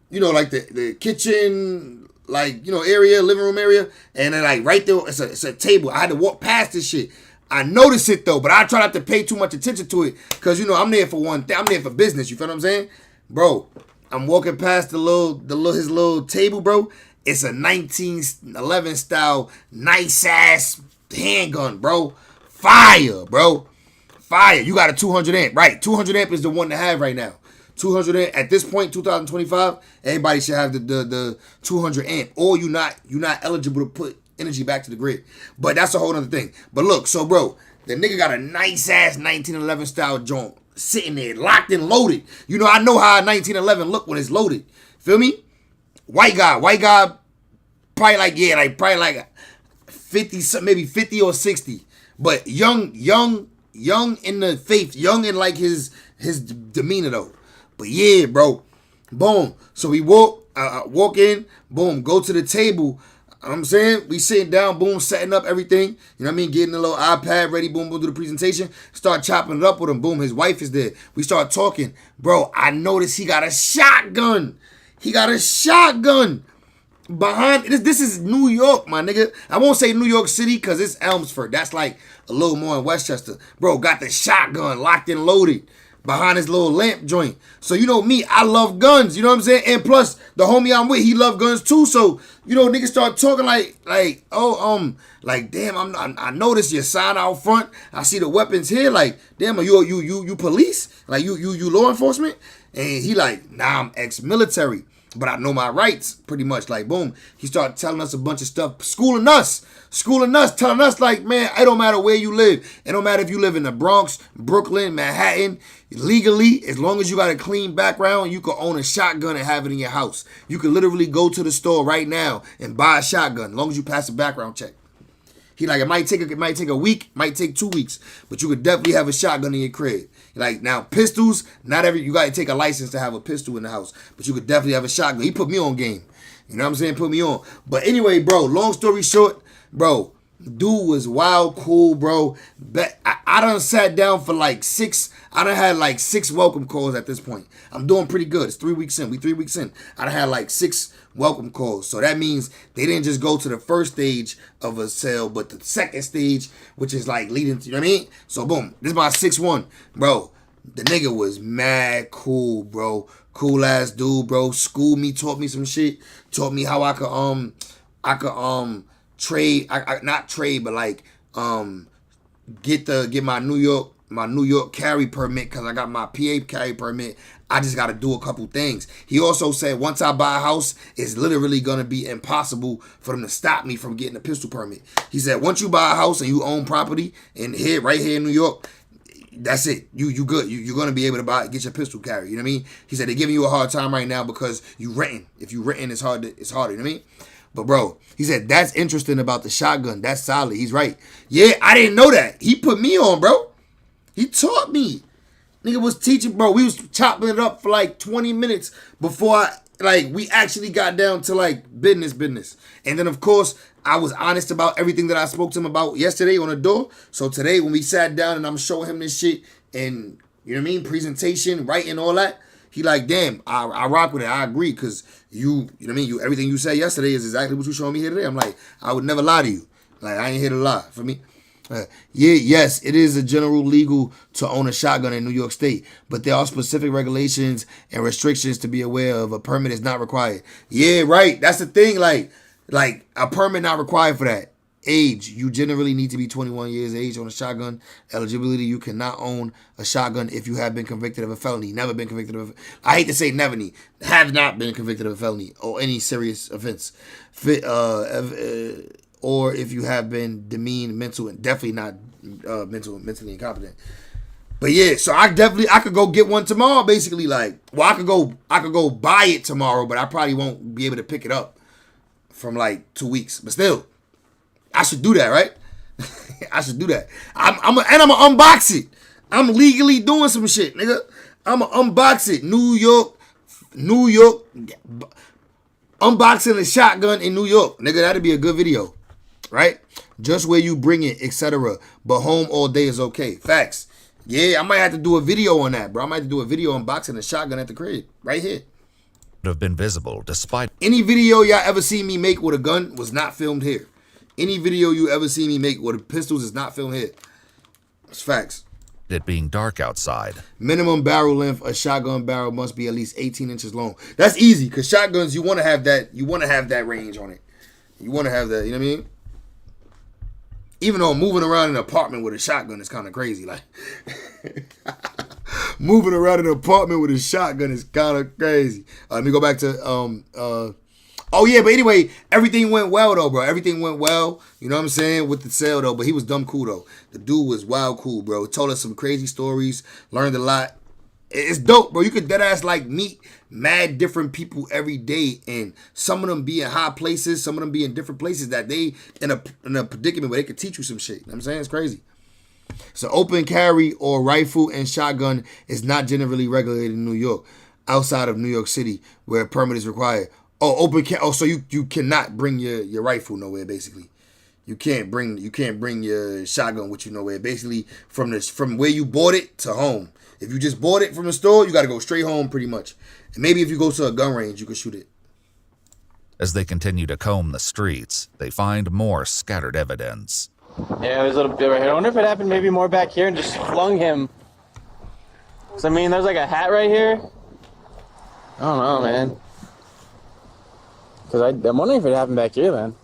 you know, like the kitchen, like, you know, area, living room area. And then like right there, it's a table. I had to walk past this shit. I noticed it though, but I try not to pay too much attention to it. Cause you know, I'm there for one thing. I'm there for business. You feel what I'm saying? Bro, I'm walking past his little table, bro. It's a 1911 style, nice ass handgun, bro. Fire, bro. Fire. You got a 200 amp, right? 200 amp is the one to have right now. 200 amp at this point, 2025. Everybody should have the 200 amp, or you're not eligible to put energy back to the grid. But that's a whole other thing. But look, so bro, the nigga got a nice ass 1911 style joint sitting there, locked and loaded. You know, I know how a 1911 look when it's loaded. Feel me? White guy, probably like 50, maybe 50 or 60. But young in the faith, young in like his demeanor though. But yeah, bro. Boom. So we walk in, boom, go to the table. I'm saying, we sitting down, boom, setting up everything. You know what I mean? Getting the little iPad ready, boom, boom, do the presentation. Start chopping it up with him, boom, his wife is there. We start talking. Bro, I noticed he got a shotgun. behind this is New York, my nigga. I won't say New York City because it's Elmsford. That's like a little more in Westchester. Bro, got the shotgun locked and loaded behind his little lamp joint. So you know me, I love guns. You know what I'm saying? And plus, the homie I'm with, he love guns too. So you know, niggas start talking like damn, I noticed your sign out front. I see the weapons here. Like, damn, are you police? Like you law enforcement? And he like, nah, I'm ex-military, but I know my rights, pretty much. Like, boom. He started telling us a bunch of stuff, schooling us, telling us, like, man, it don't matter where you live. It don't matter if you live in the Bronx, Brooklyn, Manhattan. Legally, as long as you got a clean background, you can own a shotgun and have it in your house. You can literally go to the store right now and buy a shotgun, as long as you pass a background check. He like, it might take a week, might take 2 weeks, but you could definitely have a shotgun in your crib. Like, now pistols, you got to take a license to have a pistol in the house, but you could definitely have a shotgun. He put me on game. You know what I'm saying? Put me on. But anyway, bro, long story short, bro, dude was wild, cool, bro. I done sat down for like 6. I done had like 6 welcome calls at this point. I'm doing pretty good. It's 3 weeks in. We 3 weeks in. I done had like 6 welcome calls. So that means they didn't just go to the first stage of a sale, but the second stage, which is like leading to, you know what I mean? So boom, this is my 6th one. Bro, the nigga was mad cool, bro. Cool ass dude, bro. Schooled me, taught me some shit. Taught me how I could trade, not trade, but like get my New York carry permit, because I got my PA carry permit. I just got to do a couple things. He also said once I buy a house, it's literally going to be impossible for them to stop me from getting a pistol permit. He said once you buy a house and you own property right here in New York, that's it. You good. You're going to be able to get your pistol carry. You know what I mean? He said they're giving you a hard time right now because you renting. If you renting, it's harder. You know what I mean? But bro, he said that's interesting about the shotgun. That's solid. He's right. Yeah, I didn't know that. He put me on, bro. He taught me. Nigga was teaching, bro. We was chopping it up for like 20 minutes before we actually got down to like business. And then of course, I was honest about everything that I spoke to him about yesterday on the door. So today when we sat down and I'm showing him this shit and, you know what I mean, presentation, writing, all that, he like, damn, I rock with it. I agree, because you know what I mean, everything you said yesterday is exactly what you showing me here today. I'm like, I would never lie to you. Like, I ain't here to lie, for me. Yes, it is a general legal to own a shotgun in New York State, but there are specific regulations and restrictions to be aware of. A permit is not required. Yeah, right. That's the thing. Like a permit not required for that. Age, you generally need to be 21 years of age on a shotgun. Eligibility, you cannot own a shotgun if you have been convicted of a felony. Never been convicted of I hate to say never, have not been convicted of a felony or any serious offense. Or if you have been demeaned, mental, and definitely not mentally incompetent. But yeah, so I could go get one tomorrow, basically. Like, well, I could go buy it tomorrow, but I probably won't be able to pick it up from like 2 weeks. But still, I should do that, right? I should do that. I'm gonna unbox it. I'm legally doing some shit, nigga. I'm gonna unbox it. New York, unboxing a shotgun in New York, nigga. That'd be a good video. Right? Just where you bring it, etc. But home all day is okay. Facts. Yeah, I might have to do a video on that, bro. I might have to do a video unboxing a shotgun at the crib. Right here. Have been visible despite any video y'all ever seen me make with a gun was not filmed here. Any video you ever see me make with pistols is not filmed here. It's facts. It being dark outside. Minimum barrel length, a shotgun barrel must be at least 18 inches long. That's easy, because shotguns, you want to have that range on it. You want to have that, you know what I mean? Even though moving around an apartment with a shotgun is kind of crazy. Like, moving around an apartment with a shotgun is kind of crazy. Let me go back to, oh yeah, but anyway, everything went well though, bro. Everything went well, you know what I'm saying, with the sale though, but he was dumb cool though. The dude was wild cool, bro. Told us some crazy stories, learned a lot. It's dope, bro. You could deadass like meet mad different people every day, and some of them be in high places, some of them be in different places that they in a predicament where they could teach you some shit. You know what I'm saying? It's crazy. So open carry or rifle and shotgun is not generally regulated in New York, outside of New York City, where a permit is required. So you cannot bring your rifle nowhere, basically. You can't bring your shotgun with you nowhere. Basically, from where you bought it to home. If you just bought it from the store, you got to go straight home, pretty much. And maybe if you go to a gun range, you can shoot it. As they continue to comb the streets, they find more scattered evidence. Yeah, there's a little bit right here. I wonder if it happened maybe more back here and just flung him. Cause I mean, there's like a hat right here. I don't know, man. Cause I'm wondering if it happened back here then.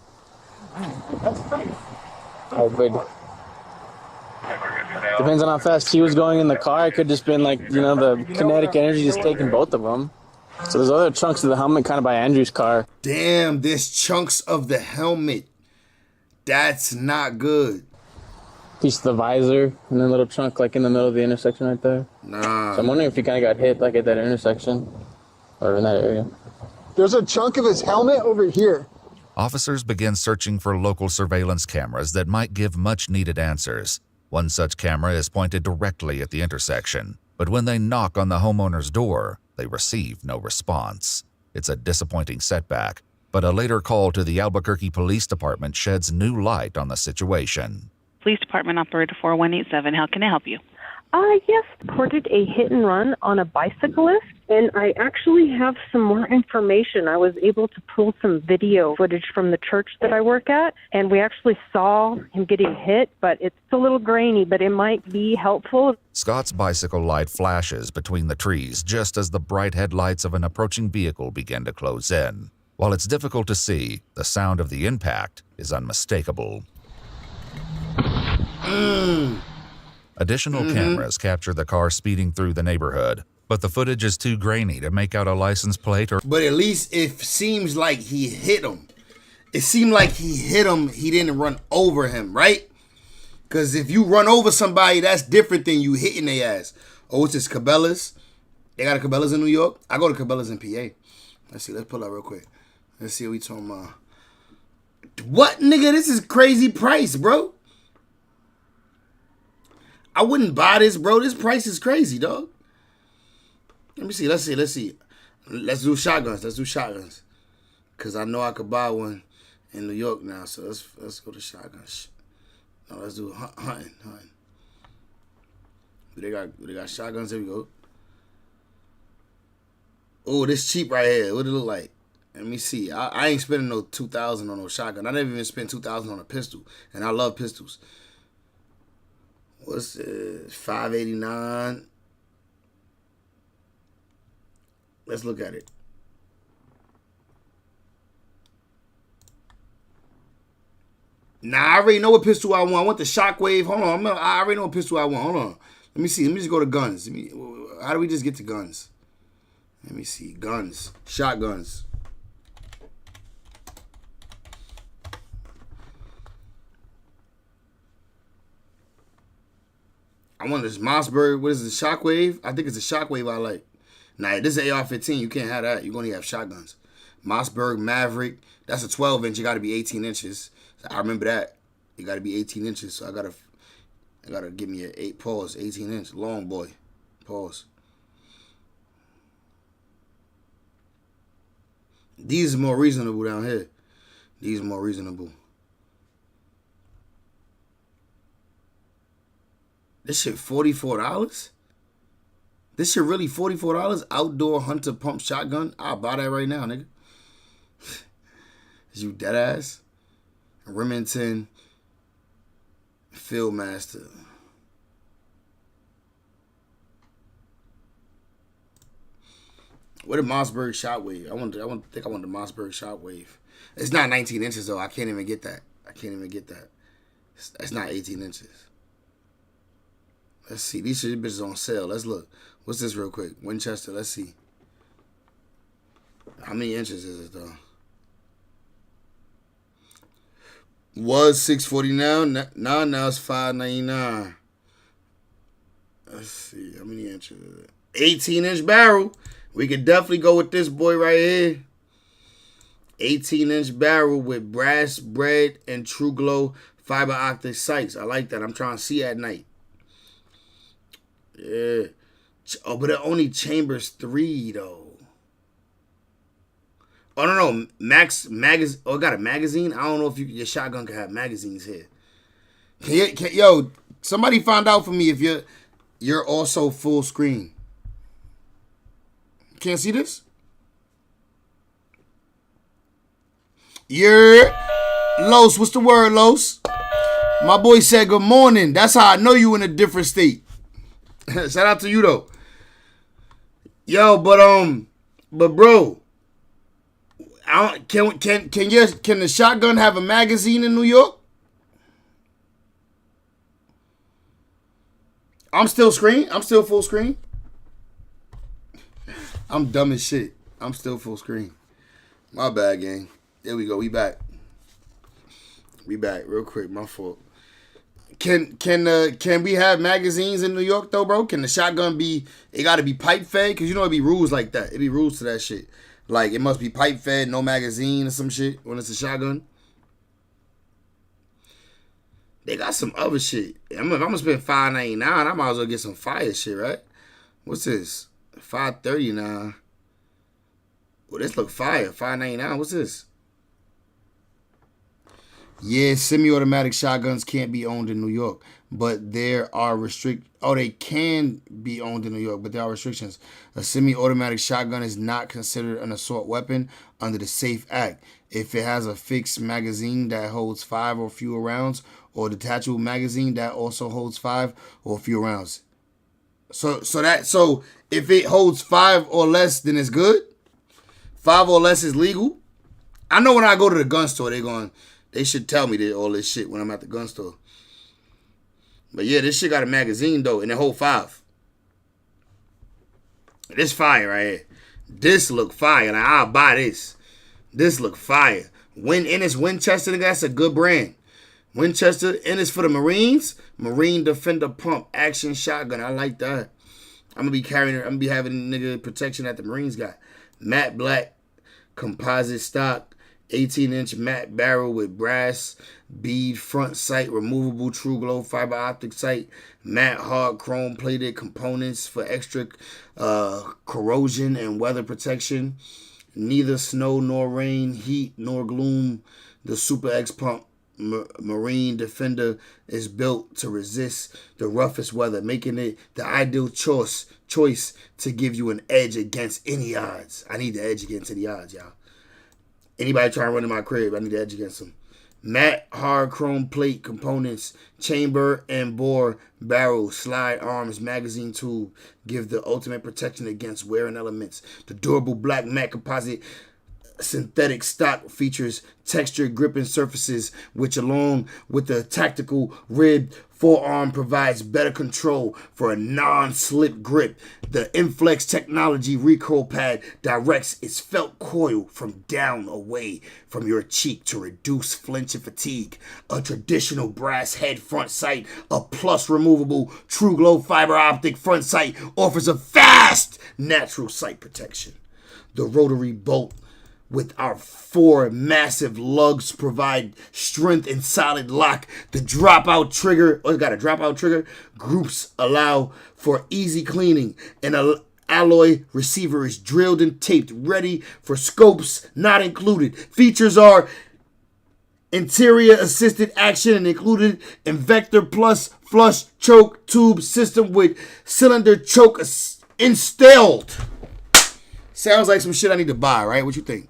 Depends on how fast he was going in the car. It could just been like, the kinetic energy just taking both of them. So there's other chunks of the helmet kind of by Andrew's car. Damn, there's chunks of the helmet. That's not good. Piece of the visor and then a little chunk like in the middle of the intersection right there. Nah. So I'm wondering if he kind of got hit like at that intersection or in that area. There's a chunk of his helmet over here. Officers begin searching for local surveillance cameras that might give much-needed answers. One such camera is pointed directly at the intersection, but when they knock on the homeowner's door, they receive no response. It's a disappointing setback, but a later call to the Albuquerque Police Department sheds new light on the situation. Police Department Operator 4187, how can I help you? Yes, reported a hit and run on a bicyclist, and I actually have some more information. I was able to pull some video footage from the church that I work at, and we actually saw him getting hit, but it's a little grainy, but it might be helpful. Scott's bicycle light flashes between the trees just as the bright headlights of an approaching vehicle begin to close in. While it's difficult to see, the sound of the impact is unmistakable. Additional cameras capture the car speeding through the neighborhood, but the footage is too grainy to make out a license plate or... But at least it seems like he hit him. It seemed like he hit him, he didn't run over him, right? Because if you run over somebody, that's different than you hitting their ass. Oh, it's just Cabela's. They got a Cabela's in New York. I go to Cabela's in PA. Let's see, let's pull up real quick. Let's see what we talking about. What, nigga? This is crazy price, bro. I wouldn't buy this, bro. This price is crazy, dog. Let me see. Let's see. Let's do shotguns. Because I know I could buy one in New York now. So let's go to shotguns. No, let's do hunting. They got shotguns. There we go. Oh, this cheap right here. What it look like? Let me see. I ain't spending no $2,000 on no shotgun. I never even spent $2,000 on a pistol. And I love pistols. What's this? $589. Let's look at it. Nah, I already know what pistol I want. I want the Shockwave. Hold on. I already know what pistol I want. Hold on. Let me see. Let me just go to guns. How do we just get to guns? Let me see. Guns. Shotguns. I want this Mossberg. What is it? Shockwave? I think it's a Shockwave I like. Nah, this is AR-15. You can't have that. You're going to have shotguns. Mossberg Maverick. That's a 12-inch. You got to be 18 inches. I remember that. You got to be 18 inches. So I gotta give me an 18-inch. Long boy. Pause. These are more reasonable down here. These are more reasonable. This shit $44? This shit really $44? Outdoor Hunter Pump Shotgun? I'll buy that right now, nigga. Is you dead ass? Remington Fieldmaster. What a Mossberg Shockwave. I want the Mossberg Shockwave. It's not 19 inches though. I can't even get that. That's not 18 inches. Let's see. These bitches on sale. Let's look. What's this real quick? Winchester. Let's see. How many inches is it though? Was $640 now. Now it's $599. Let's see. How many inches is it? 18-inch barrel. We could definitely go with this boy right here. 18-inch barrel with brass bread and True Glow fiber optic sights. I like that. I'm trying to see at night. Yeah. Oh, but it only chambers 3 though. Oh no. Oh, it got a magazine. I don't know if your shotgun can have magazines here. Yo, somebody find out for me if you're also full screen. Can't see this? You're Los. What's the word, Los? My boy said good morning. That's how I know you in a different state. Shout out to you though. Yo, but bro, can the shotgun have a magazine in New York? I'm still full screen. I'm dumb as shit. I'm still full screen. My bad, gang. There we go. We back. Real quick. My fault. Can we have magazines in New York though, bro? Can the shotgun be? It got to be pipe fed, cause you know it be rules like that. It be rules to that shit. Like it must be pipe fed, no magazine or some shit when it's a shotgun. They got some other shit. If I'm gonna spend $5.99, I might as well get some fire shit, right? What's this? $5.39. Well, this look fire. $5.99. What's this? Yeah, semi-automatic shotguns can't be owned in New York, but there are they can be owned in New York, but there are restrictions. A semi-automatic shotgun is not considered an assault weapon under the SAFE Act if it has a fixed magazine that holds 5 or fewer rounds, or a detachable magazine that also holds 5 or fewer rounds. So if it holds 5 or less, then it's good. 5 or less is legal. I know when I go to the gun store, they should tell me all this shit when I'm at the gun store. But yeah, this shit got a magazine though, and it hold 5. This fire right here. This look fire. Like, I'll buy this. This look fire. It's Winchester, that's a good brand. Winchester, and it's for the Marines. Marine Defender Pump Action Shotgun. I like that. I'm gonna be having nigga protection that the Marines got. Matte black composite stock, 18-inch matte barrel with brass bead front sight, removable true glow fiber optic sight, matte hard chrome plated components for extra corrosion and weather protection. Neither snow nor rain, heat nor gloom. The Super X Pump Marine Defender is built to resist the roughest weather, making it the ideal choice to give you an edge against any odds. I need the edge against any odds, y'all. Anybody trying to run in my crib, I need the edge against them. Matte hard chrome plate components, chamber and bore barrel, slide arms, magazine tube give the ultimate protection against wearing elements. The durable black matte composite synthetic stock features textured gripping surfaces, which along with the tactical ribbed forearm provides better control for a non-slip grip. The Inflex technology recoil pad directs its felt coil from down away from your cheek to reduce flinch and fatigue. A traditional brass head front sight, a plus removable true glow fiber optic front sight offers a fast natural sight protection. The rotary bolt with our 4 massive lugs provide strength and solid lock. The dropout trigger, it's got a dropout trigger. Groups allow for easy cleaning. An alloy receiver is drilled and taped, ready for scopes not included. Features are interior assisted action and included Invector Plus flush choke tube system with cylinder choke installed. Sounds like some shit I need to buy, right? What you think?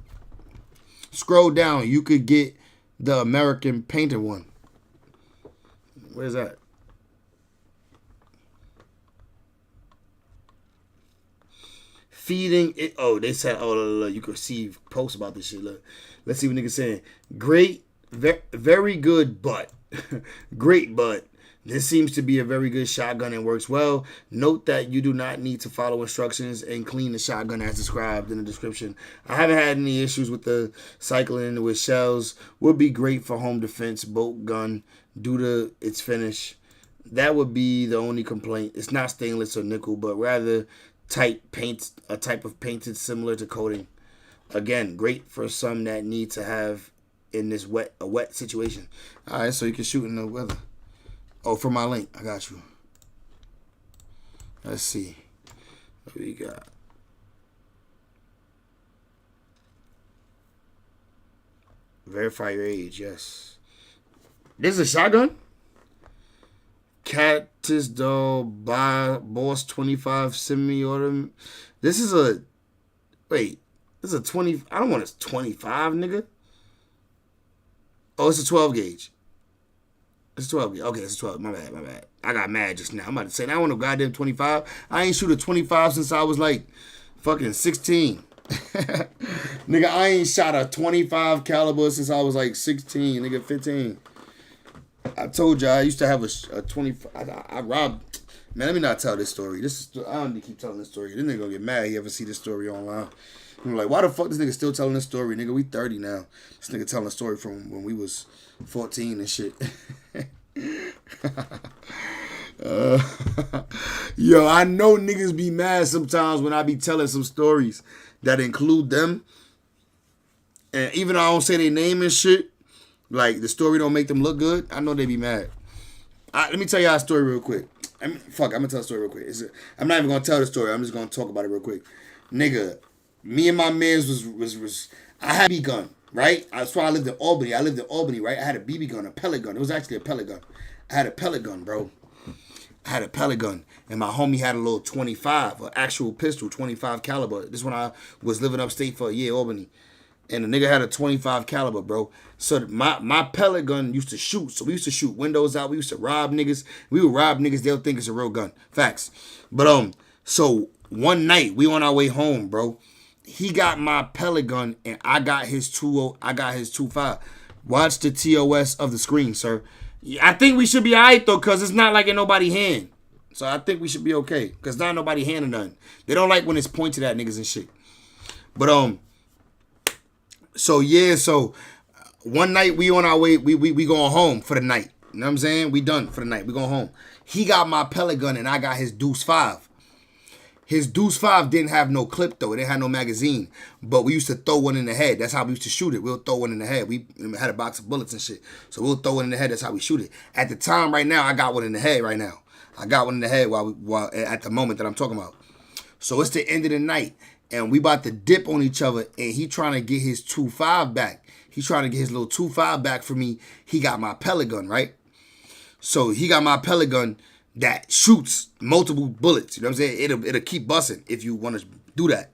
Scroll down. You could get the American Painter one. Where's that? Feeding it. Oh, they said, look, you could see posts about this shit. Look. Let's see what niggas saying. Great, very good, but. Great, but. This seems to be a very good shotgun and works well. Note that you do not need to follow instructions and clean the shotgun as described in the description. I haven't had any issues with the cycling with shells. Would be great for home defense bolt gun due to its finish. That would be the only complaint. It's not stainless or nickel, but rather tight paint, a type of painted similar to coating. Again, great for some that need to have in this wet situation. All right, so you can shoot in the weather. Oh, for my link. I got you. Let's see. What we got? Verify your age. Yes. This is a shotgun? Cactus Doll Boss 25 semi-autumn. This is a... Wait. This is a 20... I don't want a 25, nigga. Oh, it's a 12 gauge. It's 12 gauge. Okay, it's a 12. My bad. I got mad just now. I'm about to say, I want a goddamn 25. I ain't shoot a 25 since I was like fucking 16. Nigga, I ain't shot a 25 caliber since I was like 16, nigga, 15. I told you I used to have a 25. I robbed. Man, let me not tell this story. I don't need to keep telling this story. This nigga gonna get mad. He ever see this story online? I'm like, why the fuck this nigga still telling this story? Nigga, we 30 now. This nigga telling a story from when we was 14 and shit. Yo, I know niggas be mad sometimes when I be telling some stories that include them. And even though I don't say their name and shit, like the story don't make them look good, I know they be mad. Let me tell y'all a story real quick. I'm gonna tell a story real quick. I'm not even gonna tell the story. I'm just gonna talk about it real quick. Nigga, me and my mans was I had a BB gun, right? That's why I lived in Albany. Right? I had a BB gun, a pellet gun. It was actually a pellet gun. I had a pellet gun, bro. And my homie had a little 25, an actual pistol, 25 caliber. This when I was living upstate for a year, Albany. And the nigga had a 25 caliber, bro. So my pellet gun used to shoot. So we used to shoot windows out. We used to rob niggas. We would rob niggas. They'll think it's a real gun. Facts. But so one night we on our way home, bro. He got my pellet gun and I got his 25. Watch the TOS of the screen, sir. I think we should be alright though, cause it's not like in nobody's hand. So I think we should be okay. Cause not nobody hand or nothing. They don't like when it's pointed at niggas and shit. But So one night we on our way, we going home for the night. You know what I'm saying? We done for the night. We going home. He got my pellet gun and I got his Deuce 5. His Deuce 5 didn't have no clip though. It didn't have no magazine. But we used to throw one in the head. That's how we used to shoot it. We'll throw one in the head. We had a box of bullets and shit. So we'll throw it in the head. That's how we shoot it. At the time right now, I got one in the head right now. I got one in the head while at the moment that I'm talking about. So it's the end of the night. And we about to dip on each other. And he trying to get his 2.5 back. He trying to get his little 2.5 back for me. He got my pellet gun, right? So he got my pellet gun that shoots multiple bullets. You know what I'm saying? It'll keep busting if you want to do that.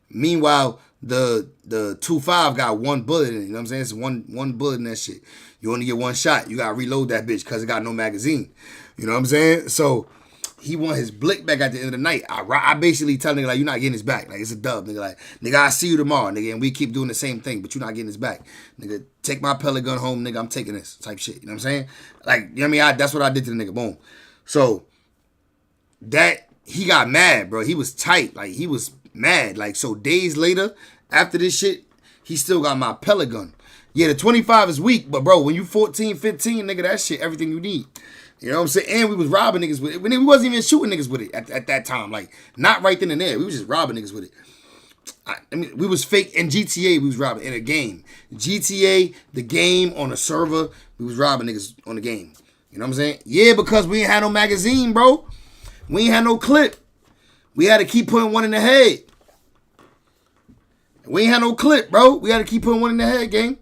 Meanwhile, the 2.5 got one bullet in it. You know what I'm saying? It's one bullet in that shit. You only get one shot. You got to reload that bitch because it got no magazine. You know what I'm saying? So he want his blick back at the end of the night. I basically tell nigga, like, you're not getting his back. Like, it's a dub. Nigga, like, nigga, I'll see you tomorrow, nigga. And we keep doing the same thing, but you're not getting his back. Nigga, take my pellet gun home, nigga. I'm taking this type shit. You know what I'm saying? Like, you know what I mean? That's what I did to the nigga. Boom. So that he got mad, bro. He was tight. Like, he was mad. Like, so days later, after this shit, he still got my pellet gun. Yeah, the 25 is weak, but bro, when you 14, 15, nigga, that shit, everything you need. You know what I'm saying? And we was robbing niggas with it. We wasn't even shooting niggas with it at that time. Like, not right then and there. We was just robbing niggas with it. I mean, we was fake. In GTA, we was robbing in a game. GTA, the game on a server, we was robbing niggas on the game. You know what I'm saying? Yeah, because we ain't had no magazine, bro. We ain't had no clip. We had to keep putting one in the head. We ain't had no clip, bro. We had to keep putting one in the head, gang.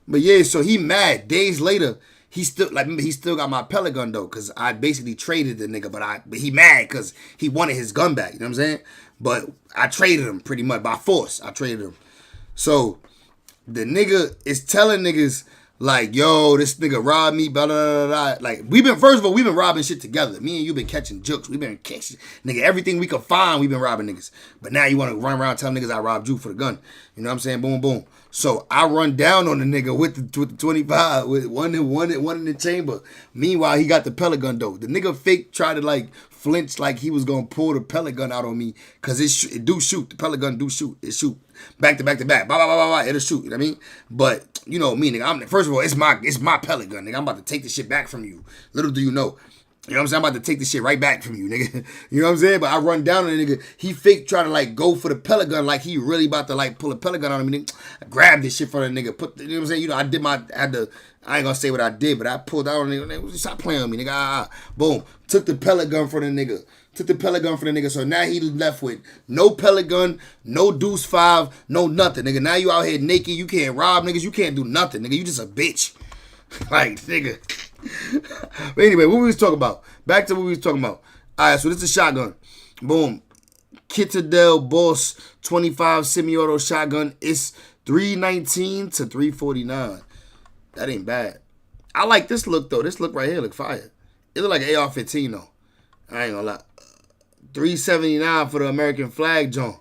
But yeah, so he mad. Days later, he still got my pellet gun though, cause I basically traded the nigga, but he mad cause he wanted his gun back. You know what I'm saying? But I traded him pretty much by force. I traded him. So the nigga is telling niggas like, yo, this nigga robbed me, blah, blah, blah, blah. Like, first of all, we've been robbing shit together. Me and you been catching jokes. We've been catching, nigga, everything we could find, we've been robbing niggas. But now you want to run around telling niggas I robbed you for the gun. You know what I'm saying? Boom, boom. So I run down on the nigga with the 25, with one in the chamber. Meanwhile, he got the pellet gun though. The nigga fake tried to like flinch like he was gonna pull the pellet gun out on me, cause it do shoot. The pellet gun do shoot. It shoot back to back to back. Blah blah blah blah blah. It'll shoot. You know what I mean? But you know me, nigga. First of all, it's my pellet gun, nigga. I'm about to take this shit back from you. Little do you know. You know what I'm saying? I'm about to take this shit right back from you, nigga. You know what I'm saying? But I run down on the nigga. He fake try to like go for the pellet gun like he really about to like pull a pellet gun on me. Nigga. I grabbed this shit from the nigga. You know what I'm saying? You know, I ain't gonna say what I did, but I pulled out on the nigga. Stop playing with me, nigga. Boom. Took the pellet gun from the nigga. So now he left with no pellet gun, no Deuce 5, no nothing, nigga. Now you out here naked. You can't rob niggas. You can't do nothing, nigga. You just a bitch. Like, nigga. But anyway, what we was talking about? Back to what we was talking about. All right, so this is a shotgun. Boom. Kitadel Boss 25 semi-auto shotgun. It's $319 to $349. That ain't bad. I like this look though. This look right here look fire. It look like an AR-15 though. I ain't gonna lie. $379 for the American flag joint.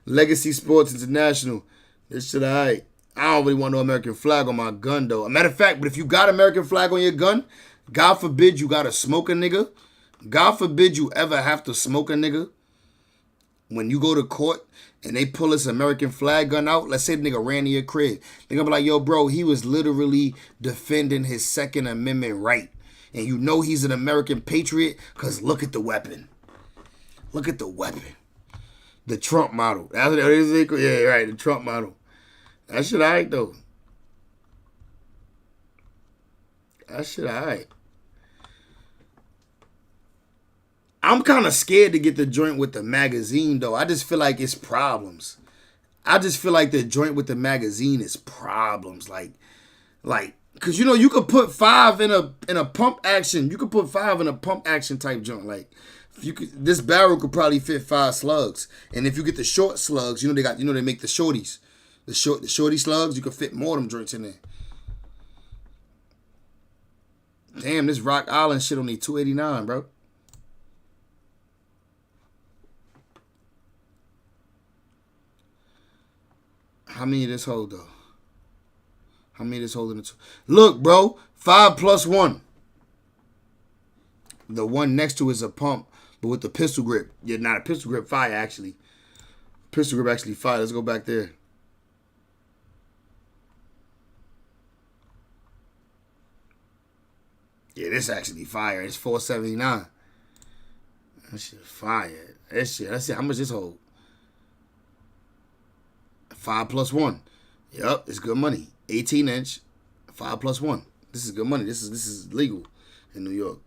Legacy Sports International. This shit alright. I don't really want no American flag on my gun though. A matter of fact, but if you got American flag on your gun, God forbid you gotta smoke a nigga. God forbid you ever have to smoke a nigga. When you go to court and they pull this American flag gun out, let's say the nigga ran to your crib. They're gonna be like, yo, bro, he was literally defending his Second Amendment right. And you know he's an American patriot because look at the weapon. Look at the weapon. The Trump model. That's what it is. Yeah, right, the Trump model. That shit alright, though. That shit alright. I'm kind of scared to get the joint with the magazine, though. I just feel like it's problems. I just feel like the joint with the magazine is problems. Like, cause you know you could put 5 in a pump action. You could put 5 in a pump action type joint. Like, this barrel could probably fit 5 slugs. And if you get the short slugs, they make the shorties, the shorty slugs. You could fit more of them joints in there. Damn, this Rock Island shit only $289, bro. How many of this hold, though? How many of this holding the two? Look, bro, 5 plus 1. The one next to it is a pump, but with the pistol grip. Yeah, not a pistol grip, fire, actually. Pistol grip actually fire. Let's go back there. Yeah, this actually fire. It's $479. That shit fire. Let's see how much this hold. 5 plus 1. Yup, it's good money. 18-inch, 5 plus 1. This is good money. This is legal in New York.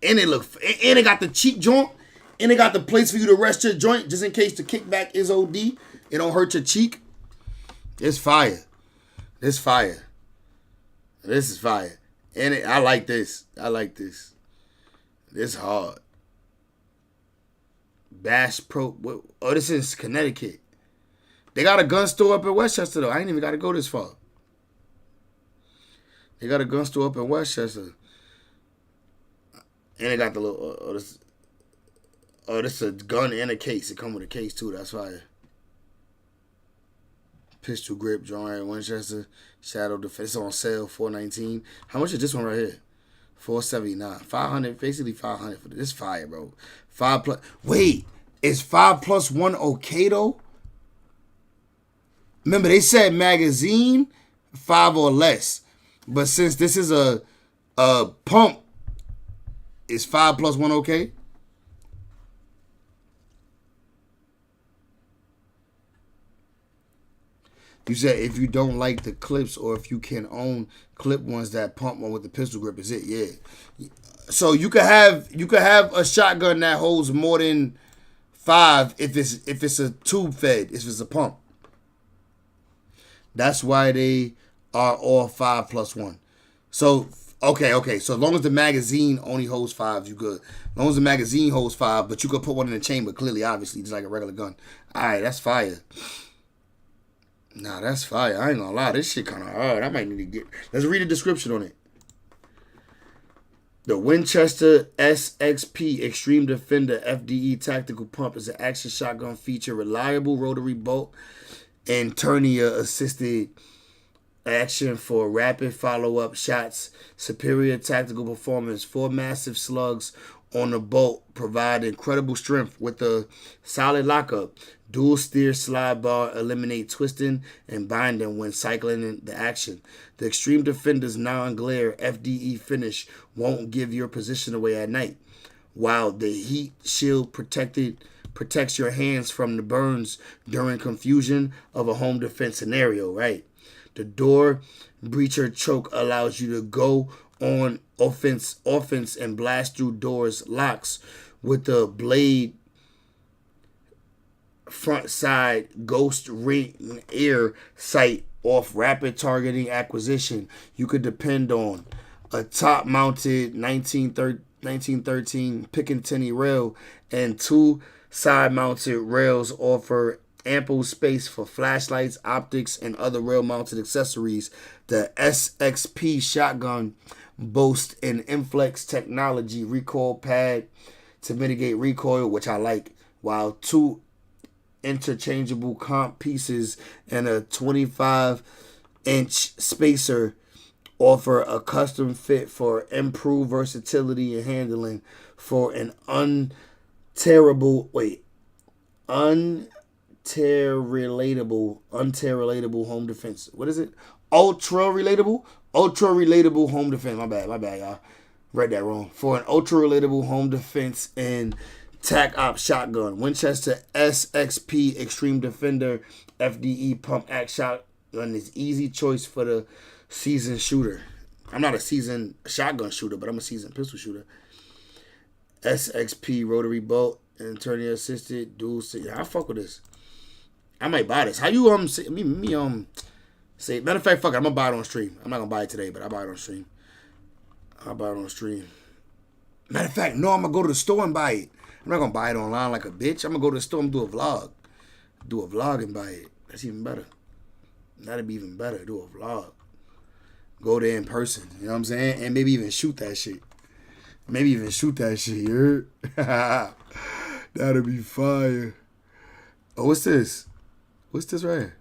And it got the cheek joint, and it got the place for you to rest your joint just in case the kickback is OD. It don't hurt your cheek. It's fire. This fire. This is fire. And I like this. I like this. This hard. Bass Pro. Oh, this is Connecticut. They got a gun store up in Westchester, though. I ain't even got to go this far. They got a gun store up in Westchester. And they got the little... this is a gun and a case. It come with a case, too. That's fire. Pistol grip, joint, Winchester, Shadow Defense. It's on sale, $419. How much is this one right here? $479. $500, basically $500 for this fire, bro. 5 plus... Wait, is 5 plus 1 okay, though? Remember, they said magazine, 5 or less. But since this is a pump, is 5 plus 1 okay? You said if you don't like the clips or if you can own clip ones that pump one with the pistol grip, is it? Yeah. So you could have a shotgun that holds more than 5 if it's a tube fed, if it's a pump. That's why they are all 5 plus 1. So, okay. So as long as the magazine only holds 5, you good. As long as the magazine holds 5, but you could put one in the chamber, clearly, obviously, just like a regular gun. All right, that's fire. Nah, that's fire. I ain't gonna lie. This shit kind of hard. I might need to get... Let's read the description on it. The Winchester SXP Extreme Defender FDE Tactical Pump is an action shotgun feature, reliable rotary bolt, and Turnier assisted action for rapid follow-up shots, superior tactical performance. 4 massive slugs on the bolt provide incredible strength with a solid lockup. Dual steer slide bar eliminate twisting and binding when cycling in the action. The Extreme Defender's non-glare FDE finish won't give your position away at night, while the heat shield protects your hands from the burns during confusion of a home defense scenario, right? The door breacher choke allows you to go on offense and blast through doors locks with the blade front side ghost ring air sight off rapid targeting acquisition. You could depend on a top mounted 1913 Picatinny rail and 2 side mounted rails offer ample space for flashlights, optics, and other rail-mounted accessories. The SXP shotgun boasts an Inflex technology recoil pad to mitigate recoil, which I like, while 2 interchangeable comp pieces and a 25-inch spacer offer a custom fit for improved versatility and handling for an untearable home defense. What is it? Ultra relatable home defense. My bad, y'all. Read that wrong. For an ultra relatable home defense and tac op shotgun. Winchester SXP Extreme Defender FDE pump action shotgun is easy choice for the seasoned shooter. I'm not a seasoned shotgun shooter, but I'm a seasoned pistol shooter. SXP rotary bolt and turning assisted dual. I fuck with this. I might buy this. How you say matter of fact, fuck it, I'm gonna buy it on stream. I'm not gonna buy it today, but I'll buy it on stream. Matter of fact, no, I'm gonna go to the store and buy it. I'm not gonna buy it online like a bitch. I'm gonna go to the store and do a vlog. And buy it. That's even better. That'd be even better. Do a vlog. Go there in person. You know what I'm saying? And maybe even shoot that shit. You heard? That'd be fire. Oh, what's this? What's this right here?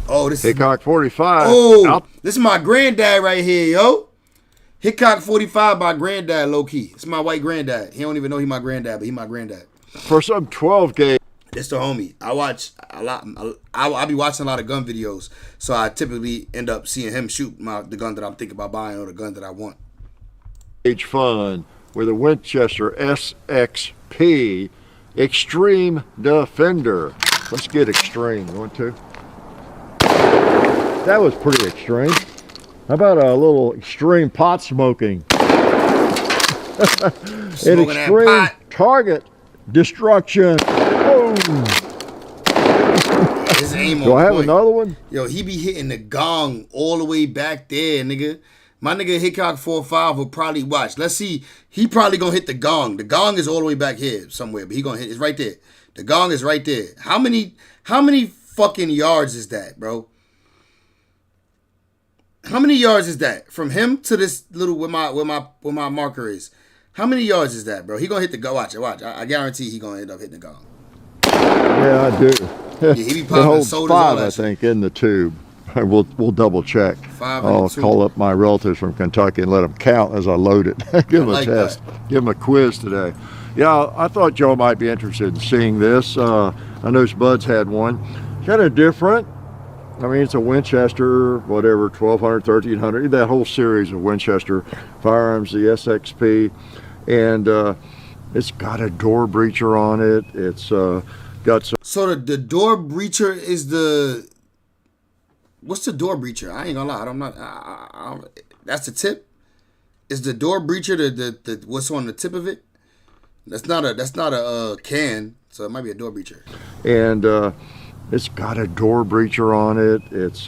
Oh, this Hickok 45. Oh, this is my granddad right here, yo. Hickok 45 by granddad, low key. It's my white granddad. He don't even know he my granddad, but he my granddad. For some 12 gauge. It's the homie. I watch a lot. I be watching a lot of gun videos, so I typically end up seeing him shoot the gun that I'm thinking about buying or the gun that I want. Fun with a Winchester SXP Extreme Defender. Let's get extreme. You want to? That was pretty extreme. How about a little extreme pot smoking? An extreme target destruction. Boom. Do I have another one? Yo, he be hitting the gong all the way back there, nigga. My nigga Hickok 45 will probably watch. Let's see. He probably gonna hit the gong. The gong is all the way back here somewhere, but he gonna hit. It's right there. The gong is right there. How many fucking yards is that, bro? How many yards is that from him to this little where my marker is? How many yards is that, bro? He gonna hit the gong. Watch. I guarantee he gonna end up hitting the gong. Yeah, I do. Yeah, he be popping holds sodas, 5, all that I think, in the tube. We'll double check. 5 in the I'll tube. call up my relatives from Kentucky and let them count as I load it. Give them a test. Give them a quiz today. Yeah, I thought Joe might be interested in seeing this. I know Bud's had one. Kind of different. I mean, it's a Winchester, whatever, 1200, 1300, that whole series of Winchester firearms, the SXP. And it's got a door breacher on it. It's got some... So the door breacher is the... What's the door breacher? I ain't gonna lie. I'm not... that's the tip? Is the door breacher the what's on the tip of it? That's not a can, so it might be a door breacher. And it's got a door breacher on it. It's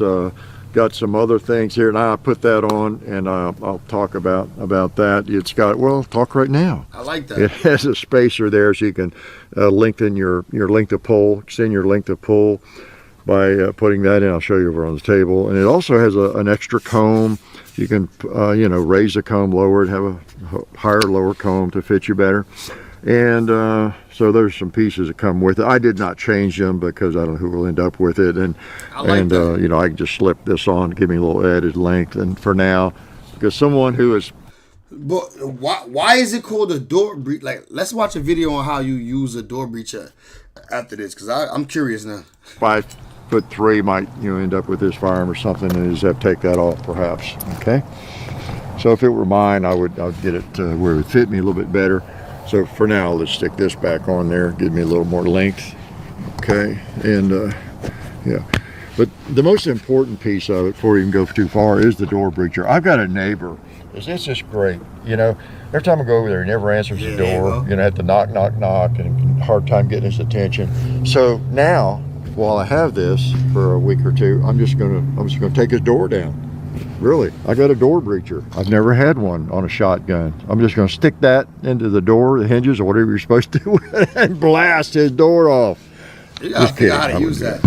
got some other things here. Now I put that on, and I'll talk about that. It's got, well, talk right now. I like that. It has a spacer there, so you can lengthen your length of pull, extend your length of pull by putting that in. I'll show you over on the table. And it also has an extra comb. You can, raise the comb, lower it, have a higher, lower comb to fit you better. And so there's some pieces that come with it. I did not change them because I don't know who will end up with it. And I can just slip this on, give me a little added length. And for now, because someone who is... But why is it called a door breacher? Like, let's watch a video on how you use a door breacher after this, because I'm curious now. 5'3" might end up with this firearm or something, and just have to take that off perhaps. Okay. So if it were mine, I would get it where it would fit me a little bit better. So for now, let's stick this back on there, give me a little more length. Okay, and yeah. But the most important piece of it, before you can go too far, is the door breacher. I've got a neighbor. It's just great. Every time I go over there, he never answers the door. Have to knock, and hard time getting his attention. So now, while I have this for a week or two, I'm just gonna take his door down. Really, I got a door breacher. I've never had one on a shotgun. I'm just going to stick that into the door, the hinges, or whatever you're supposed to do, and blast his door off. You gotta figure out how to use that.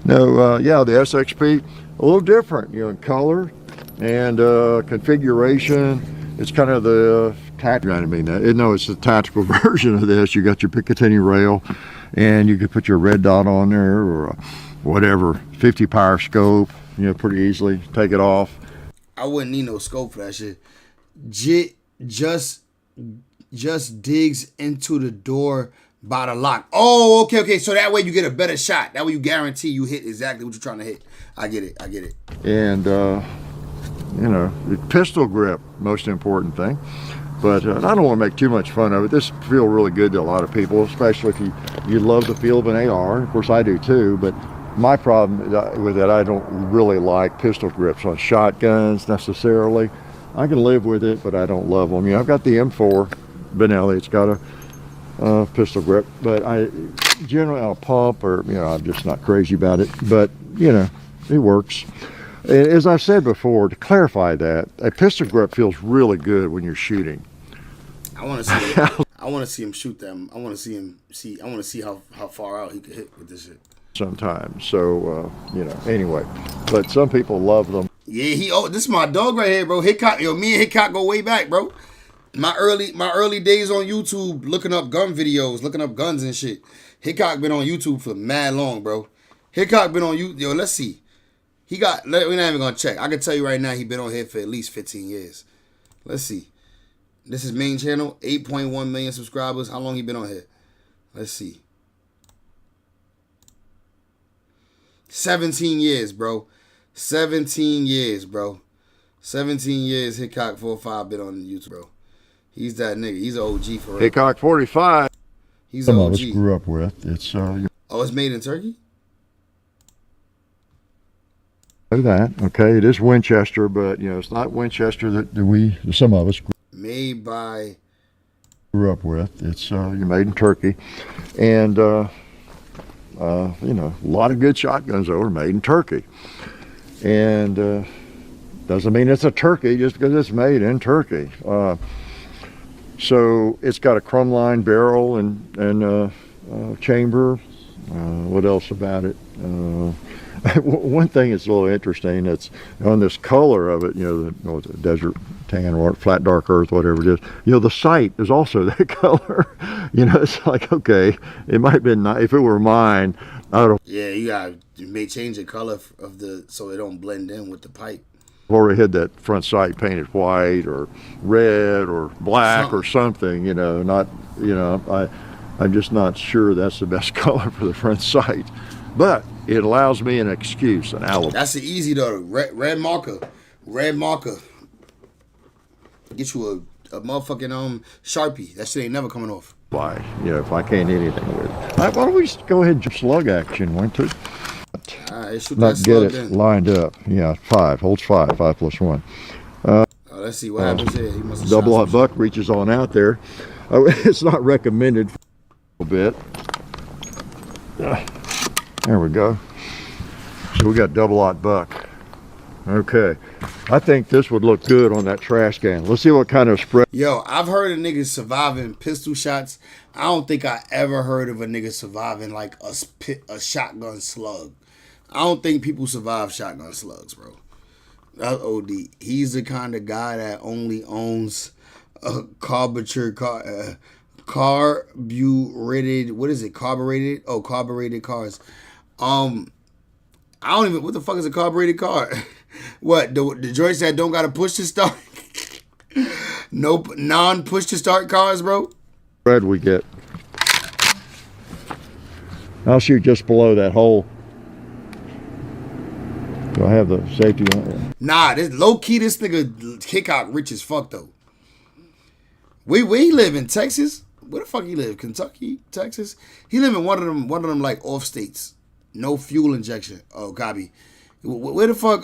No, yeah, the SXP, a little different, in color and configuration. It's kind of the tactical. I mean, no, it's the tactical version of this. You got your Picatinny rail, and you could put your red dot on there or whatever 50 power scope. Pretty easily take it off. I wouldn't need no scope for that shit. Just digs into the door by the lock. Oh, okay. So that way you get a better shot. That way you guarantee you hit exactly what you're trying to hit. I get it. And the pistol grip, most important thing. But I don't want to make too much fun of it. This feels really good to a lot of people, especially if you love the feel of an AR. Of course, I do too. But my problem with it, I don't really like pistol grips on shotguns necessarily. I can live with it, but I don't love them. I've got the M4 Benelli. It's got a pistol grip, but I generally on a pump or I'm just not crazy about it. But it works. And as I've said before, to clarify that, a pistol grip feels really good when you're shooting. I want to see him shoot them. I want to see how far out he could hit with this shit. Sometimes. So, anyway. But some people love them. Yeah, this is my dog right here, bro. Hickok, me and Hickok go way back, bro. My early days on YouTube, looking up gun videos, looking up guns and shit. Hickok been on YouTube for mad long, bro. Hickok been on YouTube. Yo, let's see. We're not even gonna check. I can tell you right now, he been on here for at least 15 years. Let's see. This is main channel, 8.1 million subscribers. How long he been on here? Let's see. 17 years, bro. 17 years, bro. 17 years Hickok 45 been on YouTube, bro. He's that nigga. He's an OG for real. Hickok 45. He's Some an of OG. us grew up with. It's it's made in Turkey? know that. Okay, it is Winchester, but it's not Winchester that some of us made by grew up with. It's made in Turkey, and a lot of good shotguns are made in Turkey, and doesn't mean it's a Turkey just because it's made in Turkey. So it's got a chrome line barrel and chamber. What else about it? One thing that's a little interesting, it's on this color of it, the desert tan or flat dark earth, whatever it is, the sight is also that color. It's like, okay, it might have been nice. If it were mine, I would have. Yeah, you may change the color of so it don't blend in with the pipe. I've already had that front sight painted white or red or black or something, I'm just not sure that's the best color for the front sight. But it allows me an excuse, an alibi. That's the easy though. Red marker. Get you a motherfucking Sharpie. That shit ain't never coming off. Why? If I can't hit anything with it. Why don't we just go ahead and slug action, won't we? Alright, shoot Not that get slug it in. lined up. Yeah, 5 holds 5 plus 1. Let's see what happens here. He must have Double shot hot buck reaches on out there. It's not recommended for a little bit. There we go. So we got double hot buck. Okay. I think this would look good on that trash can. Let's see what kind of spread. Yo, I've heard of niggas surviving pistol shots. I don't think I ever heard of a nigga surviving like a shotgun slug. I don't think people survive shotgun slugs, bro. That's OD. He's the kind of guy that only owns a carbureted, what is it? Carbureted? Oh, carbureted cars. I don't even, what the fuck is a carbureted car? What, the joints that don't got to push to start? No, non-push to start cars, bro? Spread we get. I'll shoot just below that hole. Do I have the safety on? Nah, this low-key, this nigga Hickok rich as fuck, though. Where he live in Texas? Where the fuck he live? Kentucky? Texas? He live in one of them like off states. No fuel injection. Oh, copy. Where the fuck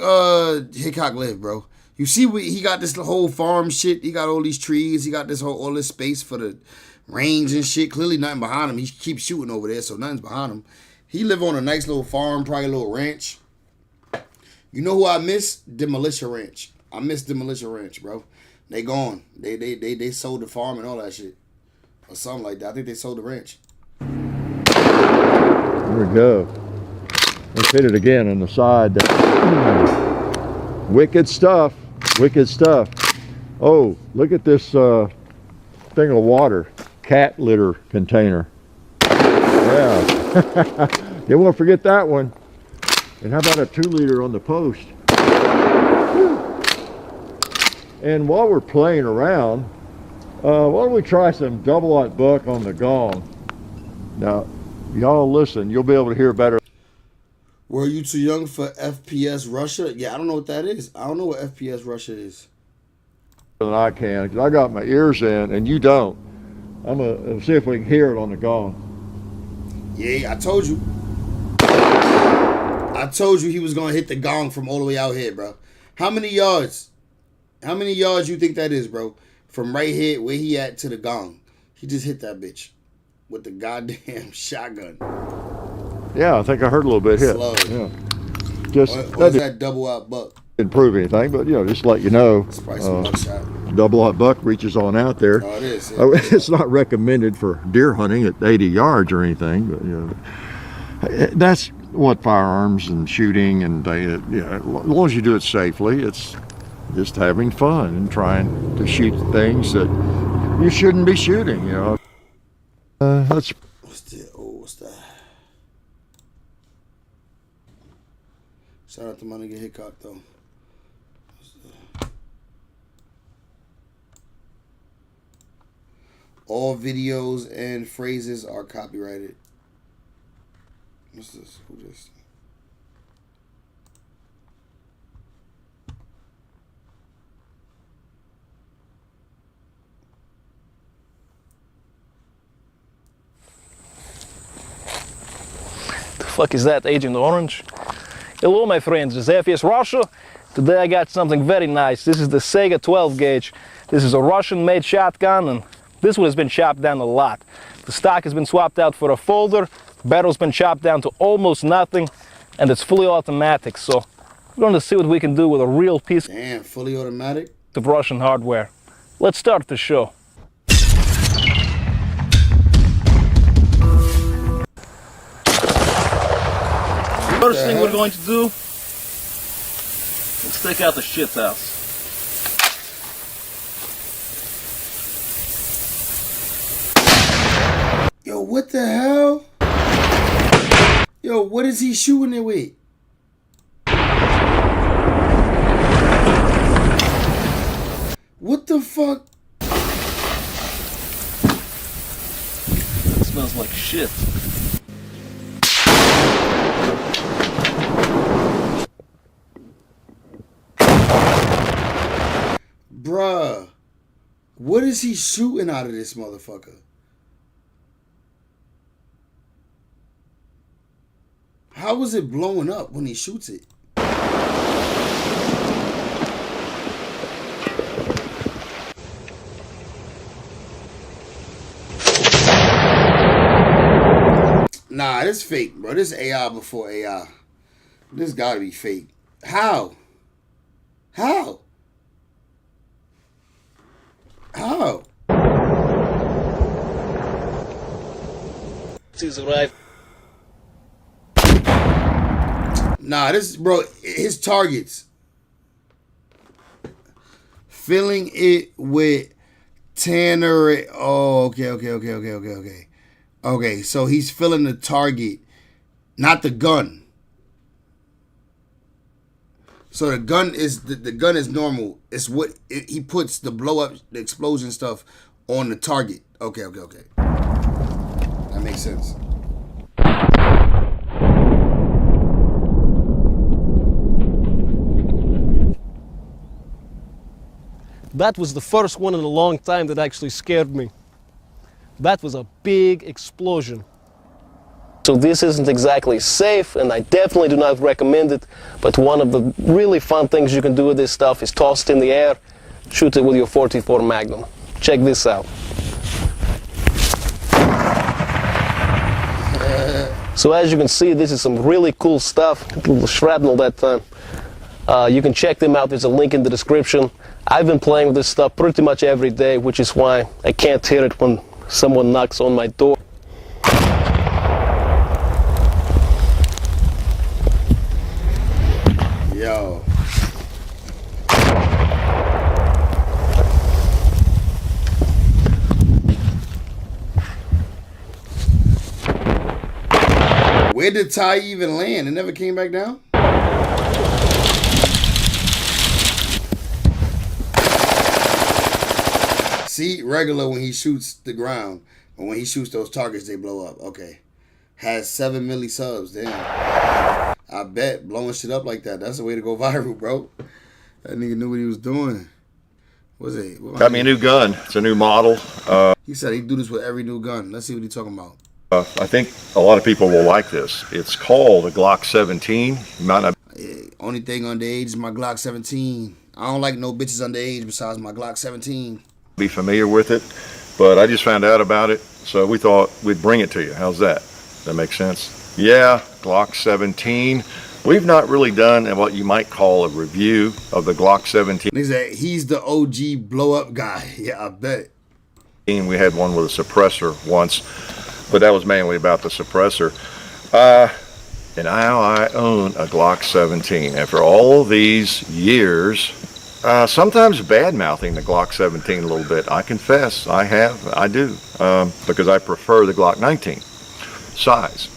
Hickok live, bro? You see, he got this whole farm shit. He got all these trees. He got all this space for the range and shit. Clearly nothing behind him. He keeps shooting over there, so nothing's behind him. He live on a nice little farm, probably a little ranch. You know who I miss? Demolition Ranch. I miss Demolition Ranch, bro. They gone. They sold the farm and all that shit. Or something like that. I think they sold the ranch. There we go. Let's hit it again on the side. Wicked stuff. Wicked stuff. Oh, look at this thing of water. Cat litter container. Yeah. You won't forget that one. And how about a 2-liter on the post? And while we're playing around, why don't we try some double-aught buck on the gong? Now, y'all listen, you'll be able to hear better. Were you too young for FPS Russia? Yeah, I don't know what that is. I don't know what FPS Russia is. Than I can, because I got my ears in and you don't. I'm gonna see if we can hear it on the gong. Yeah, I told you. I told you he was gonna hit the gong from all the way out here, bro. How many yards? How many yards you think that is, bro? From right here, where he at, to the gong. He just hit that bitch with the goddamn shotgun. Yeah, I think I heard a little bit hit. Slow. Yeah. Just or is that double-aught buck? Didn't prove anything, but just to let you know, double-aught buck reaches on out there. Oh, it is. Yeah. It's not recommended for deer hunting at 80 yards or anything, but that's what firearms and shooting and as long as you do it safely, it's just having fun and trying to shoot things that you shouldn't be shooting. That's. What's that? Shout out to my nigga Hickok though. All videos and phrases are copyrighted. What's this? Who this? The fuck is that, Agent Orange? Hello, my friends. This is FPS Russia. Today I got something very nice. This is the Sega 12 gauge. This is a Russian-made shotgun, and this one has been chopped down a lot. The stock has been swapped out for a folder. The barrel's been chopped down to almost nothing, and it's fully automatic. So we're going to see what we can do with a real piece. Damn, fully automatic of Russian hardware. Let's start the show. First thing we're going to do, let's take out the shit house. Yo, what the hell? Yo, what is he shooting it with? What the fuck? It smells like shit. Bruh, what is he shooting out of this motherfucker? How was it blowing up when he shoots it? Nah, this fake, bro. This AI before AI. This gotta be fake. How? How? How? He's arrived. Nah, this, bro, his targets. Filling it with tanner. Oh, okay. Okay, so he's filling the target, not the gun. So the gun is the gun is normal. It's what he puts the blow up, the explosion stuff on the target. Okay. That makes sense. That was the first one in a long time that actually scared me. That was a big explosion. So this isn't exactly safe, and I definitely do not recommend it, but one of the really fun things you can do with this stuff is toss it in the air, shoot it with your 44 Magnum. Check this out. So as you can see, this is some really cool stuff. A little shrapnel that time. You can check them out. There's a link in the description. I've been playing with this stuff pretty much every day, which is why I can't hear it when someone knocks on my door. Yo. Where did Ty even land? It never came back down? See, regular when he shoots the ground, but when he shoots those targets, they blow up. Okay. Has 7 milli subs. Damn. I bet blowing shit up like that, that's the way to go viral, bro. That nigga knew what he was doing. What's it? Got me a new gun. It's a new model. He said he'd do this with every new gun. Let's see what he's talking about. I think a lot of people will like this. It's called a Glock 17. You might not Only thing underage is my Glock 17. I don't like no bitches underage besides my Glock 17. be familiar with it, but I just found out about it, so we thought we'd bring it to you. How's that? That makes sense? Yeah, Glock 17. We've not really done what you might call a review of the Glock 17. He's the OG blow-up guy. Yeah, I bet. We had one with a suppressor once, but that was mainly about the suppressor. And now I own a Glock 17. After all these years, sometimes bad-mouthing the Glock 17 a little bit. I confess, I do, because I prefer the Glock 19 size.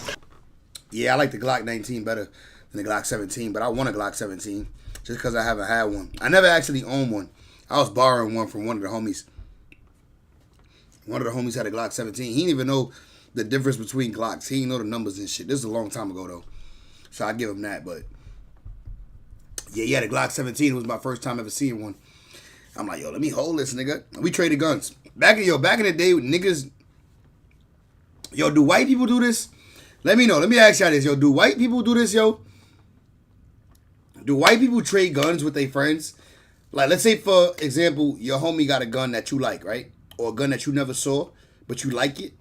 Yeah, I like the Glock 19 better than the Glock 17, but I want a Glock 17 just because I haven't had one. I never actually owned one. I was borrowing one from one of the homies. One of the homies had a Glock 17. He didn't even know the difference between Glocks. He didn't know the numbers and shit. This is a long time ago, though. So I give him that, but yeah, he had a Glock 17. It was my first time ever seeing one. I'm like, yo, let me hold this, nigga. We traded guns. Back in the day, niggas, yo, do white people do this? Let me know. Let me ask y'all this, yo. Do white people do this, yo? Do white people trade guns with their friends? Like, let's say, for example, your homie got a gun that you like, right? Or a gun that you never saw, but you like it.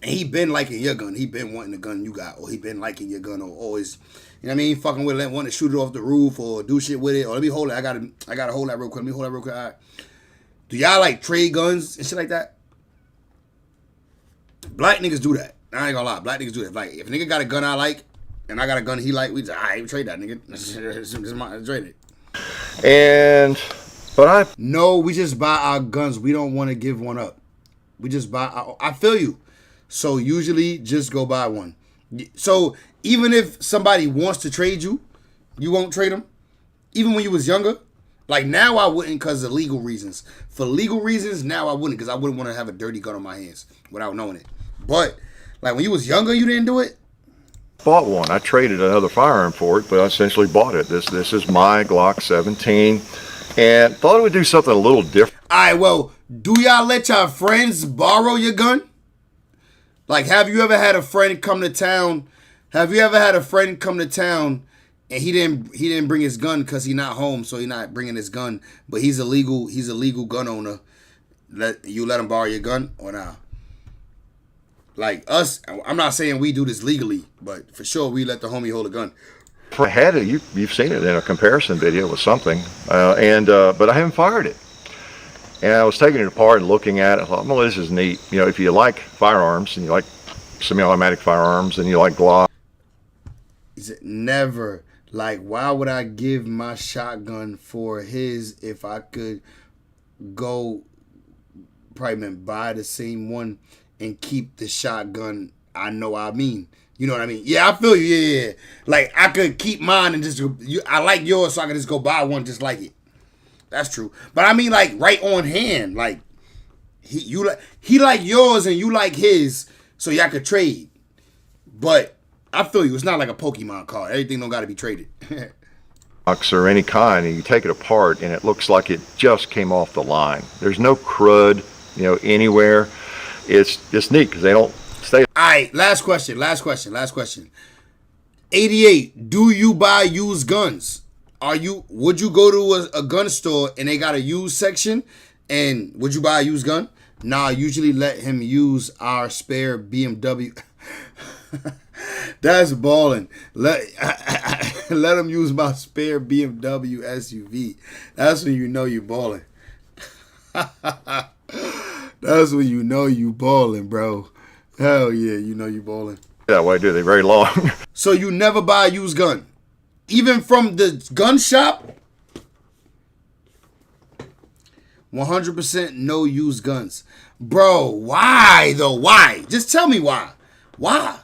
And he been liking your gun. He been wanting the gun you got. Or he been liking your gun. Or always, you know what I mean? Fucking with it, want to shoot it off the roof or do shit with it. Or let me hold it. I gotta hold that real quick. Let me hold that real quick. All right. Do y'all like trade guns and shit like that? Black niggas do that. I ain't gonna lie. Black niggas do that. Like, if a nigga got a gun I like, and I got a gun he like, we just, all right, we trade that, nigga. Just trade it. No, we just buy our guns. We don't want to give one up. We just buy. I feel you. So usually just go buy one. So even if somebody wants to trade you, you won't trade them. Even when you was younger. Like now I wouldn't because of legal reasons. For legal reasons, now I wouldn't because I wouldn't want to have a dirty gun on my hands without knowing it. But like when you was younger, you didn't do it? Bought one. I traded another firearm for it, but I essentially bought it. This is my Glock 17. And thought it would do something a little different. All right, well, do y'all let y'all friends borrow your gun? Like, have you ever had a friend come to town? Have you ever had a friend come to town and he didn't bring his gun because he's not home, so he's not bringing his gun, but he's a legal gun owner. Let him borrow your gun or not? Like us, I'm not saying we do this legally, but for sure we let the homie hold a gun. I had it. You've seen it in a comparison video with something, but I haven't fired it. And I was taking it apart and looking at it. I thought, well, this is neat. You know, if you like firearms and you like semi-automatic firearms and you like Glock. He said, never. Like, why would I give my shotgun for his if I could go probably buy the same one and keep the shotgun? I know what I mean. You know what I mean? Yeah, I feel you. Yeah. Like, I could keep mine and I like yours, so I can just go buy one just like it. That's true. But I mean, like, right on hand. Like, he like yours and you like his, so y'all could trade. But I feel you. It's not like a Pokemon card. Everything don't got to be traded. Or any kind, and you take it apart, and it looks like it just came off the line. There's no crud, anywhere. It's just neat because they don't stay. All right, last question. 88, do you buy used guns? Would you go to a gun store and they got a used section, and would you buy a used gun? Nah, I usually let him use our spare BMW. That's balling. Let him use my spare BMW SUV. That's when you know you balling. That's when you know you balling, bro. Hell yeah, you know you balling. That way, do they? Very long. So you never buy a used gun? Even from the gun shop? 100% no used guns. Bro, why though? Why? Just tell me why. Why?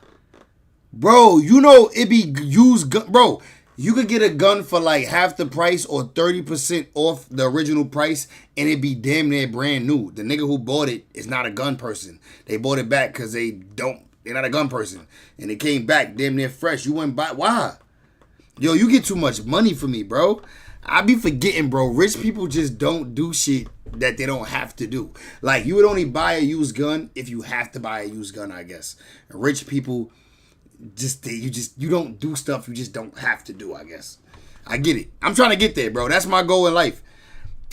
Bro, you know it be used gun. Bro, you could get a gun for like half the price or 30% off the original price and it be damn near brand new. The nigga who bought it is not a gun person. They bought it back because they're not a gun person. And it came back damn near fresh. You wouldn't buy. Why? Yo, you get too much money for me, bro. I be forgetting, bro. Rich people just don't do shit that they don't have to do. Like, you would only buy a used gun if you have to buy a used gun, I guess. And rich people you don't do stuff you just don't have to do, I guess. I get it. I'm trying to get there, bro. That's my goal in life.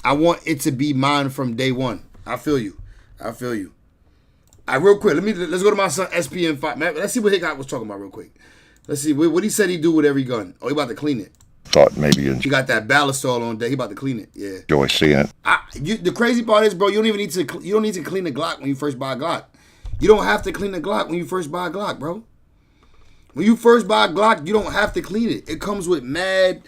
I want it to be mine from day one. I feel you. I feel you. All right, real quick, let's go to my son SPN5. Man, let's see what Hickok was talking about real quick. Let's see what he said he do with every gun. Oh, he about to clean it. Thought maybe He got that ballast all on there. He about to clean it. Yeah. enjoy seeing it. The crazy part is, bro, you don't need to clean the Glock when you first buy a Glock. You don't have to clean the Glock when you first buy a Glock, bro. When you first buy a Glock, you don't have to clean it. It comes with mad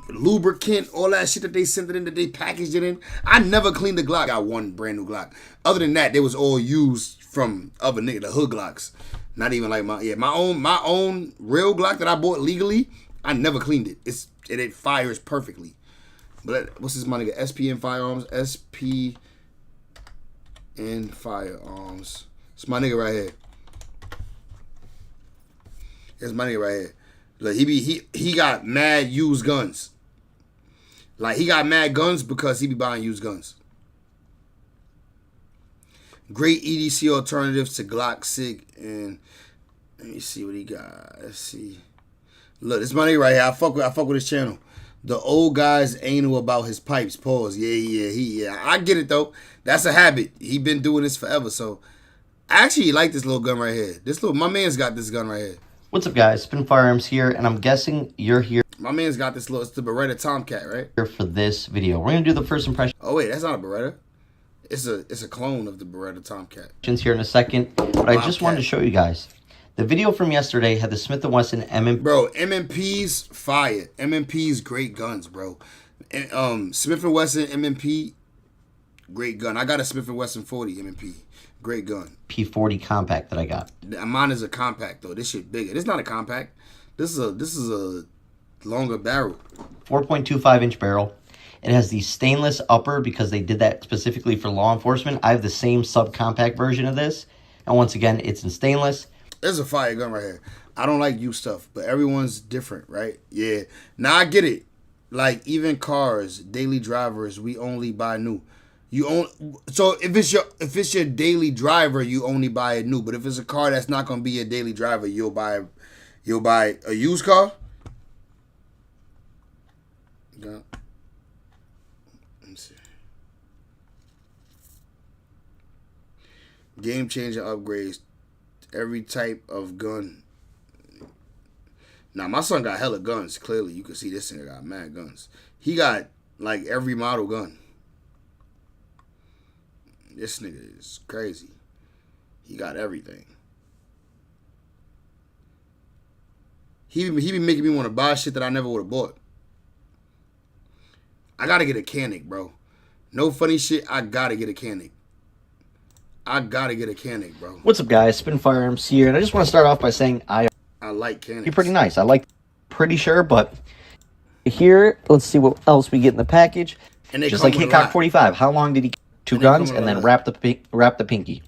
lubricant, all that shit that they sent it in, that they packaged it in. I never cleaned the Glock. I got one brand new Glock. Other than that, they was all used from other nigga, the hood Glocks. Not even like my own real Glock that I bought legally. I never cleaned it. It fires perfectly. But what's this my nigga? SPN Firearms. SPN Firearms. It's my nigga right here. It's my nigga right here. Like he got mad used guns. Like he got mad guns because he be buying used guns. Great EDC alternatives to Glock, SIG, and let me see what he got. Let's see. Look, this my nigga right here. I fuck with his channel. The old guy's anal about his pipes. Pause. Yeah. I get it though. That's a habit. He been doing this forever. So I actually like this little gun right here. My man's got this gun right here. What's up, guys? Spin Firearms here, and I'm guessing you're here. My man's got this little. It's the Beretta Tomcat, right? Here for this video. We're gonna do the first impression. Oh wait, that's not a Beretta. It's a clone of the Beretta Tomcat. Here in a second, but I just wanted to show you guys. The video from yesterday had the Smith & Wesson M&P. Bro, M&P's fire. M&P's great guns, bro. Smith & Wesson M&P, great gun. I got a Smith & Wesson 40 M&P. Great gun. P40 compact that I got. Mine is a compact though. This shit bigger. This is not a compact. This is a longer barrel. 4.25 inch barrel. It has the stainless upper because they did that specifically for law enforcement. I have the same subcompact version of this. And once again, it's in stainless. There's a fire gun right here. I don't like used stuff, but everyone's different, right? Yeah. Now I get it. Like even cars, daily drivers, we only buy new. So if it's your daily driver, you only buy it new. But if it's a car that's not gonna be your daily driver, you'll buy a used car. Yeah. Let me see. Game changer upgrades. Every type of gun. Now my son got hella guns. Clearly, you can see this nigga got mad guns. He got like every model gun. This nigga is crazy. He got everything. He be making me want to buy shit that I never would have bought. I gotta get a Canic, bro. No funny shit. I gotta get a Canic. Bro. What's up, guys? Spin Firearms here, and I just want to start off by saying I like Canics. You're pretty nice. I like, pretty sure, but here, let's see what else we get in the package. And they just like Hickok 45. How long did he? Two guns and then wrap the pinky.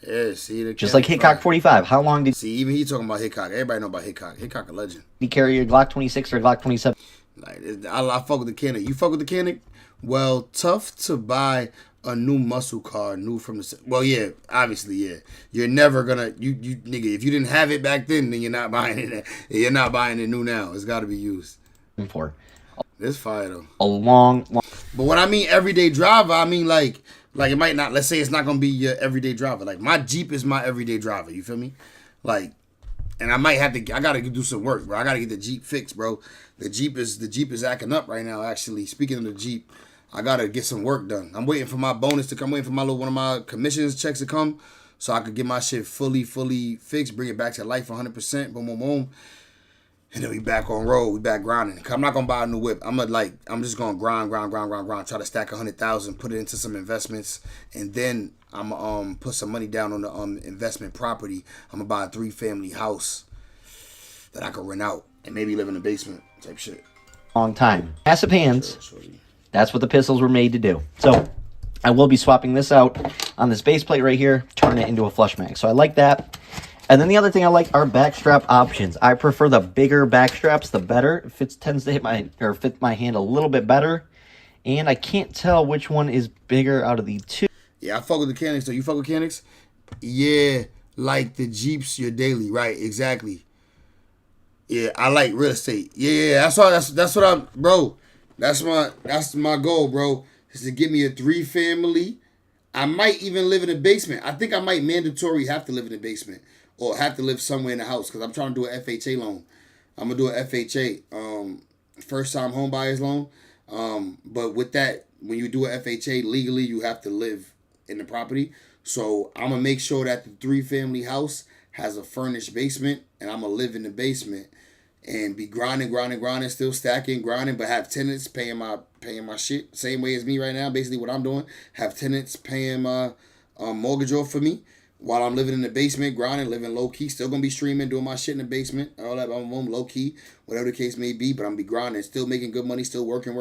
Yeah, see just like Hickok 45. How long did? See, even he talking about Hickok. Everybody know about Hickok. Hickok a legend. He carry a Glock 26 or a Glock 27? Like I fuck with the Canic. You fuck with the Canic? Well, tough to buy a new muscle car, new from the. Well, yeah, obviously, yeah. You're never gonna you nigga. If you didn't have it back then you're not buying it. You're not buying it new now. It's got to be used. For this fire though. A long. But when I mean everyday driver, I mean like it might not. Let's say it's not gonna be your everyday driver. Like my Jeep is my everyday driver. You feel me? Like And I might have to. I gotta do some work, bro. I gotta get the Jeep fixed, bro. The Jeep is acting up right now. Actually, speaking of the Jeep, I gotta get some work done. I'm waiting for my bonus to come. I'm waiting for one of my commissions checks to come, so I could get my shit fully fixed, bring it back to life 100%. Boom, boom, boom. And then we back on road. We back grinding. I'm not gonna buy a new whip. I'm just gonna grind. Try to stack 100,000, put it into some investments, and then I'm put some money down on the investment property. I'm gonna buy a 3-family house that I could rent out and maybe live in the basement type shit. Long time. Passive hands. That's what the pistols were made to do. So I will be swapping this out on this base plate right here, turn it into a flush mag. So I like that. And then the other thing I like are backstrap options. I prefer the bigger backstraps, the better. It tends to fit my hand a little bit better. And I can't tell which one is bigger out of the two. Yeah, I fuck with the Canics though. You fuck with Canics? Yeah, like the Jeeps, your daily, right? Exactly. Yeah, I like real estate. Yeah, that's what I'm, bro. That's my goal, bro. Is to get me a 3-family. I might even live in a basement. I think I might mandatory have to live in a basement or have to live somewhere in the house because I'm trying to do an FHA loan. I'm gonna do an FHA, first time home buyers loan. But with that, when you do an FHA legally, you have to live in the property. So I'm gonna make sure that the 3-family house has a furnished basement, and I'm gonna live in the basement and be grinding, still stacking, grinding, but have tenants paying my shit. Same way as me right now. Basically, what I'm doing, have tenants paying my mortgage off for me while I'm living in the basement, grinding, living low key. Still gonna be streaming, doing my shit in the basement, all that. I'm low key, whatever the case may be. But I'm gonna be grinding, still making good money, still working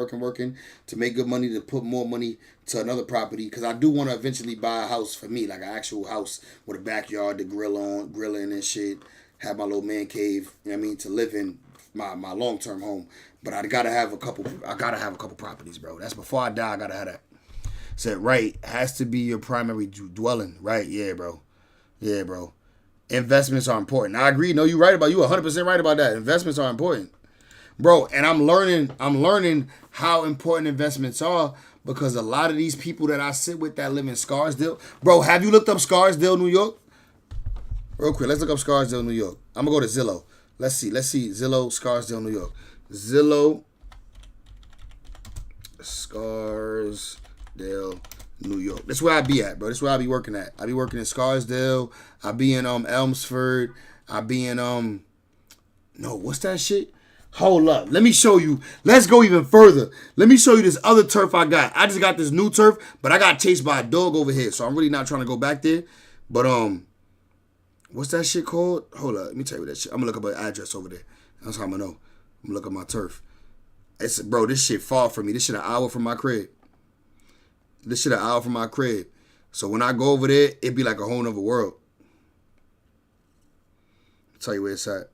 to make good money to put more money to another property. Because I do want to eventually buy a house for me, like an actual house with a backyard to grilling and shit. Have my little man cave, you know what I mean, to live in my long-term home. But I gotta have a couple properties, bro. That's before I die, I gotta have that. Said right, has to be your primary dwelling. Right, yeah, bro. Yeah, bro. Investments are important. I agree. No, you 100% right about that. Investments are important. Bro, and I'm learning how important investments are because a lot of these people that I sit with that live in Scarsdale. Bro, have you looked up Scarsdale, New York? Real quick, let's look up Scarsdale, New York. I'm going to go to Zillow. Let's see. Zillow, Scarsdale, New York. Zillow, Scarsdale, New York. That's where I be at, bro. That's where I be working at. I be working in Scarsdale. I be in Elmsford. I be in no, what's that shit? Hold up. Let me show you. Let's go even further. Let me show you this other turf I got. I just got this new turf, but I got chased by a dog over here, so I'm really not trying to go back there. But what's that shit called? Hold up. Let me tell you that shit. I'm gonna look up an address over there. That's how I'm gonna know. I'm gonna look up my turf. Bro, this shit far from me. This shit an hour from my crib. So when I go over there, it be like a whole nother world. I'll tell you where it's at.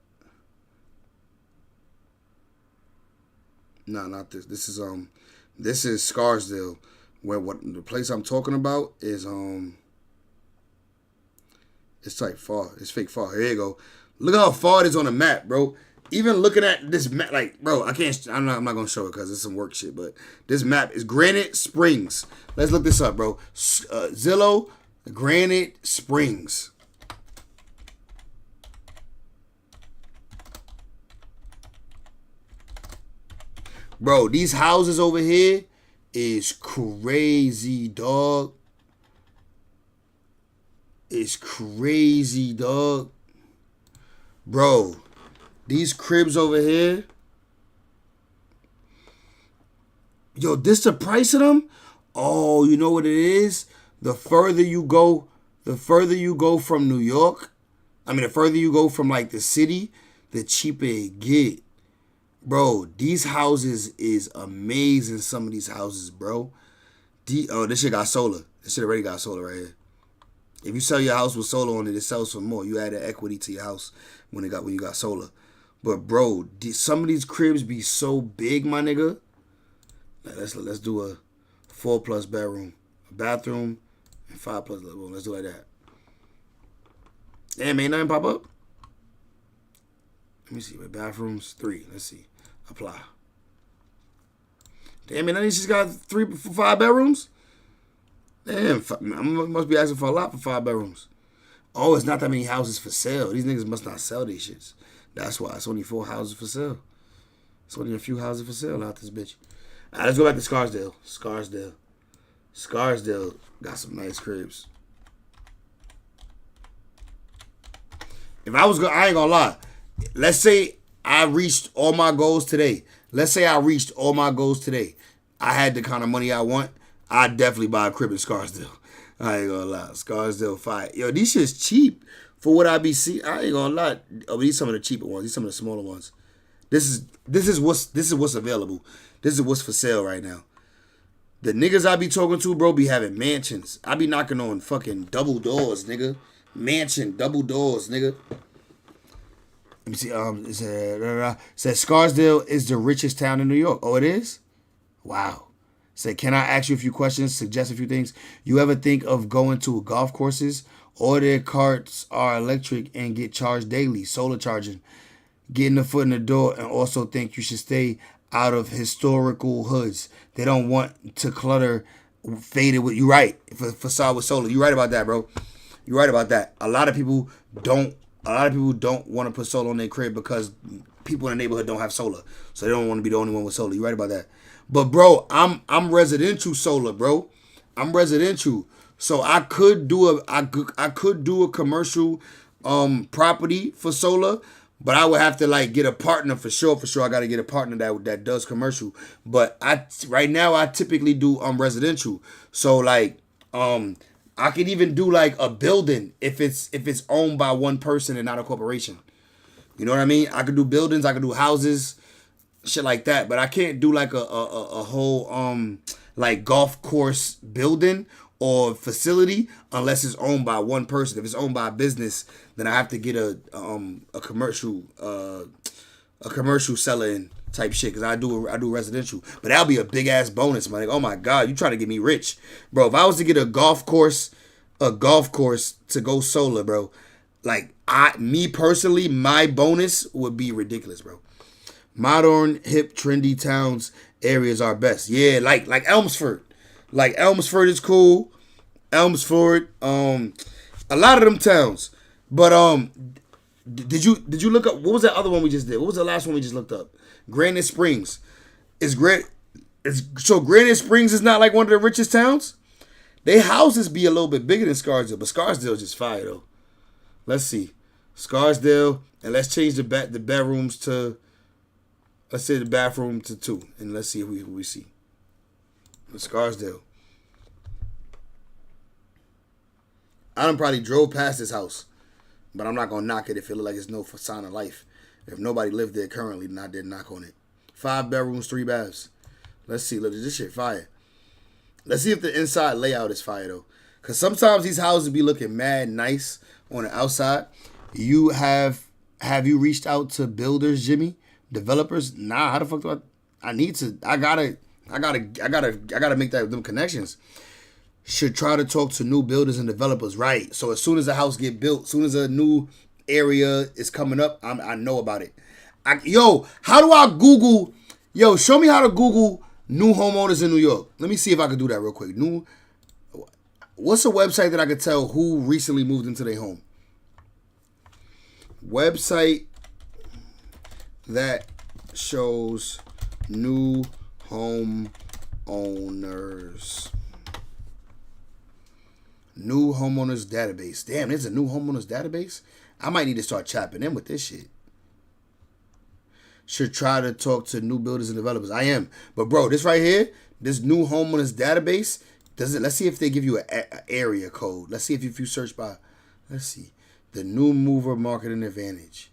No, not this. This is Scarsdale. Where the place I'm talking about is it's like far. It's fake far. Here you go. Look how far it is on the map, bro. Even looking at this map, like, bro, I'm not gonna show it because it's some work shit. But this map is Granite Springs. Let's look this up, bro. Zillow, Granite Springs. Bro, these houses over here is crazy, dog. It's crazy, dog. Bro, these cribs over here. Yo, this the price of them? Oh, you know what it is? The further you go from New York, the further you go from like the city, the cheaper it get. Bro, these houses is amazing. Some of these houses, bro. This shit got solar. This shit already got solar right here. If you sell your house with solar on it, it sells for more. You add an equity to your house when you got solar. But bro, some of these cribs be so big, my nigga. Let's do a 4+ bedroom, a bathroom, and 5+ level. Let's do it like that. Damn, ain't nothing pop up. Let me see. Bathrooms 3. Let's see. Apply. Damn, man, these just got 5 bedrooms. Damn, I must be asking for a lot for 5 bedrooms. Oh, it's not that many houses for sale. These niggas must not sell these shits. That's why it's only 4 houses for sale. It's only a few houses for sale out this bitch. All right, let's go back to Scarsdale. Scarsdale got some nice cribs. If I was I ain't gonna lie. Let's say I reached all my goals today. I had the kind of money I want. I'd definitely buy a crib in Scarsdale. I ain't gonna lie. Scarsdale fire. Yo, these shit's cheap for what I be seeing. I ain't gonna lie. Oh, these some of the cheaper ones. These some of the smaller ones. This is what's available. This is what's for sale right now. The niggas I be talking to, bro, be having mansions. I be knocking on fucking double doors, nigga. Mansion, double doors, nigga. Let me see. It says Scarsdale is the richest town in New York. Oh, it is? Wow. Say, can I ask you a few questions, suggest a few things? You ever think of going to golf courses? All their carts are electric and get charged daily, solar charging. Getting the foot in the door, and also think you should stay out of historical hoods. They don't want to clutter faded with. You right. Facade with solar. You right about that, bro. You right about that. A lot of people don't want to put solar on their crib because people in the neighborhood don't have solar. So they don't want to be the only one with solar. You right about that. But bro, I'm residential solar, bro. I'm residential. So I could do a commercial property for solar, but I would have to like get a partner for sure. For sure, I got to get a partner that does commercial. But right now I typically do residential. So like I could even do like a building if it's owned by one person and not a corporation. You know what I mean? I could do buildings, I could do houses, shit like that. But I can't do like a whole like golf course building or facility unless it's owned by one person. If it's owned by a business, then I have to get a commercial seller in type shit, because I do residential. But that'll be a big ass bonus, man. Like, oh my god, you trying to get me rich, bro? If I was to get a golf course to go solar, bro, like me personally, my bonus would be ridiculous, bro. Modern, hip, trendy towns areas are best. Yeah, like Elmsford. Like Elmsford is cool. Elmsford, a lot of them towns. But did you look up, what was that other one we just did? What was the last one we just looked up? Granite Springs. So Granite Springs is not like one of the richest towns? They houses be a little bit bigger than Scarsdale, but Scarsdale is just fire though. Let's see. Scarsdale, and let's change the bedrooms to, let's say the bathroom to 2, and let's see who we see. Scarsdale. I done probably drove past this house, but I'm not gonna knock it if it look like it's no sign of life. If nobody lived there currently, then I did knock on it. 5 bedrooms, 3 baths. Let's see. Look, this shit fire. Let's see if the inside layout is fire though, cause sometimes these houses be looking mad nice on the outside. Have you reached out to builders, Jimmy? Developers? Nah. How the fuck do I need to? I gotta make them connections. Should try to talk to new builders and developers, right? So as soon as a house get built, as soon as a new area is coming up, I know about it. How do I Google? Show me how to Google new homeowners in New York. Let me see if I can do that real quick. What's a website that I could tell who recently moved into their home? Website that shows new home owners. New homeowners database. Damn, there's a new homeowners database? I might need to start chopping in with this shit. Should try to talk to new builders and developers. I am. But bro, this right here, this new homeowners database, let's see if they give you an area code. Let's see if you search by, let's see. The new mover marketing advantage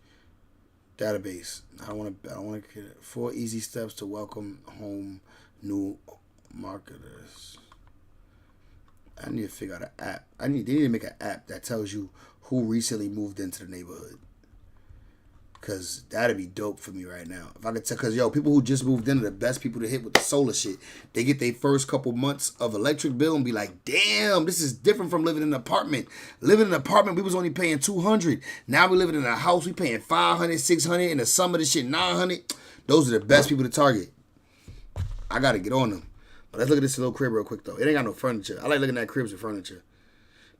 database. I want to get 4 easy steps to welcome home new marketers. I need to figure out an app. They need to make an app that tells you who recently moved into the neighborhood. Cause that'd be dope for me right now. If I could tell, cause people who just moved in are the best people to hit with the solar shit. They get their first couple months of electric bill and be like, damn, this is different from living in an apartment. Living in an apartment, we was only paying $200. Now we living in a house, we paying $500, $600. In the summer, this shit $900. Those are the best people to target. I gotta get on them. But let's look at this little crib real quick though. It ain't got no furniture. I like looking at cribs with furniture.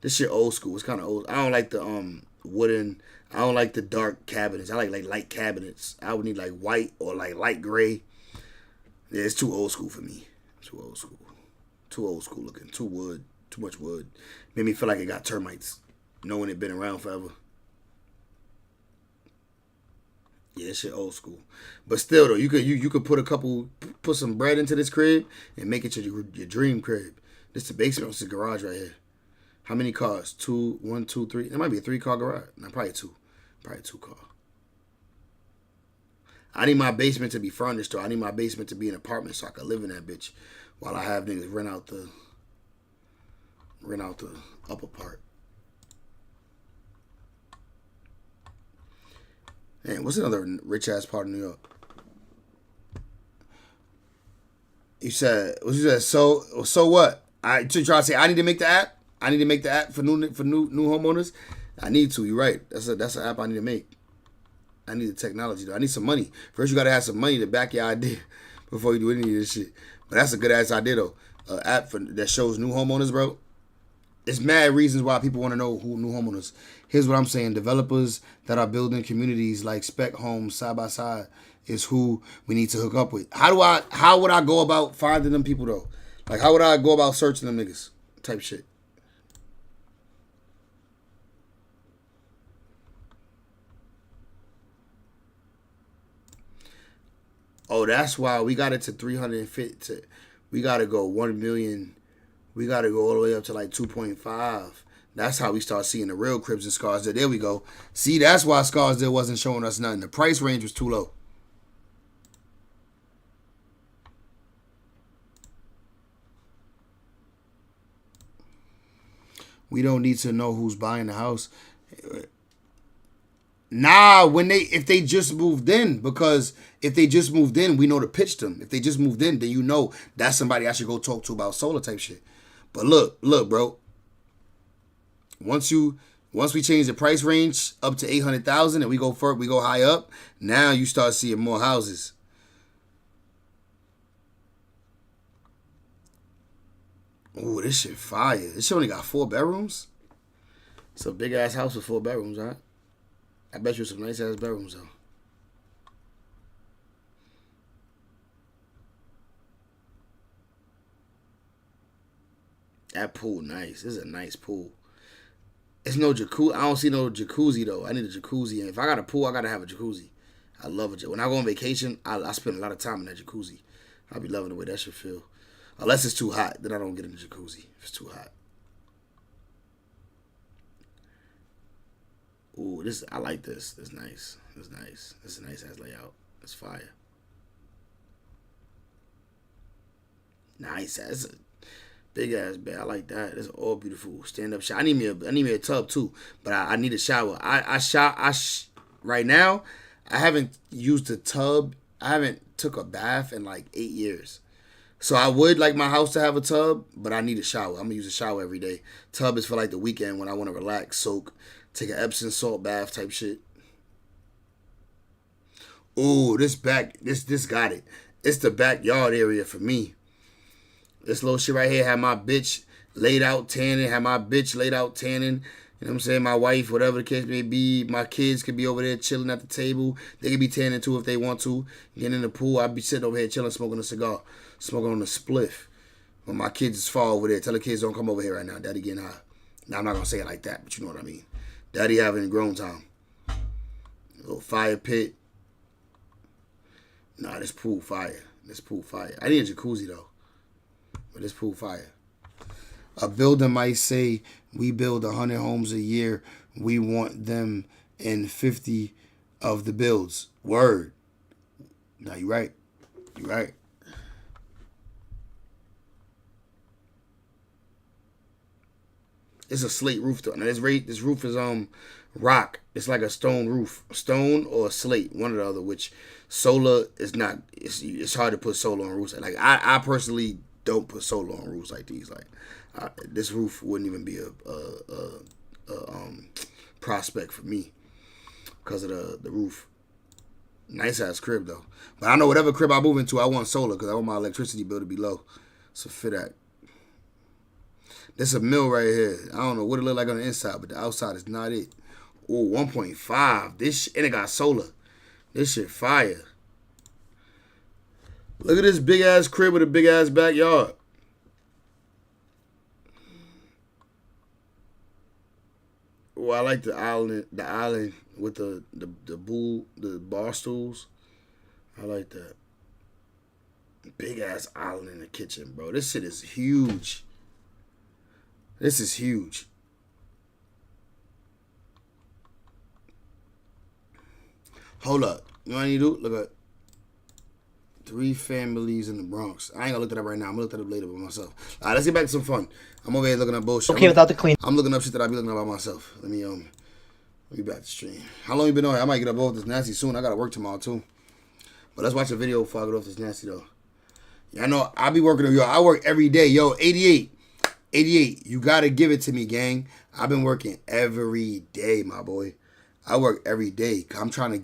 This shit old school. It's kind of old. I don't like the wooden. I don't like the dark cabinets. I like light cabinets. I would need like white or like light gray. Yeah, it's too old school for me. Too old school. Too old school looking. Too wood. Too much wood. Made me feel like it got termites, knowing it been around forever. Yeah, shit old school. But still though, you could put some bread into this crib and make it your dream crib. This is the basement. This is the garage right here. How many cars? 2, 1, 2, 3. It might be a 3-car garage. No, probably 2. Probably 2 car. I need my basement to be furnished, or I need my basement to be an apartment so I can live in that bitch while I have niggas rent out the upper part. Man, what's another rich ass part of New York? You said so what? I try to say I need to make the app. I need to make the app for new homeowners. I need to. You're right. That's an app I need to make. I need the technology though. I need some money. First, you gotta have some money to back your idea before you do any of this shit. But that's a good ass idea though. An app that shows new homeowners, bro. It's mad reasons why people want to know who new homeowners. Here's what I'm saying. Developers that are building communities like spec homes side by side is who we need to hook up with. How would I go about finding them people though? Like how would I go about searching them niggas? Type shit. Oh, that's why we got it to 350. We got to go 1 million. We got to go all the way up to like 2.5. That's how we start seeing the real cribs in Scarsdale. There we go. See, that's why Scarsdale wasn't showing us nothing. The price range was too low. We don't need to know who's buying the house. Nah, if they just moved in, because if they just moved in, we know to pitch them. If they just moved in, then you know that's somebody I should go talk to about solar type shit. But look, bro. Once we change the price range up to 800,000 and we go high up, now you start seeing more houses. Ooh, this shit fire. This shit only got 4 bedrooms. It's a big ass house with 4 bedrooms, right? I bet you some nice ass bedrooms though. That pool nice. This is a nice pool. It's no jacuzzi. I don't see no jacuzzi though. I need a jacuzzi. And if I got a pool, I gotta have a jacuzzi. I love it. When I go on vacation, I spend a lot of time in that jacuzzi. I'll be loving the way that shit feel. Unless it's too hot, then I don't get in the jacuzzi. If it's too hot. Ooh, I like this. This is nice. This is nice. This is a nice ass layout. It's fire. Nice. That's a big ass bed. I like that. It's all beautiful. Stand up shower. I need me a tub too, but I need a shower. Right now, I haven't used a tub. I haven't took a bath in like 8 years. So I would like my house to have a tub, but I need a shower. I'm gonna use a shower every day. Tub is for like the weekend when I want to relax, soak, take an Epsom salt bath type shit. Ooh, this got it. It's the backyard area for me. This little shit right here had my bitch laid out tanning. You know what I'm saying? My wife, whatever the case may be. My kids could be over there chilling at the table. They could be tanning too if they want to. Getting in the pool. I'd be sitting over here chilling, smoking a cigar. Smoking on a spliff. When my kids is far over there. Tell the kids don't come over here right now. Daddy getting high. Now, I'm not going to say it like that, but you know what I mean. Daddy having grown time. A little fire pit. Nah, this pool fire. I need a jacuzzi though. But this pool fire. A builder might say, we build 100 homes a year. We want them in 50 of the builds. Word. No, you're right. It's a slate roof though. Now this roof is rock. It's like a stone roof. Stone or slate, one or the other, which solar is not. It's hard to put solar on roofs. Like I personally don't put solar on roofs like these. Like this roof wouldn't even be a prospect for me because of the roof. Nice ass crib though. But I know whatever crib I move into, I want solar because I want my electricity bill to be low. So for that. This a mill right here. I don't know what it look like on the inside, but the outside is not it. Ooh, 1.5. This and it got solar. This shit fire. Look at this big ass crib with a big ass backyard. Oh, I like the island with the bar stools. I like that. Big ass island in the kitchen, bro. This shit is huge. This is huge. Hold up. You know what I need to do? Look at 3 families in the Bronx. I ain't gonna look that up right now. I'm gonna look that up later by myself. All right, let's get back to some fun. I'm over here looking up bullshit. Okay, without the clean. I'm looking up shit that I be looking up by myself. Let me back to stream. How long you been on here? I might get up off this nasty soon. I gotta work tomorrow too. But let's watch a video before I get off this nasty though. Yeah, I know I be working. Yo, I work every day. Yo, 88. You gotta give it to me, gang. I've been working every day, my boy. I work every day. I'm trying to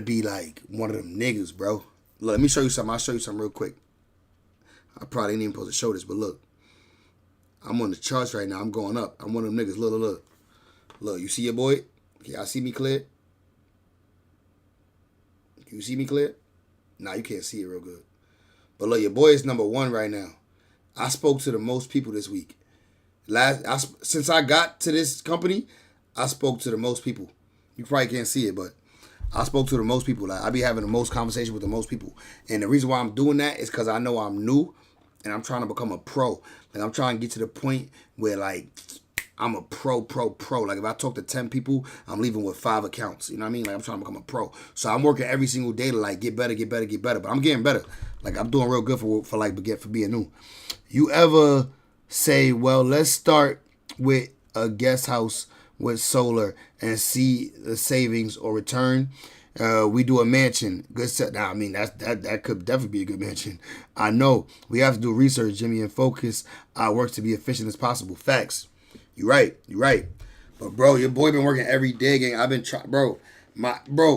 be like one of them niggas, bro. Look, let me show you something. I'll show you something real quick. I probably ain't even supposed to show this, but look. I'm on the charts right now. I'm going up. I'm one of them niggas. Look. Look, you see your boy? Y'all see me clear? You see me clear? Nah, you can't see it real good. But look, your boy is number 1 right now. I spoke to the most people this week. Since I got to this company, I spoke to the most people. You probably can't see it, but I spoke to the most people. Like, I be having the most conversation with the most people. And the reason why I'm doing that is because I know I'm new and I'm trying to become a pro. Like, I'm trying to get to the point where, like, I'm a pro. Like, if I talk to 10 people, I'm leaving with 5 accounts. You know what I mean? Like, I'm trying to become a pro. So I'm working every single day to, like, get better. But I'm getting better. Like, I'm doing real good for being new. You ever say, well, let's start with a guest house with solar and see the savings or return? We do a mansion. Good set. Now, I mean, that could definitely be a good mansion. I know. We have to do research, Jimmy, and focus our work to be efficient as possible. Facts. You right. But bro, your boy been working every day, gang. I've been trying, bro.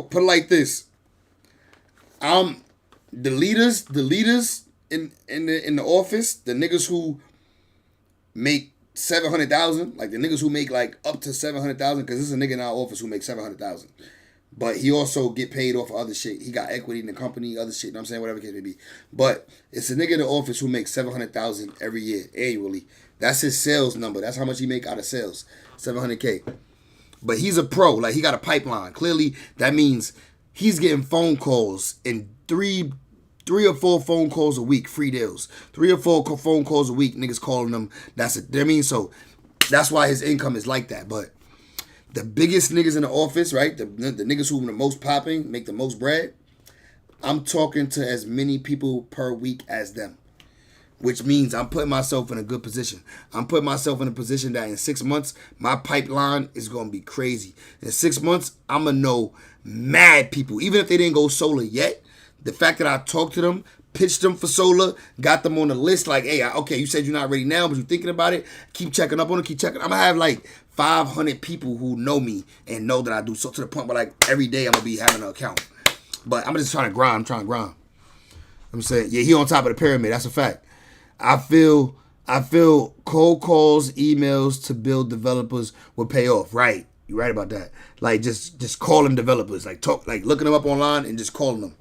Put it like this. The leaders in the office, the niggas who make 700,000, like the niggas who make like up to 700,000, because this is a nigga in our office who makes 700,000. But he also get paid off of other shit. He got equity in the company, other shit. You know what I'm saying? Whatever it may be. But it's a nigga in the office who makes 700,000 every year, annually. That's his sales number. That's how much he make out of sales. 700K. But he's a pro. Like, he got a pipeline. Clearly, that means he's getting phone calls in three or four phone calls a week, free deals. 3 or 4 phone calls a week, niggas calling them. So that's why his income is like that. But the biggest niggas in the office, right? The niggas who are the most popping, make the most bread. I'm talking to as many people per week as them. Which means I'm putting myself in a good position. I'm putting myself in a position that in 6 months, my pipeline is going to be crazy. In 6 months, I'm going to know mad people. Even if they didn't go solar yet, the fact that I talked to them, pitched them for solar, got them on the list, like, hey, okay, you said you're not ready now, but you're thinking about it. Keep checking up on it, keep checking. I'm going to have like 500 people who know me and know that I do so, to the point where like every day I'm going to be having an account. But I'm just trying to grind. I'm saying, yeah, he on top of the pyramid. That's a fact. I feel cold calls, emails to build developers will pay off. Right. You're right about that. Like, just calling developers. Like, looking them up online and just calling them.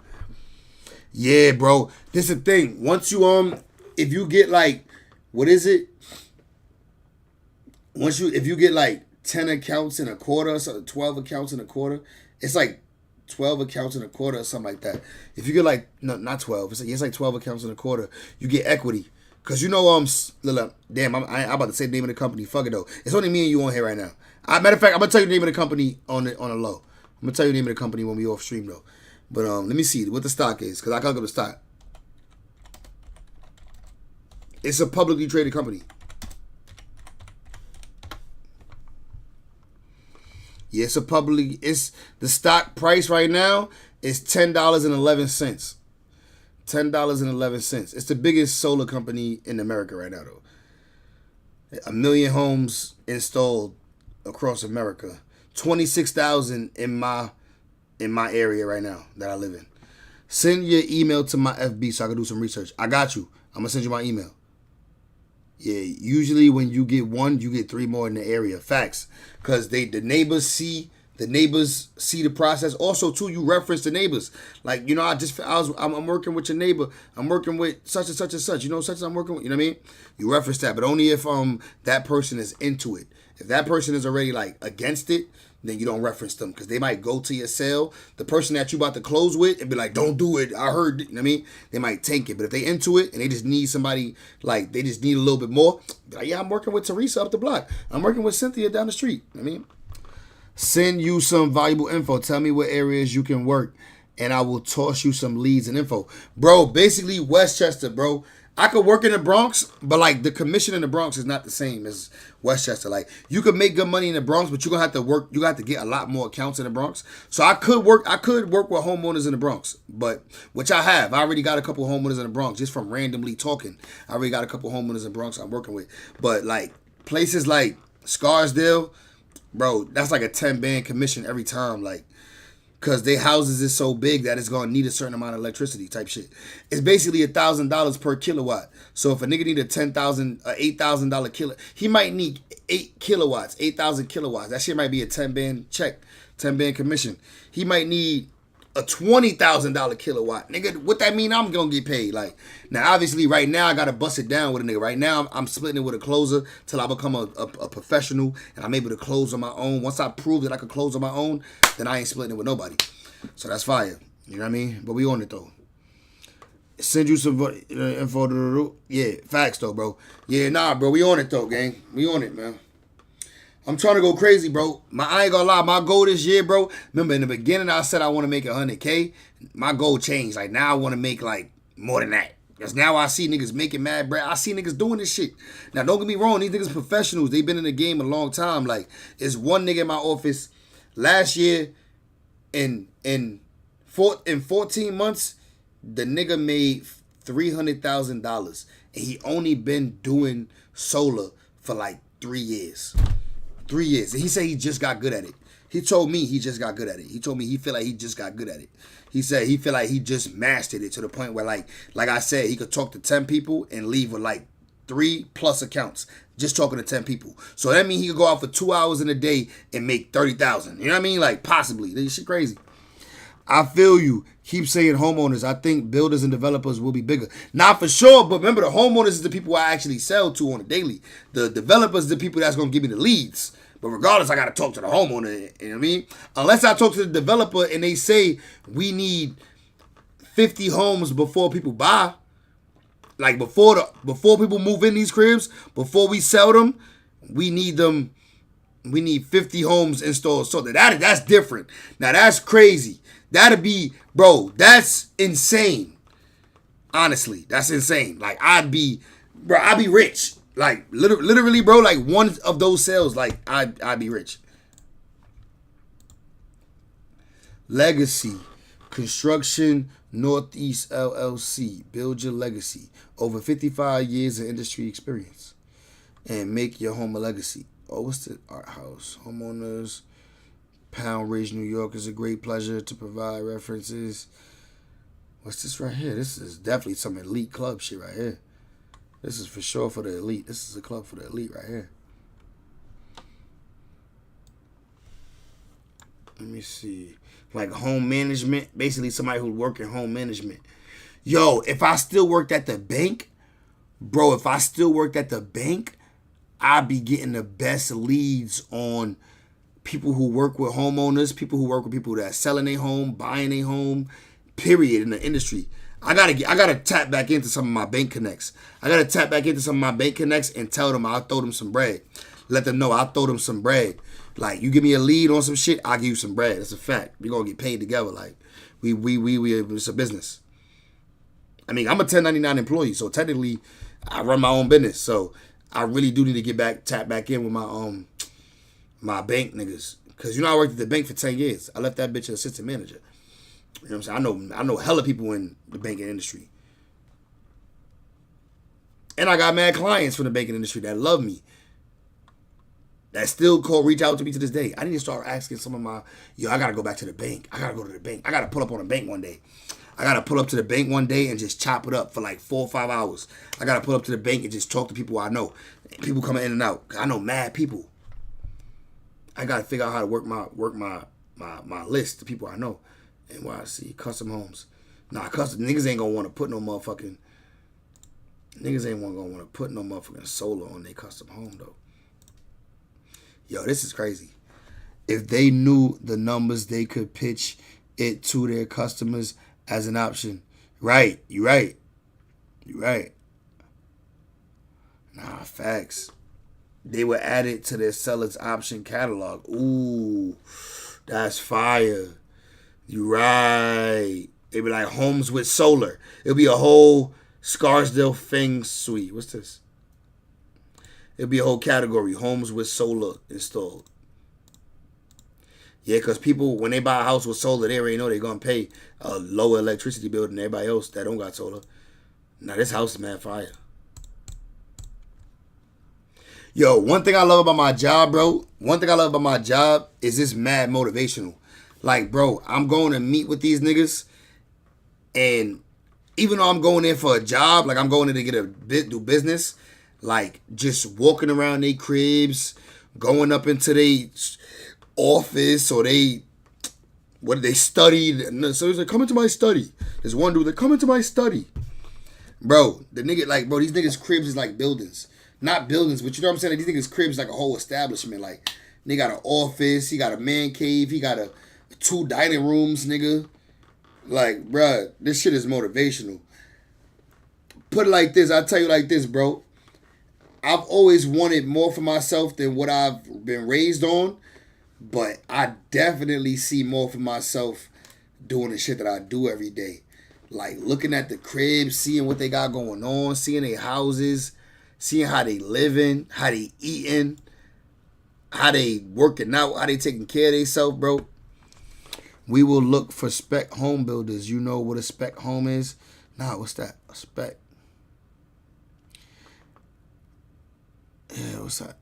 Yeah, bro. This is the thing. Once you, if you get like, what is it? If you get like 10 accounts in a quarter, so 12 accounts in a quarter, it's like 12 accounts in a quarter or something like that. If you get like, no, not 12, it's like 12 accounts in a quarter, you get equity. Cause you know, damn, I'm about to say the name of the company. Fuck it though. It's only me and you on here right now. Matter of fact, I'm gonna tell you the name of the company on the low. I'm gonna tell you the name of the company when we off stream though. But let me see what the stock is, cause I can't look up the stock. It's a publicly traded company. Yeah, it's the stock price right now is $10.11. $10.11. It's the biggest solar company in America right now, though. 1 million homes installed across America. 26,000 in my area right now that I live in. Send your email to my FB so I can do some research. I got you. I'm gonna send you my email. Yeah, usually when you get one, you get 3 more in the area. Facts, because the neighbors see the process. Also, too, you reference the neighbors. Like, you know, I'm working with your neighbor. I'm working with such and such and such. You know, such as I'm working with. You know what I mean? You reference that, but only if that person is into it. If that person is already like against it, then you don't reference them, because they might go to your sale, the person that you about to close with, and be like, don't do it. I heard, you know what I mean? They might tank it. But if they into it and they just need somebody, like they just need a little bit more, be like, yeah, I'm working with Teresa up the block. I'm working with Cynthia down the street. You know what I mean? Send you some valuable info. Tell me what areas you can work, and I will toss you some leads and info. Bro, basically Westchester, bro. I could work in the Bronx, but like the commission in the Bronx is not the same as Westchester. Like, you could make good money in the Bronx, but you're gonna have to work. You got to get a lot more accounts in the Bronx. So I could work with homeowners in the Bronx, but which I have. I already got a couple homeowners in the Bronx just from randomly talking. I already got a couple homeowners in the Bronx I'm working with. But like places like Scarsdale, bro, that's like a 10-band commission every time. Like, because their houses is so big that it's going to need a certain amount of electricity type shit. It's basically $1,000 per kilowatt. So if a nigga need a $8,000 kilo, he might need 8 kilowatts, 8,000 kilowatts. That shit might be a 10-band check, 10-band commission. He might need a $20,000 kilowatt. Nigga, what that mean I'm going to get paid? Like, now obviously right now I got to bust it down with a nigga. Right now I'm splitting it with a closer till I become a professional and I'm able to close on my own. Once I prove that I can close on my own, then I ain't splitting it with nobody. So that's fire. You know what I mean? But we on it though. Send you some info to the root. Yeah, facts though, bro. Yeah, nah, bro. We on it though, gang. We on it, man. I'm trying to go crazy, bro. I ain't gonna lie. My goal this year, bro. Remember in the beginning, I said I want to make 100K. My goal changed. Like, now I want to make like more than that. Because now I see niggas making mad bread. I see niggas doing this shit. Now, don't get me wrong. These niggas professionals. They've been in the game a long time. Like, it's one nigga in my office last year in 14 months, the nigga made $300,000. And he only been doing solar for like 3 years. 3 years. And he said he just got good at it. He told me he just got good at it. He told me he feel like he just got good at it. He said he feel like he just mastered it to the point where like I said, he could talk to 10 people and leave with like 3+ accounts just talking to 10 people. So that means he could go out for 2 hours in a day and make 30,000. You know what I mean? Like, possibly. This shit crazy. I feel you. Keep saying homeowners. I think builders and developers will be bigger. Not for sure, but remember, the homeowners is the people I actually sell to on a daily. The developers is the people that's going to give me the leads. But regardless, I got to talk to the homeowner. You know what I mean? Unless I talk to the developer and they say we need 50 homes before people buy. Like, before people move in these cribs, before we sell them, we need 50 homes installed. So that's different. Now, that's crazy. That'd be, bro, that's insane. Honestly, that's insane. Like, I'd be rich. Like, literally, bro, like one of those sales, like, I'd be rich. Legacy. Construction Northeast LLC. Build your legacy. Over 55 years of industry experience. And make your home a legacy. Oh, what's the art house? Homeowners. Pound Ridge, New York is a great pleasure to provide references. What's this right here? This is definitely some elite club shit right here. This is for sure for the elite. This is a club for the elite right here. Let me see. Like home management. Basically somebody who work in home management. Yo, if I still worked at the bank, bro, I'd be getting the best leads on people who work with homeowners, people who work with people that are selling their home, buying their home, period, in the industry. I gotta tap back into some of my bank connects. I gotta tap back into some of my bank connects and tell them I'll throw them some bread. Let them know I'll throw them some bread. Like, you give me a lead on some shit, I'll give you some bread. That's a fact. We're gonna get paid together. Like, we it's a business. I mean, I'm a 1099 employee, so technically I run my own business. So I really do need to tap back in with my bank niggas. Cause I worked at the bank for 10 years. I left that bitch an assistant manager. You know what I'm saying? I know hella people in the banking industry. And I got mad clients from the banking industry that love me. that still reach out to me to this day. I need to start asking some of my, yo, I gotta go back to the bank. I gotta go to the bank. I gotta pull up on the bank one day. I gotta pull up to the bank one day and just chop it up for like 4 or 5 hours. I gotta pull up to the bank and just talk to people I know. People coming in and out. I know mad people. I gotta figure out how to work my list, the people I know. And what I see, custom homes. Nah, custom niggas ain't gonna want to put no motherfucking. Niggas ain't gonna want to put no motherfucking solar on their custom home though. Yo, this is crazy. If they knew the numbers, they could pitch it to their customers as an option. Right, you right. You right. Nah, facts. They would add it to their seller's option catalog. Ooh, that's fire. You right. It'd be like homes with solar. It'll be a whole Scarsdale Feng Suite. What's this? It'll be a whole category. Homes with solar installed. Yeah, because people, when they buy a house with solar, they already know they're going to pay a lower electricity bill than everybody else that don't got solar. Now, this house is mad fire. Yo, one thing I love about my job, bro. One thing I love about my job is it's mad motivational. Like, bro, I'm going to meet with these niggas. And even though I'm going in for a job, like I'm going in to get a bit, do business, like just walking around their cribs, going up into their office or they studied. So he's like, come into my study. There's one dude that come into my study. Bro, the nigga, like, bro, these niggas' cribs is like buildings. Not buildings, but you know what I'm saying? Like, these niggas' cribs like a whole establishment. Like, they got an office, he got a man cave, he got 2 dining rooms, nigga. Like, bruh, this shit is motivational. Put it like this, I'll tell you like this, bro. I've always wanted more for myself than what I've been raised on, but I definitely see more for myself doing the shit that I do every day. Like, looking at the cribs, seeing what they got going on, seeing their houses, seeing how they living, how they eating, how they working out, how they taking care of themselves, bro. We will look for spec home builders. You know what a spec home is? Nah, what's that? A spec. Yeah, what's that?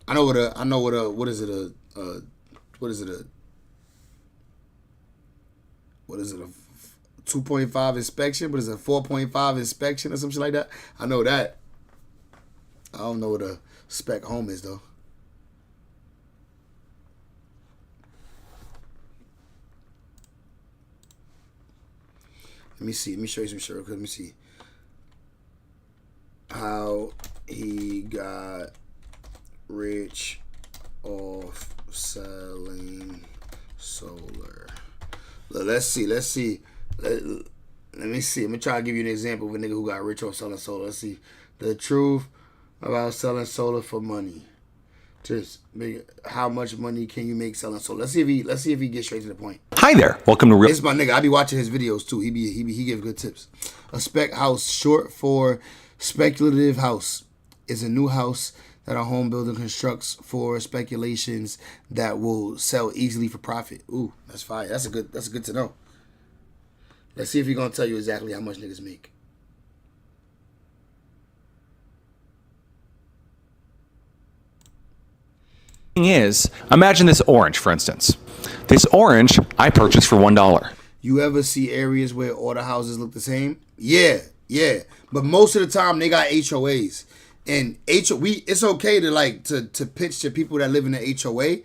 What is it a 2.5 inspection? What is it, a 4.5 inspection or something like that? I know that. I don't know what a spec home is though. Let me see. Let me show you some shit real quick. Let me see. How he got rich off selling solar. Let's see. Let me see. Let me try to give you an example of a nigga who got rich off selling solar. Let's see. The truth about selling solar for money. Just how much money can you make selling solar? Let's see if he gets straight to the point. Hi there. Welcome to Real. This is my nigga. I be watching his videos too. He gives good tips. A spec house, short for speculative house, is a new house that a home builder constructs for speculations that will sell easily for profit. Ooh, that's fire. That's good to know. Let's see if he's gonna tell you exactly how much niggas make. Thing is, imagine this orange, for instance. This orange I purchased for $1. You ever see areas where all the houses look the same? Yeah. But most of the time they got HOAs. And it's okay to pitch to people that live in the HOA,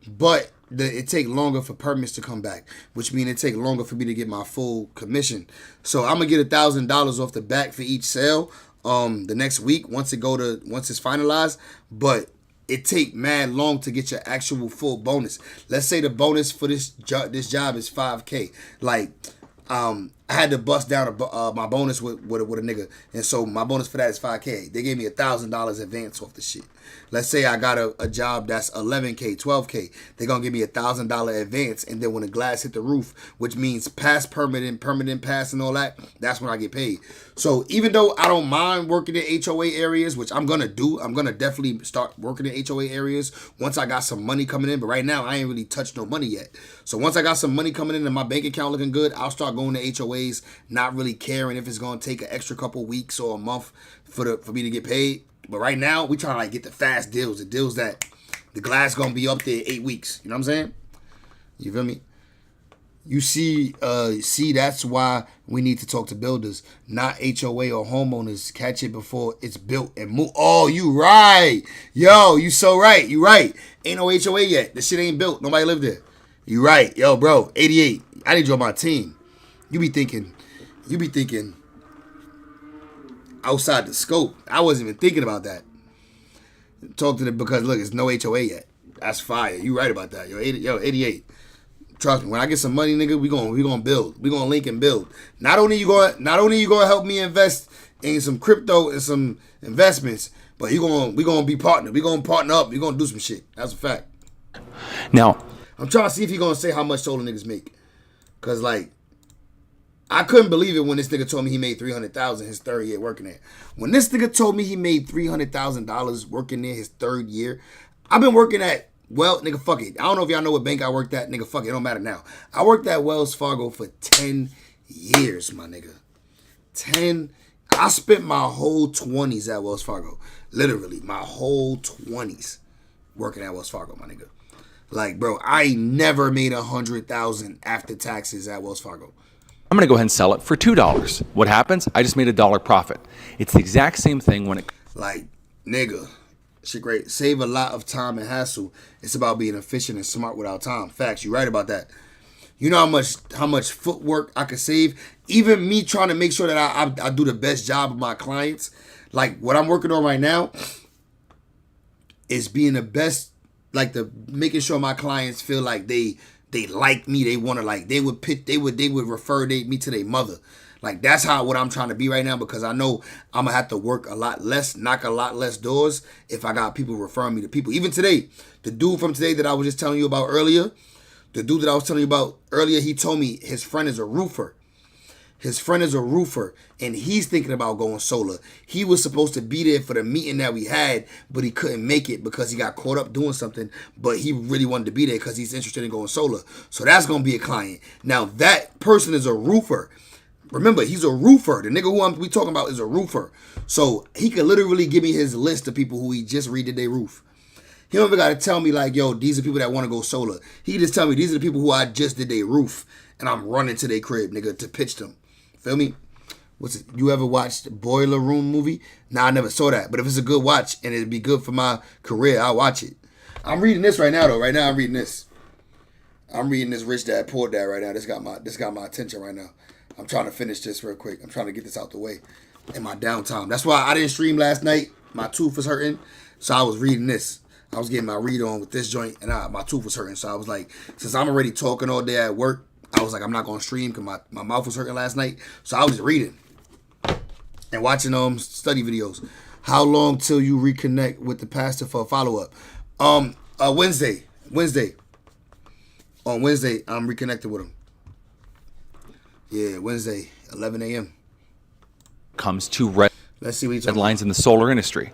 but it take longer for permits to come back, which means it take longer for me to get my full commission. So I'm gonna get $1,000 off the back for each sale the next week once it's finalized, but it take mad long to get your actual full bonus. Let's say the bonus for this job is $5K. Like, I had to bust down my bonus with a nigga, and so my bonus for that is $5K. They gave me $1,000 advance off the shit. Let's say I got a job that's $11K, $12K. They're gonna give me $1,000 advance, and then when the glass hit the roof, which means pass permanent pass and all that, that's when I get paid. So even though I don't mind working in HOA areas, which I'm gonna do, I'm gonna definitely start working in HOA areas once I got some money coming in. But right now I ain't really touched no money yet. So once I got some money coming in and my bank account looking good, I'll start going to HOAs, not really caring if it's gonna take an extra couple weeks or a month for me to get paid. But right now, we trying to get the fast deals, the deals that The glass gonna be up there 8 weeks. You know what I'm saying? You feel me? You see, that's why we need to talk to builders, not HOA or homeowners. Catch it before it's built and move. Oh, you right. Yo, you so right. You right. Ain't no HOA yet. The shit ain't built. Nobody live there. You right. Yo, bro, 88. I need you on my team. You be thinking outside the scope. I wasn't even thinking about that. Talk to them because look, it's no HOA yet. That's fire. You right about that. Yo, 88. Trust me, when I get some money, nigga, we gonna build. We gonna link and build. Not only you gonna help me invest in some crypto and some investments, but we gonna be partner. We gonna partner up. We gonna do some shit. That's a fact. Now, I'm trying to see if he gonna say how much solar niggas make, cause like I couldn't believe it when this nigga told me he made $300,000 his third year working there. When this nigga told me he made $300,000 working there his third year, I've been working at. Well, nigga, fuck it. I don't know if y'all know what bank I worked at. Nigga, fuck it. It don't matter now. I worked at Wells Fargo for 10 years, my nigga. 10. I spent my whole 20s at Wells Fargo. Literally, my whole 20s working at Wells Fargo, my nigga. Like, bro, I never made $100,000 after taxes at Wells Fargo. I'm going to go ahead and sell it for $2. What happens? I just made $1 profit. It's the exact same thing when it... Like, nigga... Shit great. Save a lot of time and hassle. It's about being efficient and smart without time. Facts. You right about that. You know how much footwork I could save. Even me trying to make sure that I do the best job of my clients. Like what I'm working on right now is being the best. Like making sure my clients feel like they like me. They want to like they would refer me to their mother. Like that's what I'm trying to be right now because I know I'm gonna have to work a lot less, knock a lot less doors if I got people referring me to people. Even today, the dude from today that I was just telling you about earlier, he told me his friend is a roofer. His friend is a roofer and he's thinking about going solar. He was supposed to be there for the meeting that we had, but he couldn't make it because he got caught up doing something, but he really wanted to be there because he's interested in going solar. So that's gonna be a client. Now that person is a roofer. Remember, he's a roofer. The nigga who we talking about is a roofer. So he could literally give me his list of people who he just redid their roof. He don't even got to tell me like, yo, these are people that want to go solar. He just tell me these are the people who I just did their roof. And I'm running to their crib, nigga, to pitch them. Feel me? You ever watched Boiler Room movie? Nah, I never saw that. But if it's a good watch and it'd be good for my career, I'll watch it. I'm reading this right now, though. Right now, I'm reading this. I'm reading this Rich Dad Poor Dad right now. This got my attention right now. I'm trying to finish this real quick. I'm trying to get this out the way in my downtime. That's why I didn't stream last night. My tooth was hurting, so I was reading this. I was getting my read on with this joint, and my tooth was hurting. So I was like, since I'm already talking all day at work, I was like, I'm not going to stream because my mouth was hurting last night. So I was just reading and watching study videos. How long till you reconnect with the pastor for a follow-up? Wednesday. On Wednesday, I'm reconnected with him. Yeah, Wednesday, 11 a.m. Comes to red lines in the solar industry.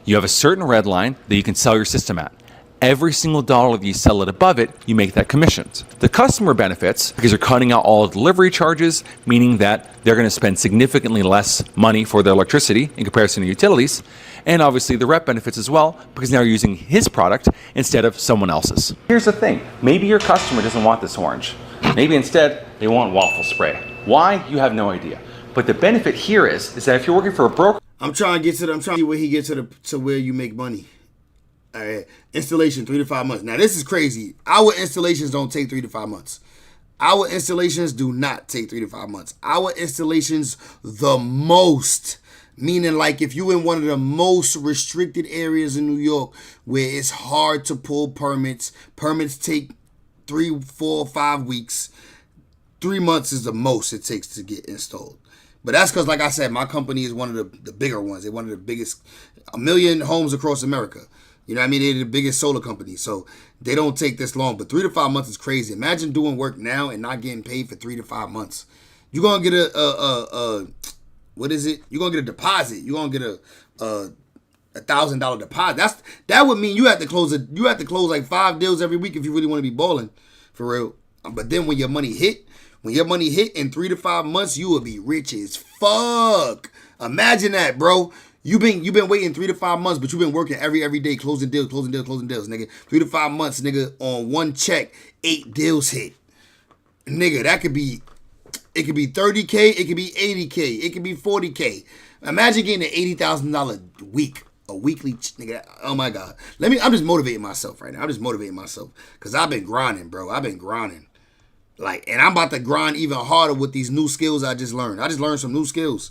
You have a certain red line that you can sell your system at. Every single dollar that you sell it above it, you make that commissions. The customer benefits because you're cutting out all delivery charges, meaning that they're going to spend significantly less money for their electricity in comparison to utilities. And obviously the rep benefits as well because now you're using his product instead of someone else's. Here's the thing. Maybe your customer doesn't want this orange. Maybe instead they want waffle spray. Why? You have no idea. But the benefit here is that if you're working for a broker, I'm trying to see where he gets to where you make money. All right. Installation 3 to 5 months. Now this is crazy. Our installations don't take 3 to 5 months. Our installations do not take 3 to 5 months. Our installations the most. Meaning like if you in one of the most restricted areas in New York where it's hard to pull permits take 3, 4, 5 weeks. 3 months is the most it takes to get installed. But that's because, like I said, my company is one of the bigger ones. They're one of the biggest, 1 million homes across America. You know what I mean? They're the biggest solar company. So they don't take this long. But 3 to 5 months is crazy. Imagine doing work now and not getting paid for 3 to 5 months. You're going to get what is it? You're going to get a deposit. You're going to get a $1,000 deposit. That would mean you have to close like 5 deals every week if you really want to be balling for real. But then when your money hit in 3 to 5 months, you will be rich as fuck. Imagine that, bro. You've been waiting 3 to 5 months, but you've been working every day, closing deals, nigga. 3 to 5 months, nigga, on one check, 8 deals hit. Nigga, it could be 30K, it could be 80K, it could be 40K. Imagine getting an $80,000 week, a weekly, nigga. Oh my God. I'm just motivating myself right now. I'm just motivating myself because I've been grinding, bro. I've been grinding. Like, and I'm about to grind even harder with these new skills I just learned. I just learned some new skills.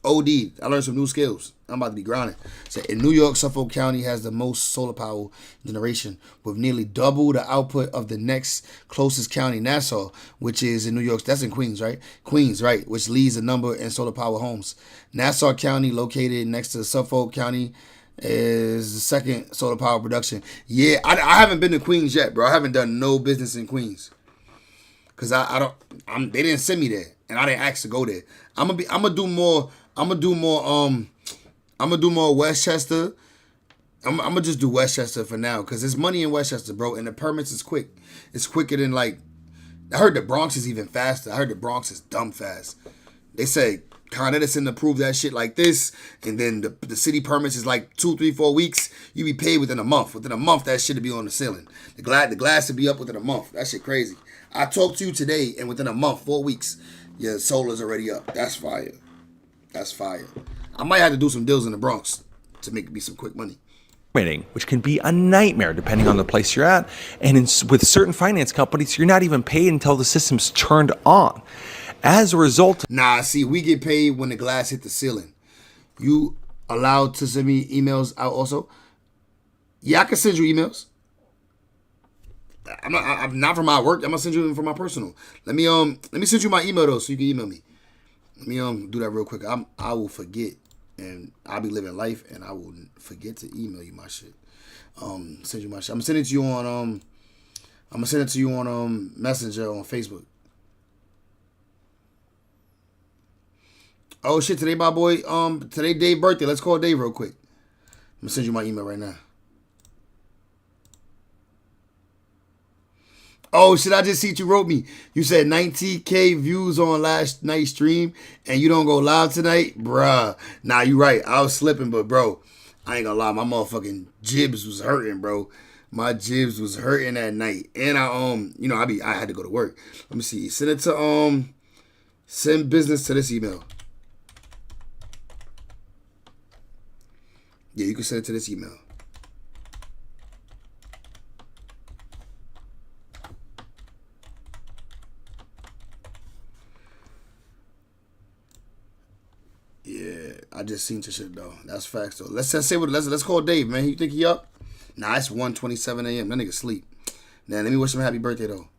OD, I learned some new skills. I'm about to be grinding. So in New York, Suffolk County has the most solar power generation with nearly double the output of the next closest county, Nassau, which is in New York. That's in Queens, right? Queens, right, which leads the number in solar power homes. Nassau County, located next to Suffolk County, is the second solar power production. Yeah, I haven't been to Queens yet, bro. I haven't done no business in Queens. Cause they didn't send me there, and I didn't ask to go there. I'm gonna do more Westchester. I'm gonna just do Westchester for now, cause there's money in Westchester, bro, and the permits is quick. It's quicker than like, I heard the Bronx is even faster. I heard the Bronx is dumb fast. They say Con Edison approved that shit like this, and then the city permits is like 2, 3, 4 weeks. You be paid within a month. Within a month, that shit will be on the ceiling. The glass will be up within a month. That shit crazy. I talked to you today, and within a month, 4 weeks, your solar's already up. That's fire. That's fire. I might have to do some deals in the Bronx to make me some quick money. Which can be a nightmare depending on the place you're at. And with certain finance companies, you're not even paid until the system's turned on. As a result... Nah, see, we get paid when the glass hit the ceiling. You allowed to send me emails out also? Yeah, I can send you emails. I'm not from my work. I'm gonna send you from my personal. Let me send you my email though, so you can email me. Let me do that real quick. I will forget, and I'll be living life, and I will forget to email you my shit. Send you my shit. I'm gonna send it to you on Messenger on Facebook. Oh shit! Today my boy today Dave's birthday. Let's call Dave real quick. I'm gonna send you my email right now. Oh, shit, I just see what you wrote me. You said 19K views on last night's stream and you don't go live tonight? Bruh. Nah, you right. I was slipping, but bro, I ain't gonna lie. My motherfucking jibs was hurting, bro. My jibs was hurting that night. And I had to go to work. Let me see. Send it to, send business to this email. Yeah, you can send it to this email. Yeah, I just seen your shit though. That's facts though. Let's call Dave, man. You think he up? Nah, it's 1:27 a.m. That nigga sleep. Now let me wish him a happy birthday though.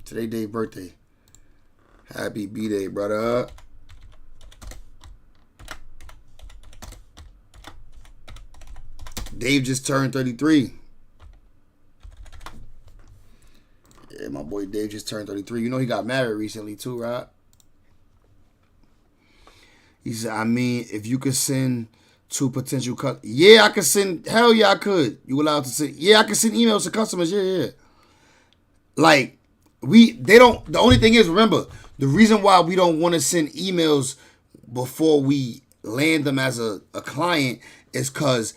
Today Dave's birthday. Happy B-Day, brother. Dave just turned 33. Yeah, my boy Dave just turned 33. You know he got married recently too, right? He said, I mean, if you could send to potential customers. Yeah, I could send. Hell yeah, I could. You allowed to send. Yeah, I could send emails to customers. Yeah. Like, the only thing is, remember, the reason why we don't want to send emails before we land them as a client is because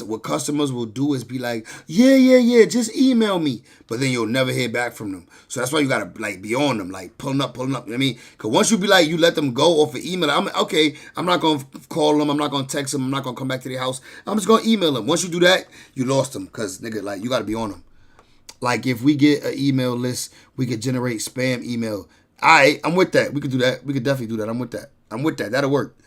what customers will do is be like, yeah, just email me. But then you'll never hear back from them. So that's why you gotta like be on them, like pulling up. You know what I mean? Because once you be like, you let them go off an email, I'm not gonna call them, I'm not gonna text them, I'm not gonna come back to their house. I'm just gonna email them. Once you do that, you lost them. Because nigga, like, you gotta be on them. Like, if we get an email list, we could generate spam email. I'm with that. We could do that. We could definitely do that. I'm with that. That'll work.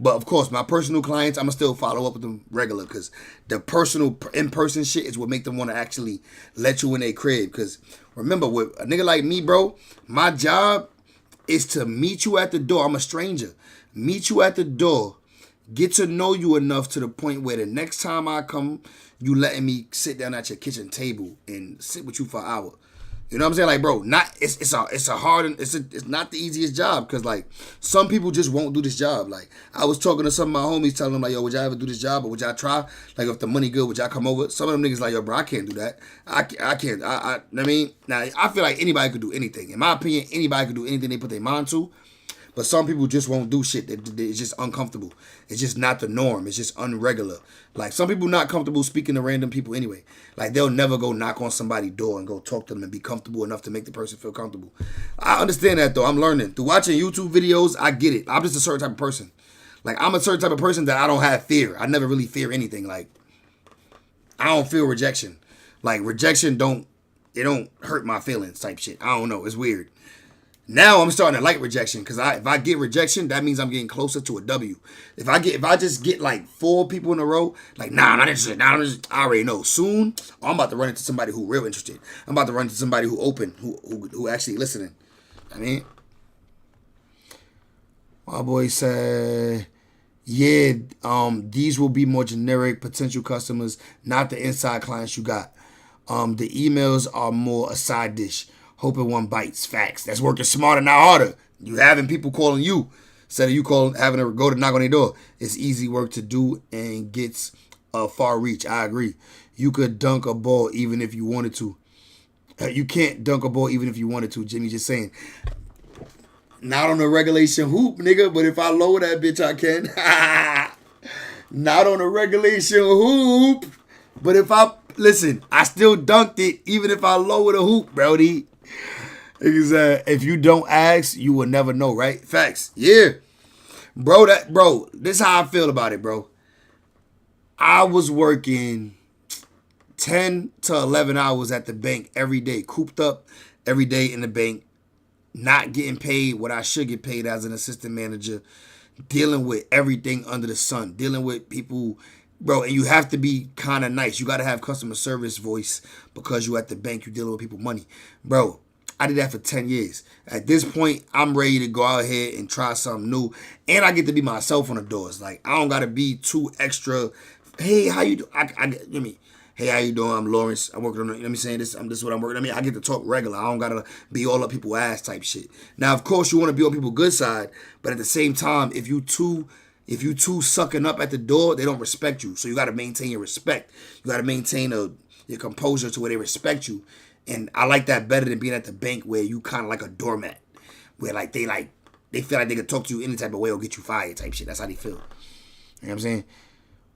But of course, my personal clients, I'm going to still follow up with them regular, because the personal, in-person shit is what make them want to actually let you in their crib. Because remember, with a nigga like me, bro, my job is to meet you at the door. I'm a stranger. Meet you at the door, get to know you enough to the point where the next time I come, you letting me sit down at your kitchen table and sit with you for an hour. You know what I'm saying? Like, bro, it's not the easiest job, because like some people just won't do this job. Like, I was talking to some of my homies, telling them like, yo, would y'all ever do this job, or would y'all try? Like, if the money good, would y'all come over? Some of them niggas like, yo, bro, I can't do that. I can't. I mean, now I feel like anybody could do anything. In my opinion, anybody could do anything they put their mind to. But some people just won't do shit. It's just uncomfortable. It's just not the norm. It's just unregular. Like, some people not comfortable speaking to random people anyway. Like, they'll never go knock on somebody's door and go talk to them and be comfortable enough to make the person feel comfortable. I understand that, though. I'm learning. Through watching YouTube videos, I get it. I'm just a certain type of person. Like, I'm a certain type of person that I don't have fear. I never really fear anything. Like, I don't feel rejection. Like, rejection don't hurt my feelings type shit. I don't know. It's weird. Now I'm starting to like rejection because if I get rejection, that means I'm getting closer to a W. If I just get like 4 people in a row, like, nah, I'm not interested. Nah, I already know. Soon, I'm about to run into somebody who real interested. I'm about to run into somebody who open, who actually listening. I mean, my boy said, yeah, these will be more generic potential customers, not the inside clients you got. The emails are more a side dish. Hoping one bites. Facts. That's working smarter, not harder. You having people calling you instead of you having to go to knock on their door. It's easy work to do and gets a far reach. I agree. You could dunk a ball even if you wanted to. You can't dunk a ball even if you wanted to. Jimmy just saying. Not on a regulation hoop, nigga, but if I lower that bitch, I can. Not on a regulation hoop, but if listen, I still dunked it even if I lower the hoop, brody. If you don't ask, you will never know, right? Facts. Yeah. Bro, this is how I feel about it, bro. I was working 10 to 11 hours at the bank every day, cooped up every day in the bank, not getting paid what I should get paid as an assistant manager, dealing with everything under the sun, dealing with people, bro, and you have to be kind of nice. You got to have customer service voice because you at the bank, you dealing with people money. Bro, I did that for 10 years. At this point, I'm ready to go out here and try something new. And I get to be myself on the doors. Like, I don't got to be too extra. Hey, how you doing? Hey, how you doing? I'm Lawrence. I'm working on, let me say this. This is what I'm working on. I get to talk regular. I don't got to be all up people's ass type shit. Now, of course, you want to be on people's good side. But at the same time, if you too sucking up at the door, they don't respect you. So you got to maintain your respect. You got to maintain your composure to where they respect you. And I like that better than being at the bank where you kind of like a doormat. Where like they feel like they can talk to you any type of way or get you fired type shit. That's how they feel. You know what I'm saying?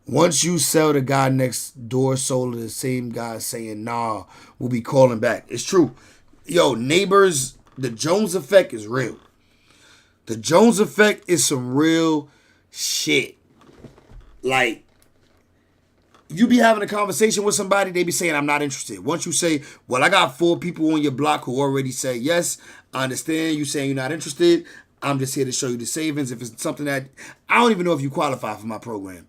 Once you sell the guy next door solar, the same guy saying, nah, we'll be calling back. It's true. Yo, neighbors, the Jones effect is real. The Jones effect is some real shit. Like, you be having a conversation with somebody, they be saying, I'm not interested. Once you say, well, I got 4 people on your block who already say, yes, I understand you saying you're not interested. I'm just here to show you the savings. If it's something that, I don't even know if you qualify for my program.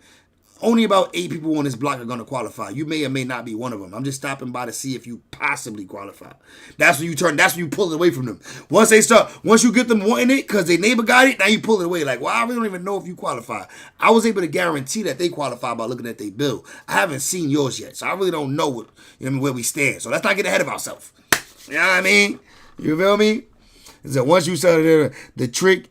Only about 8 people on this block are going to qualify. You may or may not be one of them. I'm just stopping by to see if you possibly qualify. That's when you pull it away from them. Once you get them wanting it because their neighbor got it, now you pull it away. Like, well, I really don't even know if you qualify. I was able to guarantee that they qualify by looking at their bill. I haven't seen yours yet, so I really don't know where we stand. So let's not get ahead of ourselves. You know what I mean? You feel me? So once you sell it, the trick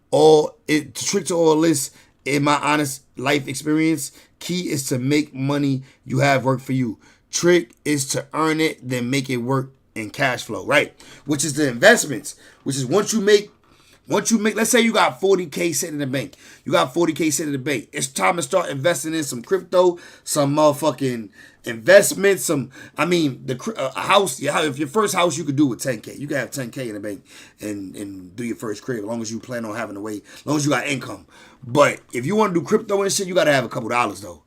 to all this, in my honest life experience, key is to make money you have work for you. Trick is to earn it, then make it work in cash flow, right? Which is the investments, which is once you make, let's say you got 40K sitting in the bank. You got 40K sitting in the bank. It's time to start investing in some crypto, some motherfucking investments, a house. If your first house you could do with 10K. You can have 10K in the bank and do your first crib as long as you plan on having to wait, as long as you got income. But if you want to do crypto and shit, you got to have a couple dollars though.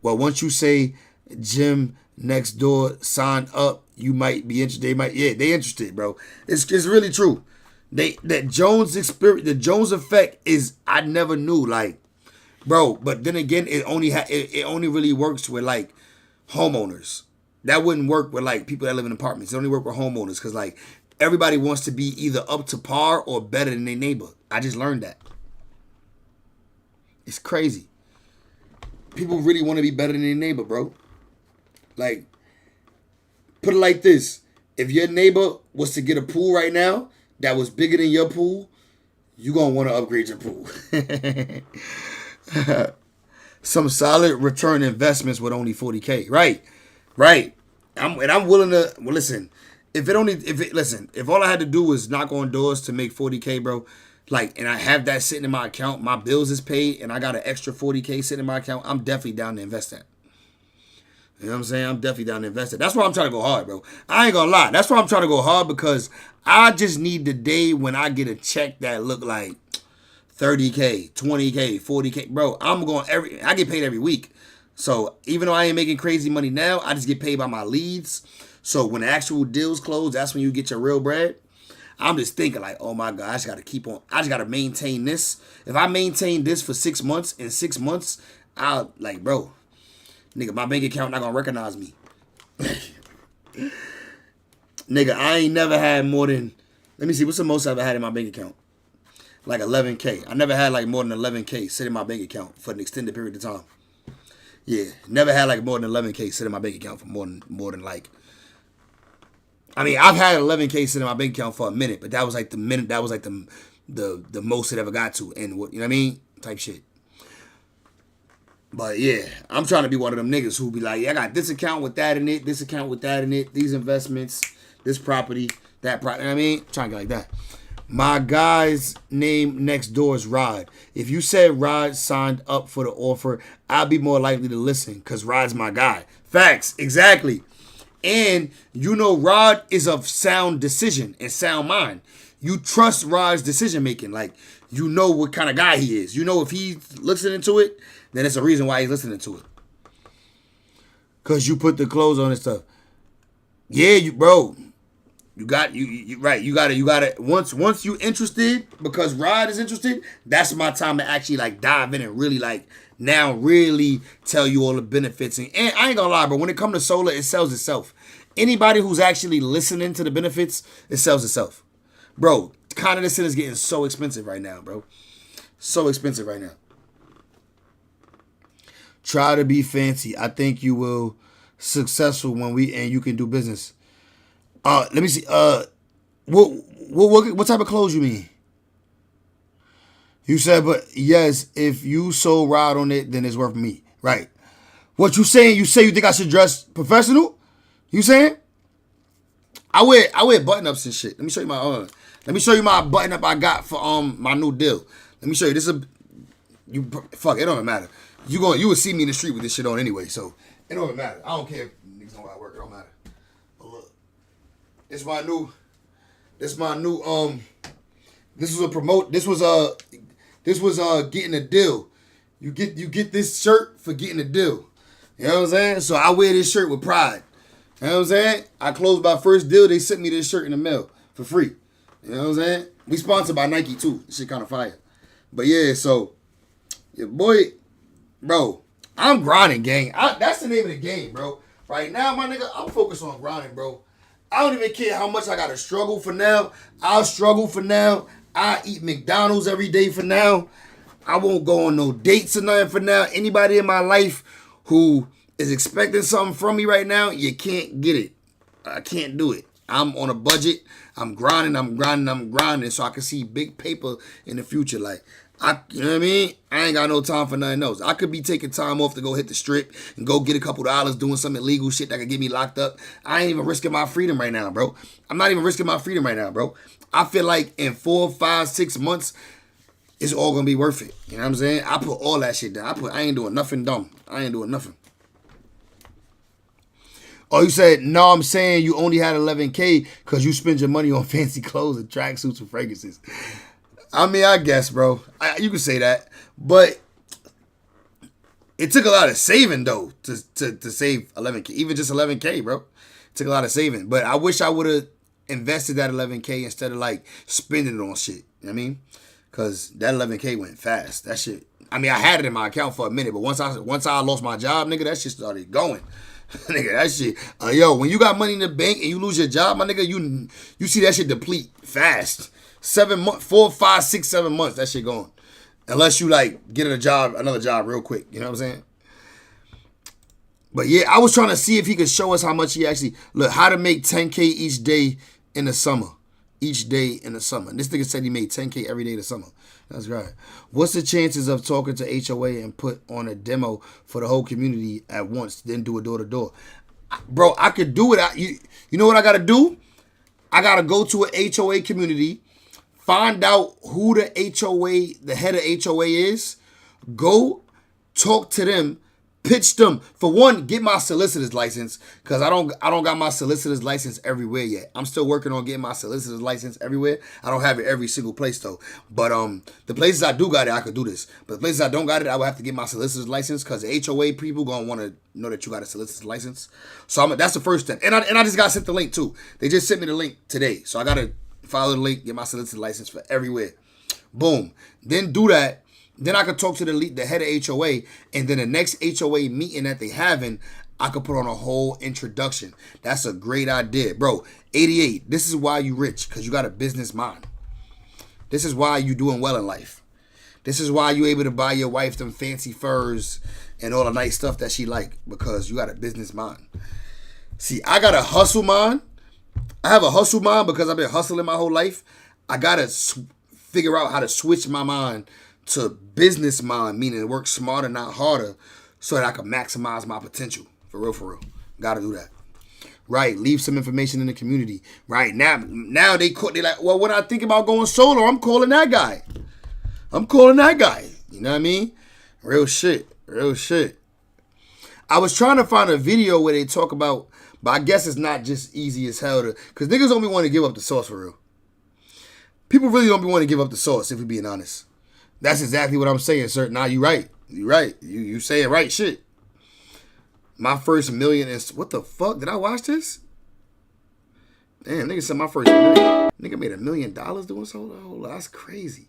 Well, once you say Jim next door sign up, you might be interested. They interested, bro. It's really true. The Jones effect is, I never knew, like, bro. But then again, it only really works with like homeowners. That wouldn't work with like people that live in apartments. It only work with homeowners because like everybody wants to be either up to par or better than their neighbor. I just learned that. It's crazy. People really want to be better than their neighbor, bro. Like, put it like this: if your neighbor was to get a pool right now that was bigger than your pool, you're going to want to upgrade your pool. Some solid return investments with only 40K. Right. I'm willing to, well, listen, listen, if all I had to do was knock on doors to make 40K, bro, like, and I have that sitting in my account, my bills is paid, and I got an extra 40K sitting in my account, I'm definitely down to invest that. You know what I'm saying? I'm definitely down to invest it. That's why I'm trying to go hard, bro. I ain't gonna lie. That's why I'm trying to go hard, because I just need the day when I get a check that look like 30K, 20K, 40K. Bro, I get paid every week. So even though I ain't making crazy money now, I just get paid by my leads. So when the actual deals close, that's when you get your real bread. I'm just thinking like, oh my God, I just gotta maintain this. If I maintain this for 6 months, in 6 months, I'll like, bro, nigga, my bank account not gonna recognize me. Nigga, I ain't never had more than, let me see, what's the most I've ever had in my bank account? Like 11K. I never had like more than 11K sit in my bank account for an extended period of time. Yeah, never had like more than 11K sit in my bank account for more than like, I mean, I've had 11K sit in my bank account for a minute, but that was like the minute, that was like the most it ever got to, and what, you know what I mean? Type shit. But yeah, I'm trying to be one of them niggas who be like, yeah, I got this account with that in it, this account with that in it, these investments, this property, that property. You know what I mean? I'm trying to get like that. My guy's name next door is Rod. If you said Rod signed up for the offer, I'll be more likely to listen because Rod's my guy. Facts, exactly. And you know Rod is of sound decision and sound mind. You trust Rod's decision making. Like, you know what kind of guy he is. You know if he's listening to it, then it's a reason why he's listening to it. Because you put the clothes on and stuff. Yeah, bro. You right. You gotta once you interested, because Rod is interested, that's my time to actually like dive in and really like now really tell you all the benefits. And I ain't gonna lie, bro, when it comes to solar, it sells itself. Anybody who's actually listening to the benefits, it sells itself. Bro, condensate is getting so expensive right now, bro. So expensive right now. Try to be fancy. I think you will successful and you can do business. Let me see. What type of clothes you mean? You said, but yes, if you so ride on it, then it's worth me. Right. What you saying? You say you think I should dress professional? You saying? I wear button ups and shit. Let me show you my button up I got for my new deal. Let me show you. This is fuck. It don't matter. You will see me in the street with this shit on anyway, so it don't matter. I don't care if niggas know how I work. It don't matter. But look, this was getting a deal. You get this shirt for getting a deal. You know what I'm saying? So I wear this shirt with pride. You know what I'm saying? I closed my first deal. They sent me this shirt in the mail for free. You know what I'm saying? We sponsored by Nike too. This shit kind of fire. But yeah, so your boy, bro, I'm grinding, gang. That's the name of the game, bro. Right now, my nigga, I'm focused on grinding, bro. I don't even care how much I gotta struggle for now. I'll struggle for now. I eat McDonald's every day for now. I won't go on no dates or nothing for now. Anybody in my life who is expecting something from me right now, you can't get it. I can't do it. I'm on a budget. I'm grinding so I can see big paper in the future. Like, you know what I mean? I ain't got no time for nothing else. I could be taking time off to go hit the strip and go get a couple dollars doing some illegal shit that could get me locked up. I ain't even risking my freedom right now, bro. I'm not even risking my freedom right now, bro. I feel like in 4, 5, 6 months, it's all gonna be worth it. You know what I'm saying? I put all that shit down. I ain't doing nothing dumb. I ain't doing nothing. Oh, you said, no, I'm saying you only had 11K because you spend your money on fancy clothes and tracksuits and fragrances. I mean, I guess, bro. You can say that. But it took a lot of saving, though, to save 11K. Even just 11K, bro. It took a lot of saving. But I wish I would have invested that 11K instead of, like, spending it on shit. You know what I mean? Because that 11K went fast. That shit. I mean, I had it in my account for a minute. But once I lost my job, nigga, that shit started going. Nigga, that shit. Yo, when you got money in the bank and you lose your job, my nigga, you see that shit deplete fast. 7 months, 4, 5, 6, 7 months, that shit gone. Unless you like get another job real quick. You know what I'm saying? But yeah, I was trying to see if he could show us how much he actually how to make 10K each day in the summer. Each day in the summer. And this nigga said he made 10K every day in the summer. That's right. What's the chances of talking to HOA and put on a demo for the whole community at once, then do a door-to-door? Bro, I could do it. You know what I got to do? I gotta go to an HOA community, find out who the head of HOA is, go talk to them, pitch them. For one, get my solicitor's license, because I don't got my solicitor's license everywhere yet. I'm still working on getting my solicitor's license everywhere. I don't have it every single place though. But the places I do got it, I could do this. But the places I don't got it, I would have to get my solicitor's license, because the HOA people gonna want to know that you got a solicitor's license. So that's the first step. And I just got sent the link too. They just sent me the link today. So I gotta follow the link, get my solicitor's license for everywhere. Boom. Then do that. Then I could talk to the head of HOA, and then the next HOA meeting that they having, I could put on a whole introduction. That's a great idea. Bro, 88, this is why you rich, because you got a business mind. This is why you doing well in life. This is why you able to buy your wife them fancy furs and all the nice stuff that she like, because you got a business mind. See, I got a hustle mind. I have a hustle mind because I've been hustling my whole life. I got to figure out how to switch my mind to business mind, meaning work smarter, not harder, so that I can maximize my potential. For real. Gotta do that. Right, leave some information in the community. Right, now they like, well, when I think about going solo, I'm calling that guy. You know what I mean? Real shit. I was trying to find a video where they talk about, but I guess it's not just easy as hell to, because niggas don't be want to give up the sauce for real. People really don't be want to give up the sauce, if we being honest. That's exactly what I'm saying, sir. Nah, you right. You saying right shit. My first million is, what the fuck? Did I watch this? Damn, nigga said my first million. Nigga made $1 million doing solo. Hold on, that's crazy.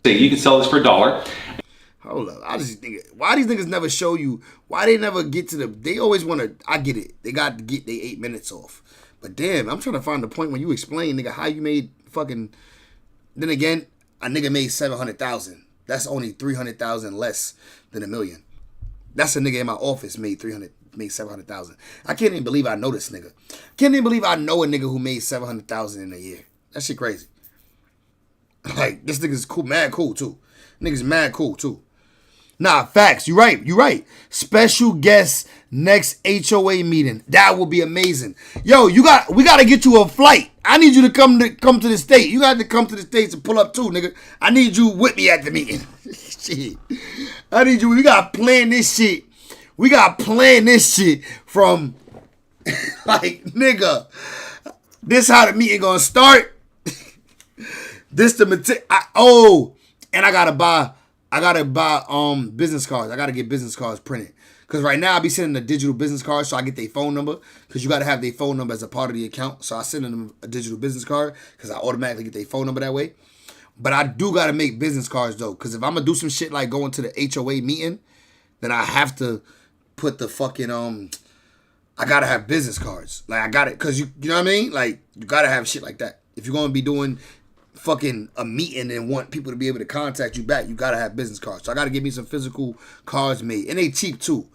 You can sell this for $1. Hold up. I just think, why these niggas never show you, why they never get to they always want to, I get it. They got to get their 8 minutes off. But damn, I'm trying to find the point when you explain, nigga, how you made fucking, then again, a nigga made 700,000. That's only 300,000 less than $1 million. That's a nigga in my office made 700,000. I can't even believe I know this nigga. Can't even believe I know a nigga who made 700,000 in a year. That shit crazy. Like, this nigga's cool, mad cool too. Nigga's mad cool too. Nah, facts. You right. Special guest next HOA meeting. That will be amazing. Yo, we gotta get you a flight. I need you to come to the state. You got to come to the States and pull up too, nigga. I need you with me at the meeting. Shit. I need you. We gotta plan this shit. We gotta plan this shit from like, nigga. This how the meeting gonna start. This the material. And I gotta buy business cards. I gotta get business cards printed. Because right now I be sending a digital business card so I get their phone number. Because you gotta have their phone number as a part of the account. So I send them a digital business card because I automatically get their phone number that way. But I do gotta make business cards though. Because if I'm gonna do some shit like going to the HOA meeting, then I have to put the fucking I gotta have business cards. Like I got it. Because you know what I mean? Like you gotta have shit like that. If you're gonna be doing fucking a meeting and want people to be able to contact you back, you gotta have business cards. So I gotta get me some physical cards made. And they cheap too.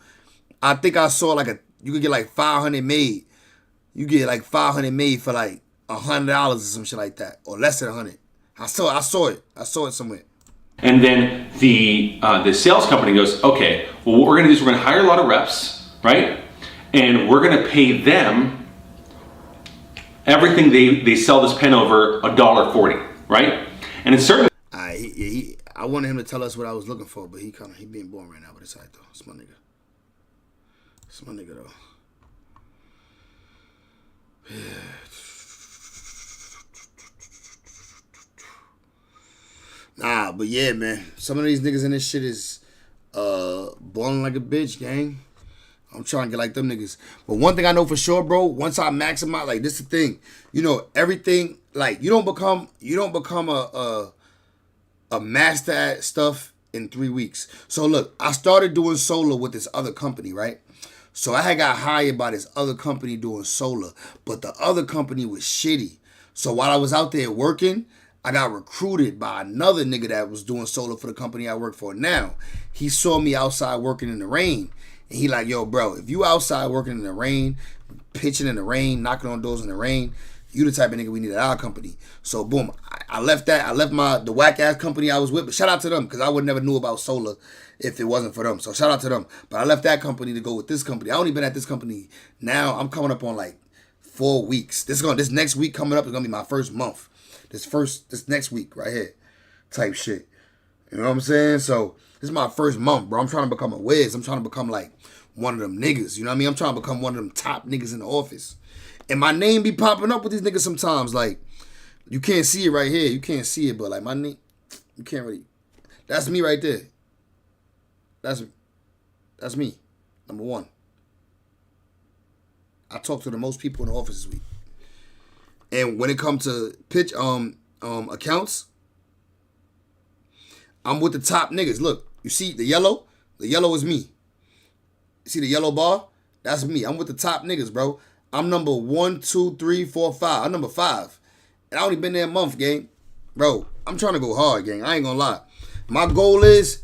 I think I saw you could get like 500 made. You get like 500 made for like $100 or some shit like that. Or less than 100. I saw it somewhere. And then the sales company goes, okay, well, what we're gonna do is we're gonna hire a lot of reps, right? And we're gonna pay them everything they sell this pen over $1.40, right? And it's certain. I wanted him to tell us what I was looking for, but he being born right now, but it's alright though. It's my nigga. It's my nigga though. Yeah. Nah, but yeah, man. Some of these niggas in this shit is balling like a bitch, gang. I'm trying to get like them niggas. But one thing I know for sure, bro, once I maximize, like this is the thing. You know, everything, like you don't become a master at stuff in 3 weeks. So look, I started doing solar with this other company, right? So I had got hired by this other company doing solar, but the other company was shitty. So while I was out there working, I got recruited by another nigga that was doing solar for the company I work for now. He saw me outside working in the rain. And he like, yo, bro, if you outside working in the rain, pitching in the rain, knocking on doors in the rain, you the type of nigga we need at our company. So boom, I left that. I left the whack ass company I was with, but shout out to them because I would never knew about solar if it wasn't for them. So shout out to them. But I left that company to go with this company. I only been at this company now. I'm coming up on like 4 weeks. This next week coming up is gonna be my first month. This next week right here, type shit. You know what I'm saying? So this is my first month, bro. I'm trying to become a whiz. I'm trying to become like one of them niggas. You know what I mean? I'm trying to become one of them top niggas in the office. And my name be popping up with these niggas sometimes. Like, you can't see it right here. You can't see it, but like my name, you can't really. That's me right there. That's me. Number one. I talk to the most people in the office this week. And when it comes to pitch accounts, I'm with the top niggas. Look, you see the yellow? The yellow is me. You see the yellow bar? That's me. I'm with the top niggas, bro. I'm number 1, 2, 3, 4, 5. I'm number 5. And I only been there a month, gang. Bro, I'm trying to go hard, gang. I ain't gonna lie. My goal is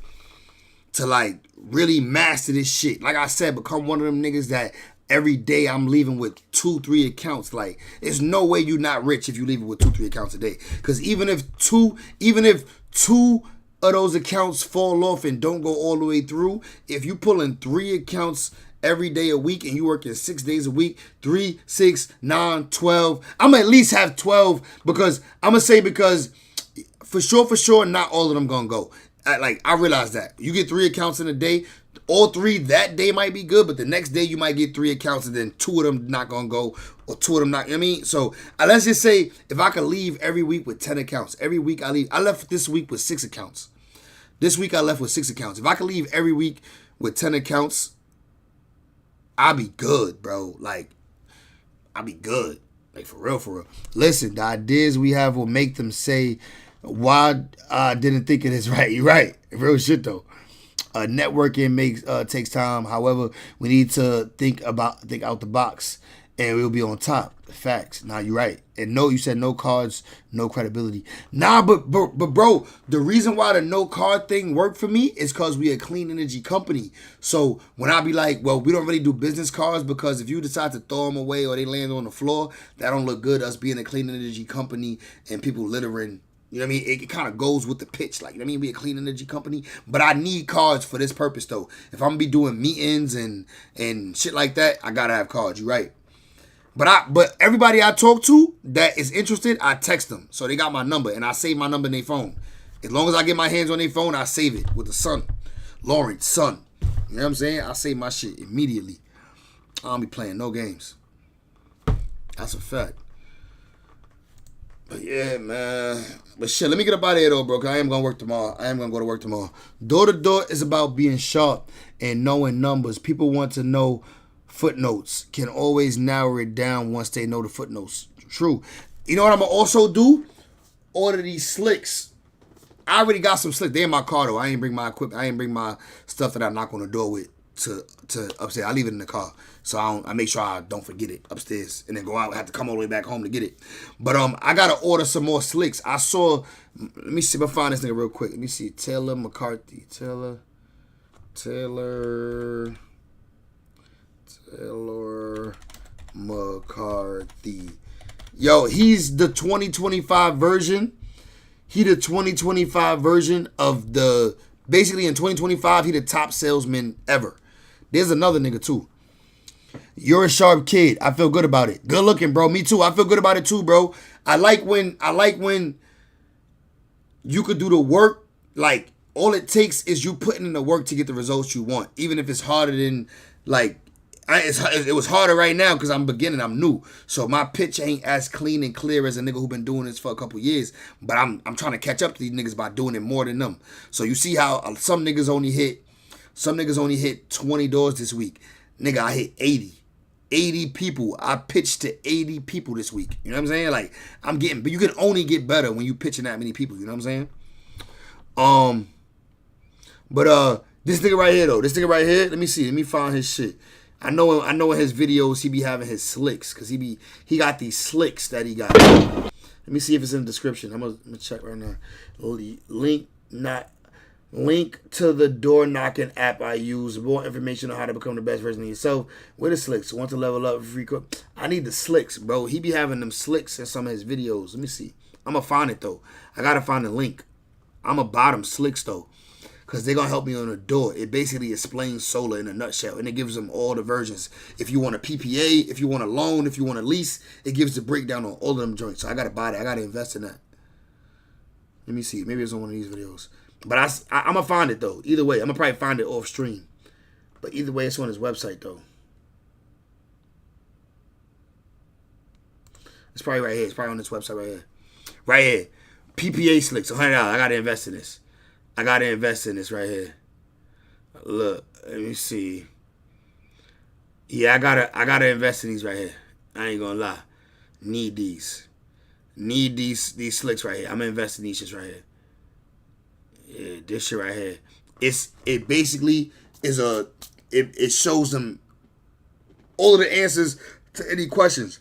to like really master this shit. Like I said, become one of them niggas that every day I'm leaving with 2, 3 accounts. Like, there's no way you're not rich if you leave it with 2, 3 accounts a day. Cause even if two of those accounts fall off and don't go all the way through, if you pulling 3 accounts every day a week and you working 6 days a week, 3, 6, 9, 12, I'm gonna at least have 12 because for sure, not all of them gonna go. I realize that. You get 3 accounts in a day, all 3 that day might be good, but the next day you might get 3 accounts and then 2 of them not gonna go, or 2 of them not, you know what I mean? So let's just say if I could leave every week with 10 accounts, every week I leave. I left this week with 6 accounts. This week I left with 6 accounts. If I could leave every week with 10 accounts, I'll be good, bro. Like, I'll be good. Like, for real. Listen, the ideas we have will make them say, why I didn't think of this right. You're right. Real shit, though. Networking takes time. However, we need to think out the box, and we'll be on top. Facts. Nah, you're right. And no, you said no cards, no credibility. Nah, but bro, the reason why the no card thing worked for me is because we a clean energy company. So when I be like, well, we don't really do business cards because if you decide to throw them away or they land on the floor, that don't look good. Us being a clean energy company and people littering. You know what I mean? It kind of goes with the pitch. Like, you know what I mean? We a clean energy company. But I need cards for this purpose, though. If I'm going to be doing meetings and shit like that, I got to have cards. You're right. But everybody I talk to that is interested, I text them. So they got my number, and I save my number in their phone. As long as I get my hands on their phone, I save it with the son. Lawrence, son. You know what I'm saying? I save my shit immediately. I don't be playing no games. That's a fact. But yeah, man. But shit, let me get up out of here though, bro, because I am going to work tomorrow. I am going to go to work tomorrow. Door to door is about being sharp and knowing numbers. People want to know footnotes. Can always narrow it down once they know the footnotes. True. You know what I'm going to also do? Order these slicks. I already got some slicks. They in my car though. I ain't bring my equipment. I ain't bring my stuff that I knock on the door with to upstairs. I leave it in the car. So I make sure I don't forget it upstairs and then go out and have to come all the way back home to get it. But I gotta order some more slicks. I saw, let me see if I find this nigga real quick. Let me see. Taylor McCarthy. Taylor McCarthy. Yo, he's the 2025 version. He the 2025 version of the, basically in 2025, he the top salesman ever. There's another nigga too. You're a sharp kid. I feel good about it. Good looking, bro. Me too. I feel good about it too, bro. I like when you could do the work. Like, all it takes is you putting in the work to get the results you want. Even if it's harder than, like, it was harder right now because I'm beginning. I'm new. So my pitch ain't as clean and clear as a nigga who been doing this for a couple years. But I'm trying to catch up to these niggas by doing it more than them. So you see how some niggas only hit 20 doors this week. Nigga, I hit 80. 80 people. I pitched to 80 people this week. You know what I'm saying? Like, but you can only get better when you pitching that many people. You know what I'm saying? But this nigga right here though. This nigga right here. Let me see. Let me find his shit. I know in his videos he be having his slicks because he got these slicks that he got. Let me see if it's in the description. I'm gonna check right now. Link to the door knocking app I use. More information on how to become the best version of yourself. Where the slicks? Want to level up? Free cook. I need the slicks, bro. He be having them slicks in some of his videos. Let me see. I'm gonna find it though. I gotta find the link. I'm gonna buy them slicks though. because they're going to help me on the door. It basically explains solar in a nutshell, and it gives them all the versions. If you want a PPA, if you want a loan, if you want a lease, it gives the breakdown on all of them joints. So I got to buy that. I got to invest in that. Let me see. Maybe it's on one of these videos. But I'm going to find it, though. Either way, I'm going to probably find it off stream. But either way, it's on his website, though. It's probably right here. It's probably on this website right here. Right here. PPA slicks, $100. I got to invest in this. I got to invest in this right here. Look, let me see. Yeah, I gotta invest in these right here. I ain't gonna lie. Need these. Need these slicks right here. I'm gonna invest in these shits right here. Yeah, this shit right here. It basically is it shows them all of the answers to any questions.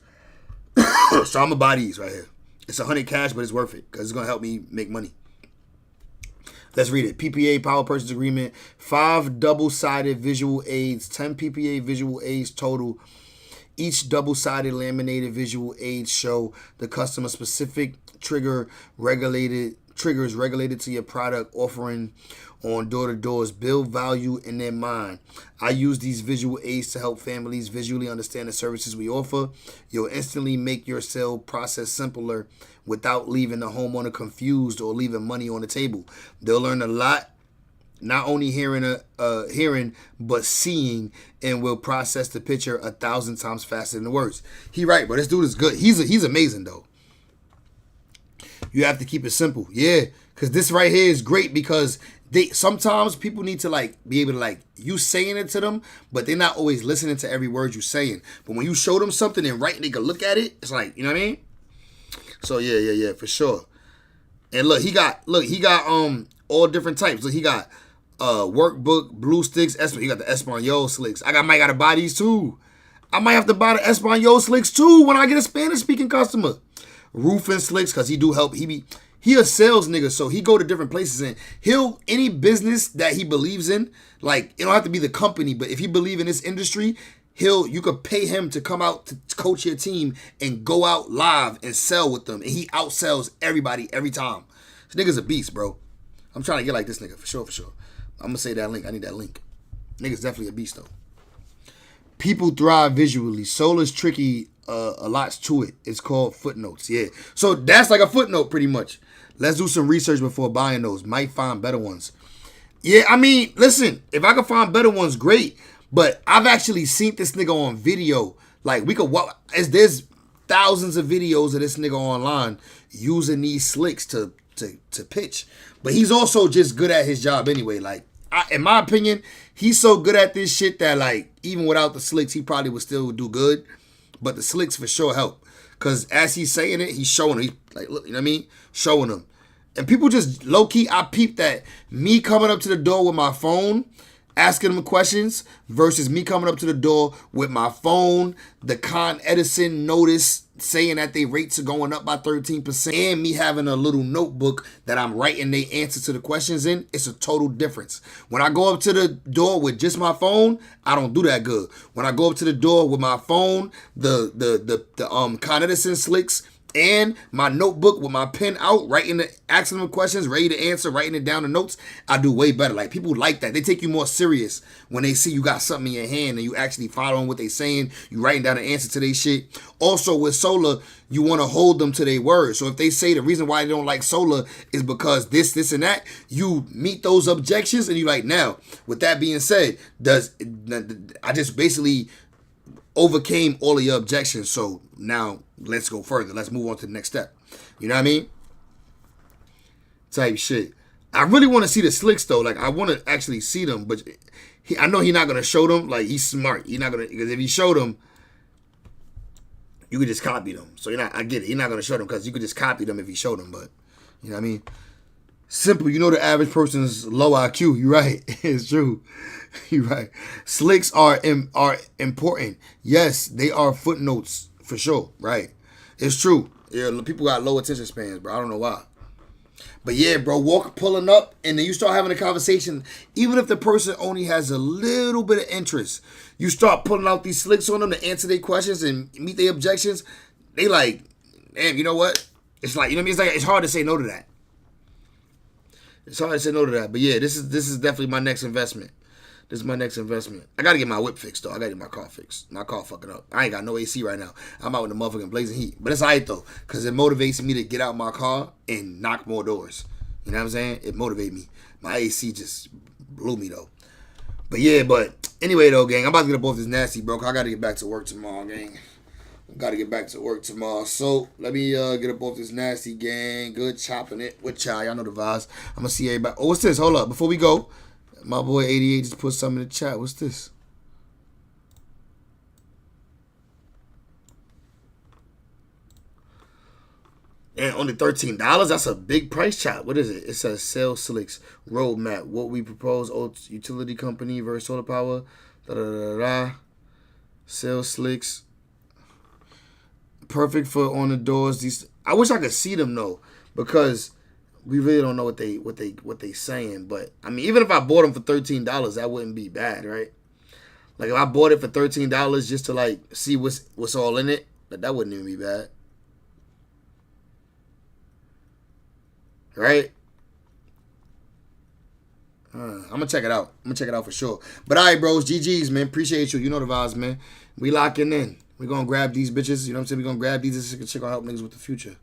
So I'm gonna buy these right here. It's $100 cash, but it's worth it because it's gonna help me make money. Let's read it. PPA, Power Purchase Agreement, 5 double-sided visual aids, 10 PPA visual aids total. Each double-sided laminated visual aids show the customer-specific triggers regulated to your product offering on door-to-doors. Build value in their mind. I use these visual aids to help families visually understand the services we offer. You'll instantly make your sale process simpler without leaving the homeowner confused or leaving money on the table. They'll learn a lot, not only hearing, but seeing, and will process the picture 1,000 times faster than the words. He right, bro. This dude is good. He's amazing, though. You have to keep it simple. Yeah, because this right here is great because sometimes people need to like be able to like you saying it to them, but they're not always listening to every word you're saying. But when you show them something and they can look at it, it's like, you know what I mean? So yeah, for sure. And look, he got all different types. Look, he got workbook, blue sticks, he got the Espanol slicks. might gotta buy these too. I might have to buy the Espanol slicks too when I get a Spanish speaking customer. Roofing slicks, because he do help. He a sales nigga, so he go to different places and any business that he believes in, like it don't have to be the company, but if you believe in this industry, you could pay him to come out to coach your team and go out live and sell with them, and he outsells everybody every time. This nigga's a beast, bro. I'm trying to get like this nigga for sure. I'm gonna say that link. I need that link. Nigga's definitely a beast though. People thrive visually. Solar's tricky. A lot to it. It's called footnotes. Yeah. So that's like a footnote pretty much. Let's do some research before buying those. Might find better ones. Yeah, I mean, listen, if I can find better ones, great. But I've actually seen this nigga on video. Like there's thousands of videos of this nigga online using these slicks to pitch. But he's also just good at his job anyway. Like, in my opinion, he's so good at this shit that like even without the slicks, he probably would still do good. But the slicks for sure help. Because as he's saying it, he's showing them. He's like, look, you know what I mean? Showing them. And people just low-key, I peeped that me coming up to the door with my phone, asking them questions, versus me coming up to the door with my phone, the Con Edison notice saying that their rates are going up by 13%, and me having a little notebook that I'm writing the answer to the questions in, it's a total difference. When I go up to the door with just my phone, I don't do that good. When I go up to the door with my phone, the Con Edison slicks, and my notebook with my pen out, asking them questions, ready to answer, writing it down in notes, I do way better. Like, people like that. They take you more serious when they see you got something in your hand and you actually following what they saying, you writing down an answer to their shit. Also, with Solar, you want to hold them to their word. So if they say the reason why they don't like Solar is because this, and that, you meet those objections and you like, now, with that being said, I just basically overcame all of your objections, so now let's go further. Let's move on to the next step. You know what I mean? Type shit. I really want to see the slicks though. Like, I want to actually see them, but I know he's not gonna show them. Like, he's smart. He's not gonna, because if he showed them, you could just copy them. So I get it. He's not gonna show them because you could just copy them if he showed them. But you know what I mean? Simple. You know the average person's low IQ. You're right. It's true. You're right. Slicks are important. Yes, they are footnotes for sure. Right. It's true. Yeah, people got low attention spans, bro. I don't know why. But yeah, bro, pulling up, and then you start having a conversation. Even if the person only has a little bit of interest, you start pulling out these slicks on them to answer their questions and meet their objections. They like, damn, you know what? It's like, you know what I mean? It's hard to say no to that. It's hard to say no to that. But yeah, this is definitely my next investment. This is my next investment. I gotta get my whip fixed though. I gotta get my car fixed. My car fucking up. I ain't got no AC right now. I'm out with the motherfucking blazing heat. But it's alright though, cause it motivates me to get out my car and knock more doors. You know what I'm saying? It motivates me. My AC just blew me though. But yeah, but anyway though, gang, I'm about to get up off this nasty, bro. I gotta get back to work tomorrow, gang. Gotta get back to work tomorrow. So let me get up off this nasty, gang. Good chopping it with y'all. Y'all know the vibes. I'm gonna see everybody. Oh, what's this? Hold up. Before we go, my boy 88 just put something in the chat. What's this? And only $13. That's a big price chop. What is it? It says Sales Slicks Roadmap. What we propose, utility company versus solar power. Da da da da. Sales Slicks. Perfect for on the doors. These I wish I could see them though, because we really don't know what they saying. But I mean, even if I bought them for $13, that wouldn't be bad, right? Like if I bought it for $13 just to like see what's all in it, that wouldn't even be bad, right? I'm gonna check it out. I'm gonna check it out for sure. But all right, bros, GGs, man. Appreciate you. You know the vibes, man. We locking in. We gonna grab these bitches. You know what I'm saying? We gonna grab these. This shit gonna help niggas with the future.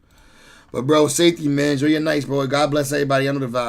But bro, safety, man. Enjoy your nights, bro. God bless everybody. I know the vibes.